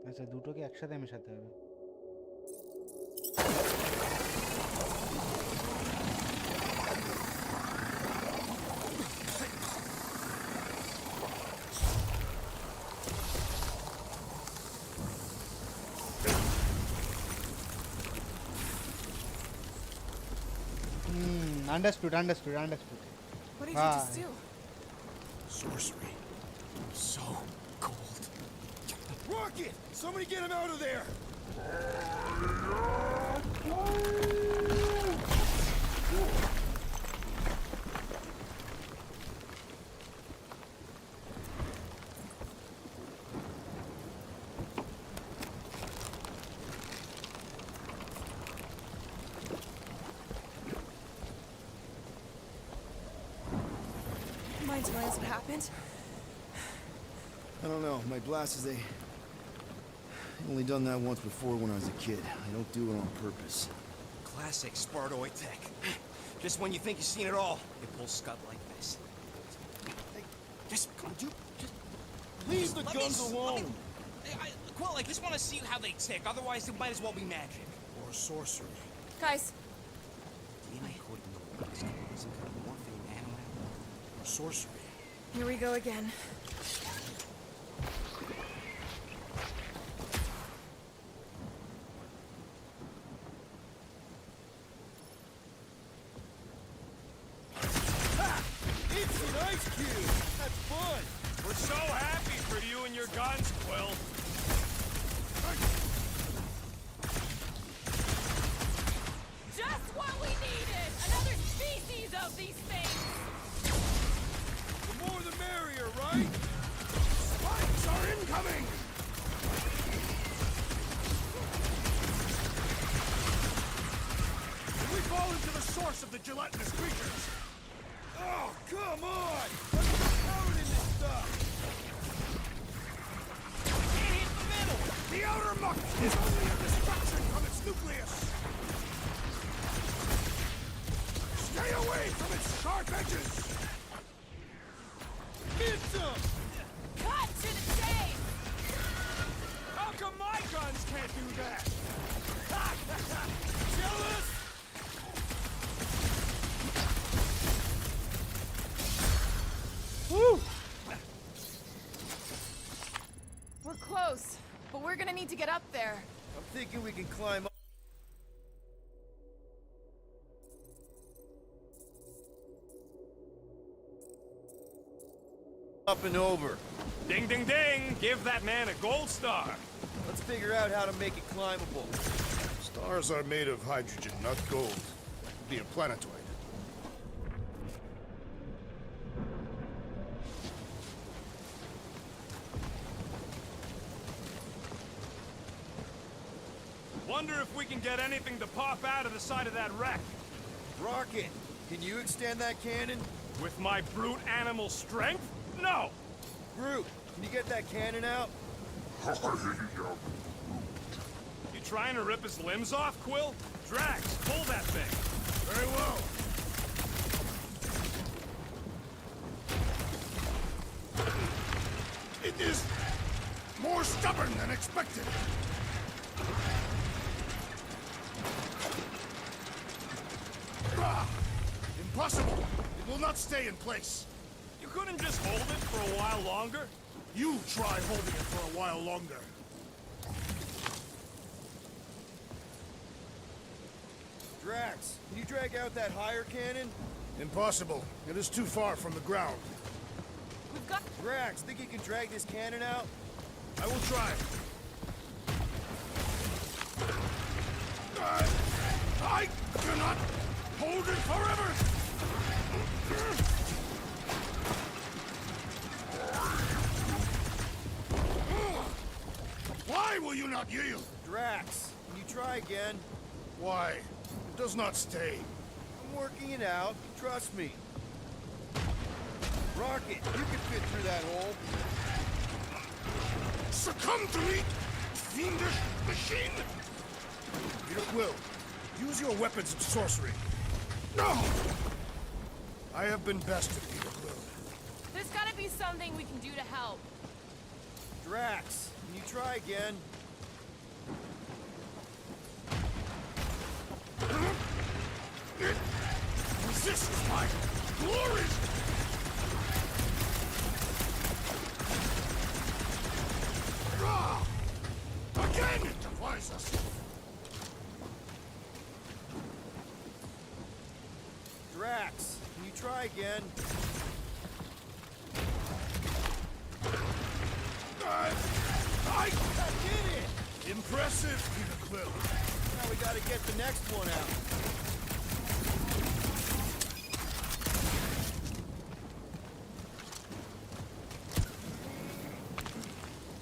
আচ্ছা দুটোকে একসাথে মেশাতে হবে understood. What did you just do? Sorcery. So cold. Rocket! Somebody get him out of there! Mind telling us what happened? I don't know. My blasters, they only done that once before when I was a kid. I don't do it on purpose. Classic Spartoid tech. Just when you think you've seen it all, you pull scud like this. Hey, just come on, just Leave the guns alone! Quill, I just want to see how they tick. Otherwise, it might as well be magic. Or sorcery. Guys, Or sorcery. here we go again. It's an ice cube! That's fun! We're so happy for you and your guns, Quill. Just what we needed! Another species of these things! The more the merrier, right? Spikes are incoming! We fall into the source of the gelatinous creatures. Oh, come on! Let's get covered in this stuff! Can't hit the middle! The outer muck is only a destruction from its nucleus! Stay away from its sharp edges! Get some! Cut to the chase! How come my guns can't do that? Jealous? We're close, but we're gonna need to get up there. I'm thinking we can climb up and over. Ding, ding, ding! Give that man a gold star. Let's figure out how to make it climbable. Stars are made of hydrogen, not gold. Be a planetoid. Wonder if we can get anything to pop out of the side of that wreck. Rocket, can you extend that cannon? With my brute animal strength? No! Groot, can you get that cannon out? You trying to rip his limbs off, Quill? Drax, pull that thing. Very well. It is more stubborn than expected. Ah, impossible. It will not stay in place. You couldn't just hold it for a while longer? You try holding it for a while longer. Drax, can you drag out that higher cannon? Impossible. It is too far from the ground. We've got... Drax, think you can drag this cannon out? I will try. I cannot hold it forever! Why will you not yield? Drax, can you try again? Why? It does not stay. I'm working it out. Trust me. Rocket, you can fit through that hole. Succumb to me, fiendish machine! Peter Quill, use your weapons of sorcery. No! I have been bested, Peter Quill. There's gotta be something we can do to help. Drax, can you try again? It resists my glory! Ah! Again it defies us! Drax, can you try again? I did it! Impressive, Peter Quill. Now we gotta get the next one out.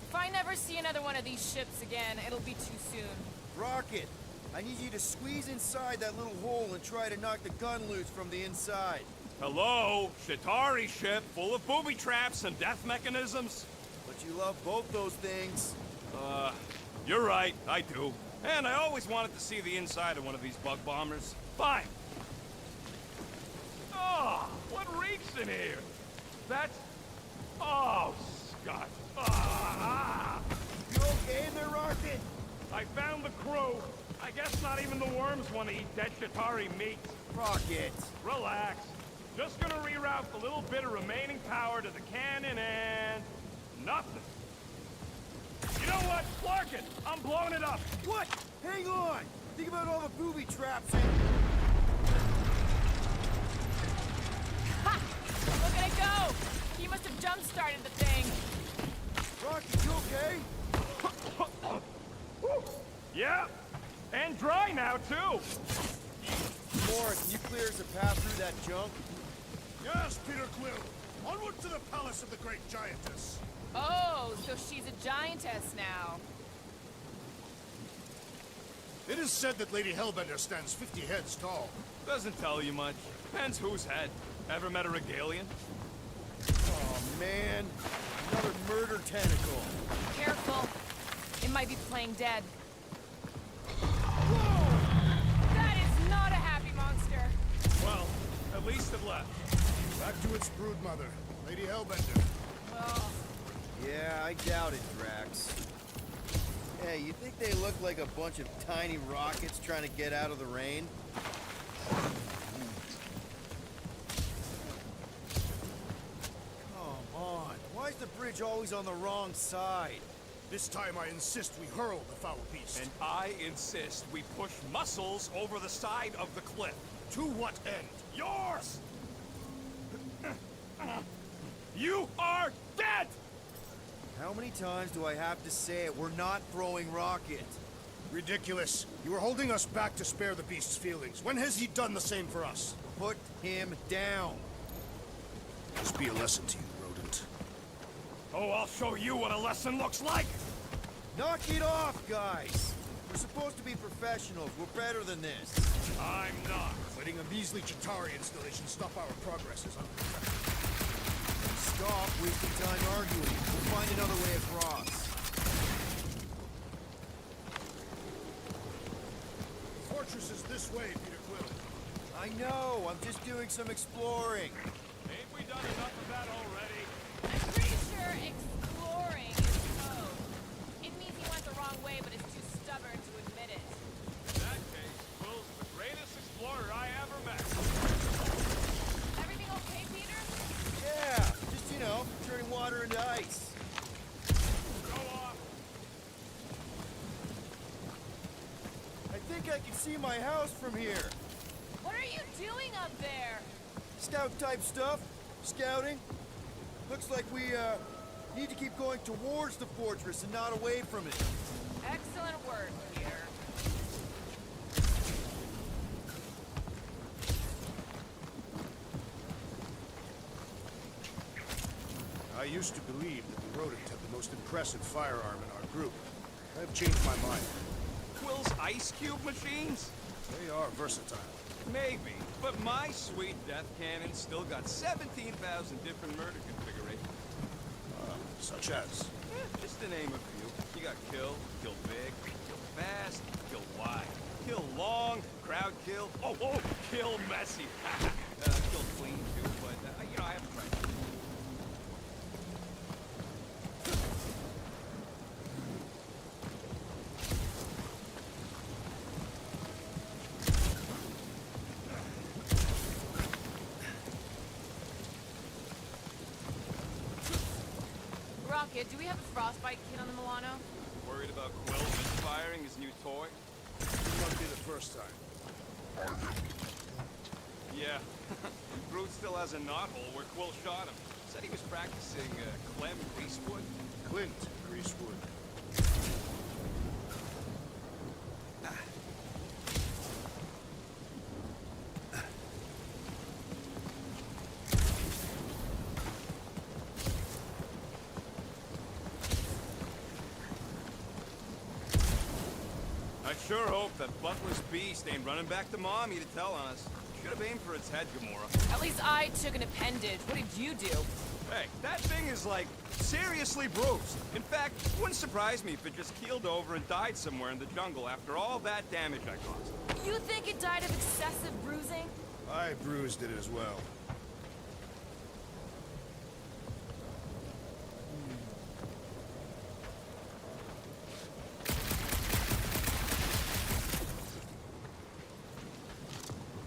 If I never see another one of these ships again, it'll be too soon. Rocket, I need you to squeeze inside that little hole and try to knock the gun loose from the inside. Hello? Shatari ship full of booby traps and death mechanisms? But you love both those things. You're right, I do. And I always wanted to see the inside of one of these bug bombers. Fine. Oh, what reeks in here? That's... Oh, Scott. Ah! You okay in there, Rocket? I found the crew. I guess not even the worms want to eat dead Shatari meat. Rocket. Relax. Just gonna reroute the little bit of remaining power to the cannon and... nothing. You know what? Larkin, I'm blowing it up. What? Hang on! Think about all the booby traps and... Ha! Look at it go! He must have jump-started the thing. Rocket, you okay? Yeah, and dry now, too. Morris, can you clear us a path through that junk? Yes, Peter Quill. Onward to the palace of the great giantess. Oh, so she's a giantess now. It is said that Lady Hellbender stands 50 heads tall. Doesn't tell you much. Depends whose head. Ever met a regalian? Oh, man. Another murder tentacle. Careful. It might be playing dead. Whoa! That is not a happy monster. Well, at least it left. Back to its brood mother, Lady Hellbender. Oh. Yeah, I doubt it, Drax. Hey, you think they look like a bunch of tiny rockets trying to get out of the rain? Come on. Why is the bridge always on the wrong side? This time I insist we hurl the foul beast. And I insist we push muscles over the side of the cliff. To what end? Yours! You are dead! How many times do I have to say it? We're not throwing rocket. Ridiculous. You were holding us back to spare the beast's feelings. When has he done the same for us? Put him down. This be a lesson to you, rodent. Oh, I'll show you what a lesson looks like! Knock it off, guys! We're supposed to be professionals. We're better than this. I'm not. Letting a measly Chitauri installation stop our progress is unprofessional. Stop wasting time arguing. We'll find another way across. The fortress is this way, Peter Quill. I know. I'm just doing some exploring. Ain't we done enough of that already? I'm pretty sure exploring is code. It means he went the wrong way, but is too stubborn to admit it. In that case, Quill's the greatest explorer I ever met. Everything okay, Peter? Yeah, just, turning water into ice. Go off. I think I can see my house from here. What are you doing up there? Scout-type stuff. Scouting. Looks like we, need to keep going towards the fortress and not away from it. Excellent work, Peter. I used to believe that the rodent had the most impressive firearm in our group. I have changed my mind. Quill's ice cube machines? They are versatile. Maybe, but my sweet death cannon still got 17,000 different murder configurations. Such as? Just to name a few. You got kill big, kill fast, kill wide, kill long, crowd kill, kill messy. Kill clean too, but, I haven't tried that. Rocket, do we have a frostbite kit on the Milano? Worried about Quill misfiring his new toy? It won't be the first time. Yeah. Groot still has a knothole where Quill shot him. Said he was practicing Clem Greasewood. Clint Greasewood. I sure hope that Butler's beast ain't running back to Mommy to tell on us. Should have aimed for its head, Gamora. At least I took an appendage. What did you do? Hey, that thing is, like, seriously bruised. In fact, it wouldn't surprise me if it just keeled over and died somewhere in the jungle after all that damage I caused. You think it died of excessive bruising? I bruised it as well.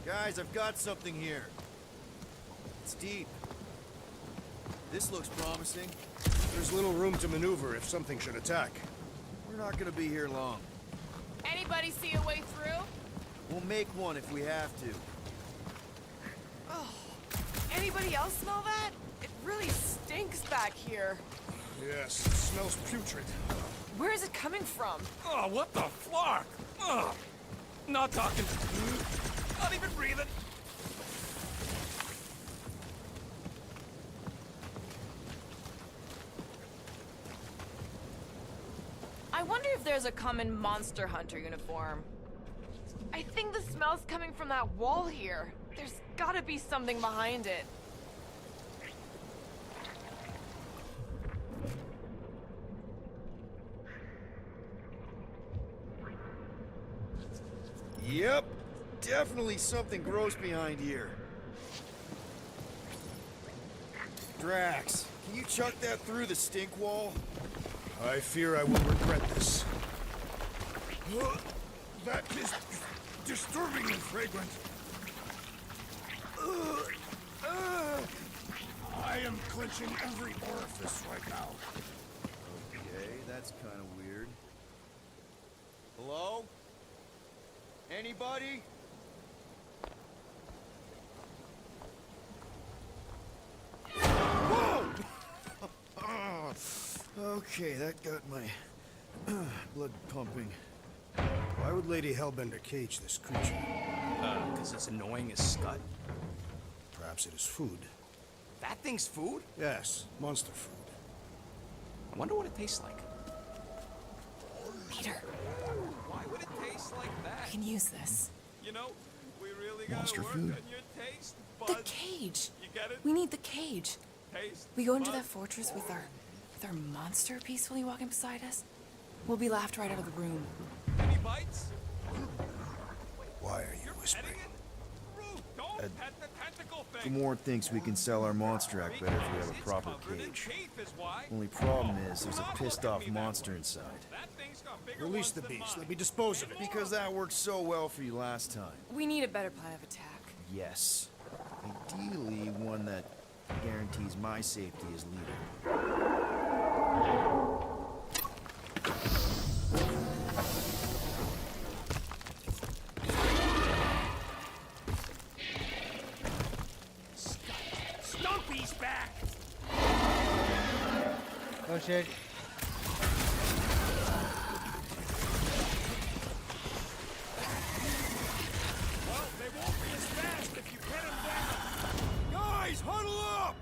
Guys, I've got something here. It's deep. This looks promising. There's little room to maneuver if something should attack. We're not gonna be here long. Anybody see a way through? We'll make one if we have to. Oh, anybody else smell that? It really stinks back here. Yes, it smells putrid. Where is it coming from? Oh, what the flark? Ugh. Not talking. Not even breathing. I wonder if there's a common monster hunter uniform. I think the smell's coming from that wall here. There's gotta be something behind it. Yep, definitely something gross behind here. Drax, can you chuck that through the stink wall? I fear I will regret this. That is disturbingly fragrant. I am clenching every orifice right now. Okay, that's kind of weird. Hello? Anybody? Whoa! Okay, that got my blood pumping. Why would Lady Hellbender cage this creature? Because it's annoying as scut. Perhaps it is food. That thing's food? Yes, monster food. I wonder what it tastes like. Peter, Why would it taste like that? we can use this. You know, we really gotta Monster work food? on your taste The buds. cage. You get it? We need the cage. Taste We go into buds. that fortress with our monster peacefully walking beside us. We'll be laughed right out of the room. Any bites? Why are you Petting whispering? it? Rude, don't pet the tentacle thing. Gamorrean thinks we can sell our monster act better if we have a proper cage. Only problem is, there's a pissed off monster inside. Release the beast. Let me dispose of it. Because that worked so well for you last time. We need a better plan of attack. Yes. Ideally, one that guarantees my safety as leader. Stumpy's back! Oh shit. Well, they won't be as fast if you pin them down. Guys, huddle up!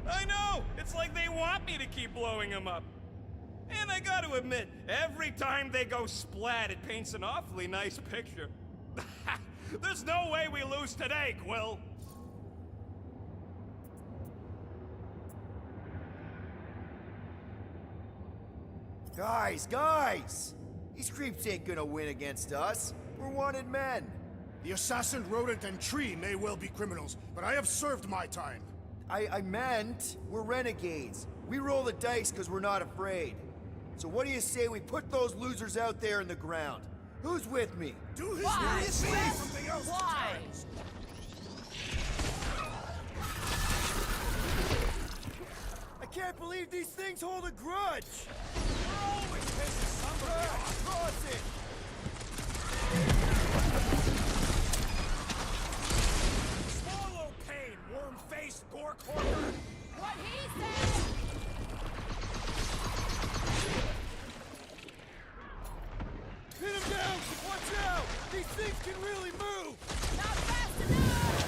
I know! It's like they want me to keep blowing them up. And I gotta admit, every time they go splat, it paints an awfully nice picture. There's no way we lose today, Quill. Guys! These creeps ain't gonna win against us. We're wanted men. The assassin, rodent, and tree may well be criminals, but I have served my time. I meant we're renegades. We roll the dice because we're not afraid. So what do you say we put those losers out there in the ground? Who's with me? Do his Why? worst, say something else. Why? I can't believe these things hold a grudge. You're always pissing somebody off. Cross it. Swallow pain, worm-faced gore corker. What he said! Hit him down! Watch out! These things can really move! Not fast enough!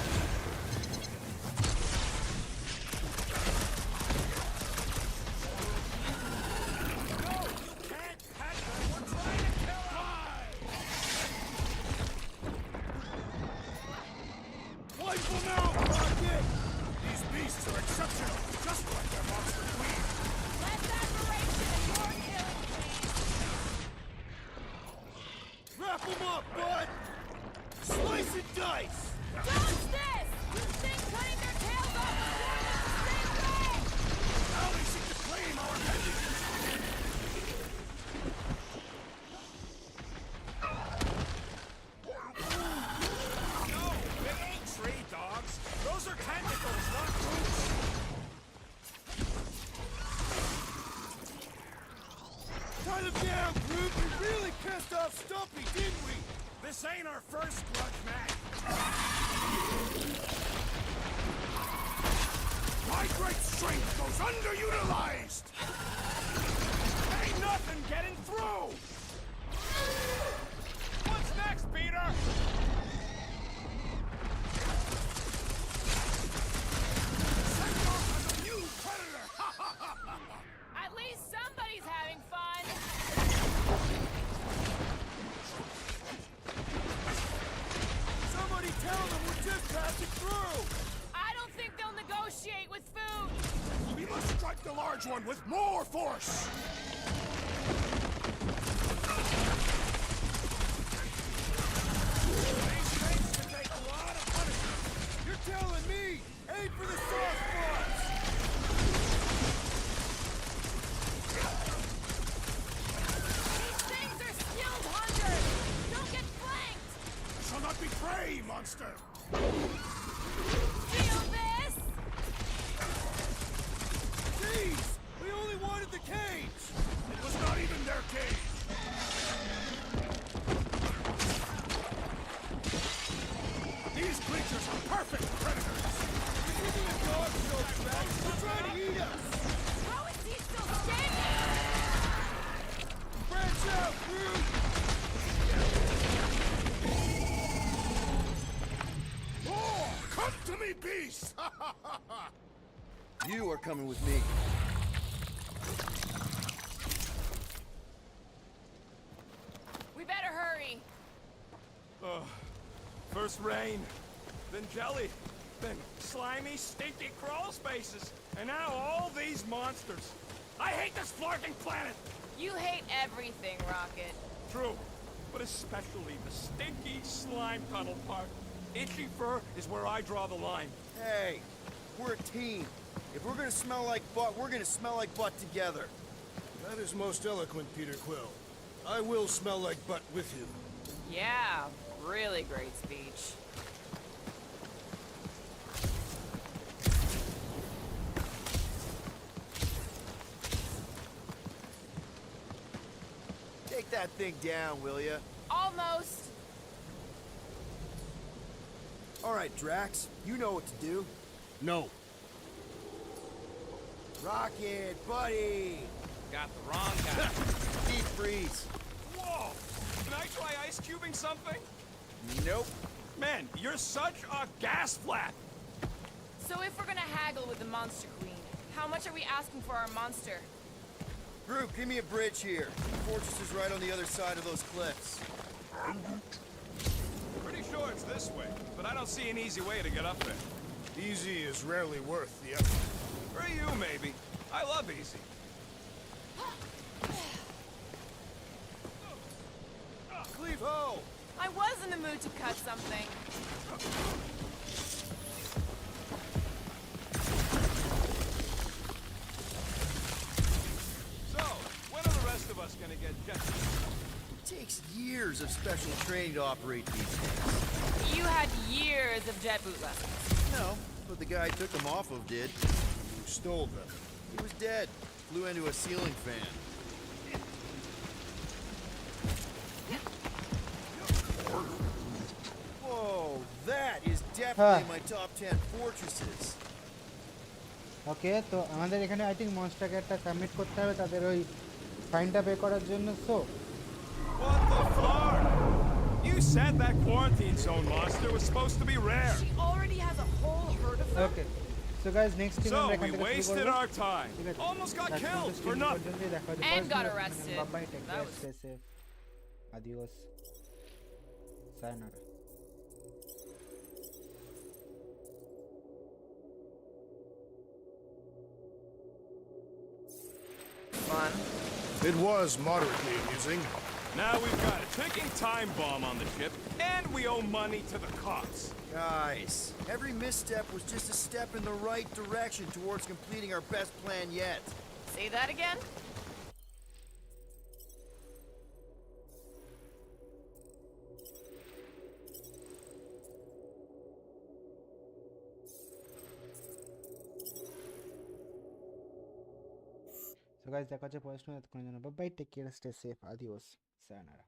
No, you can't hack them. We're trying to kill him. Wipe them out, Rocket! These beasts are exceptional, just like their monster queen. Less admiration and more killing, please! Wrap them up, bud! Slice and dice! Dodge this! You think cutting their tails off would warn them to stay away! Now they seek to claim our vengeance. No, they ain't tree dogs. Those are tentacles, not roots. Tie them down, group! We really pissed off Stumpy, didn't we? This ain't our first grudge match. My great strength goes underutilized. Ain't nothing getting through. What's next, Peter? Send off as a new predator. At least somebody's having fun! Somebody tell them we're just passing through! I don't think they'll negotiate with food! We must strike the large one with more force. These things can take a lot of punishment. You're telling me! Aim for the soft spots! These things are skilled hunters! Don't get flanked! Shall not be prey, monster. Feel this? Jeez! We only wanted the cage! It was not even their cage! These creatures are perfect predators! We're giving a dog show, Drax! They're trying to eat us! How is he still standing? Branch out, Groot! Oh, come to me, beast! You are coming with me. We better hurry. First rain, then jelly, then slimy, stinky crawl spaces, and now all these monsters. I hate this flarking planet! You hate everything, Rocket. True, but especially the stinky slime tunnel part. Itchy fur is where I draw the line. Hey, we're a team. If we're gonna smell like butt, we're gonna smell like butt together. That is most eloquent, Peter Quill. I will smell like butt with you. Yeah, really great speech. Take that thing down, will ya? Almost. All right, Drax, you know what to do. No. Rocket, buddy! Got the wrong guy. Deep freeze. Whoa! Can I try ice cubing something? Nope. Man, you're such a gas flap! So if we're gonna haggle with the Monster Queen, how much are we asking for our monster? Groot, give me a bridge here. The fortress is right on the other side of those cliffs. Pretty sure it's this way, but I don't see an easy way to get up there. Easy is rarely worth the effort. For you, maybe. I love easy. Cleave ho! I was in the mood to cut something. So, when are the rest of us gonna get jet? It takes years of special training to operate these things. You had years of jet boot lessons. No, but the guy I took them off of did. You stole them. He was dead. Flew into a ceiling fan. Whoa, that is definitely my top 10 fortresses. ওকে তো আমাদের এখানে I think মনস্টারকে একটা submit করতে হবে তাদের ওই ফাইনটা pay করার জন্য so What the flar? You said that quarantine zone monster was supposed to be rare. She already has a whole herd of them. Okay so guys next team So আমরা এখান we থেকে শুরু wasted করব our time. ঠিক আছে Almost got আজকের killed মতো for stream nothing. পর্যন্তই দেখা হচ্ছে And got পরের arrested. Bye bye take That care was- stay safe adios sayonara Fun. It was moderately amusing. Now we've got a ticking time bomb on the ship, and we owe money to the cops. Guys, every misstep was just a step in the right direction towards completing our best plan yet. Say that again? So guys দেখা হচ্ছে পরের সময় ততক্ষণের জন্য bye bye take care stay safe adios sayonara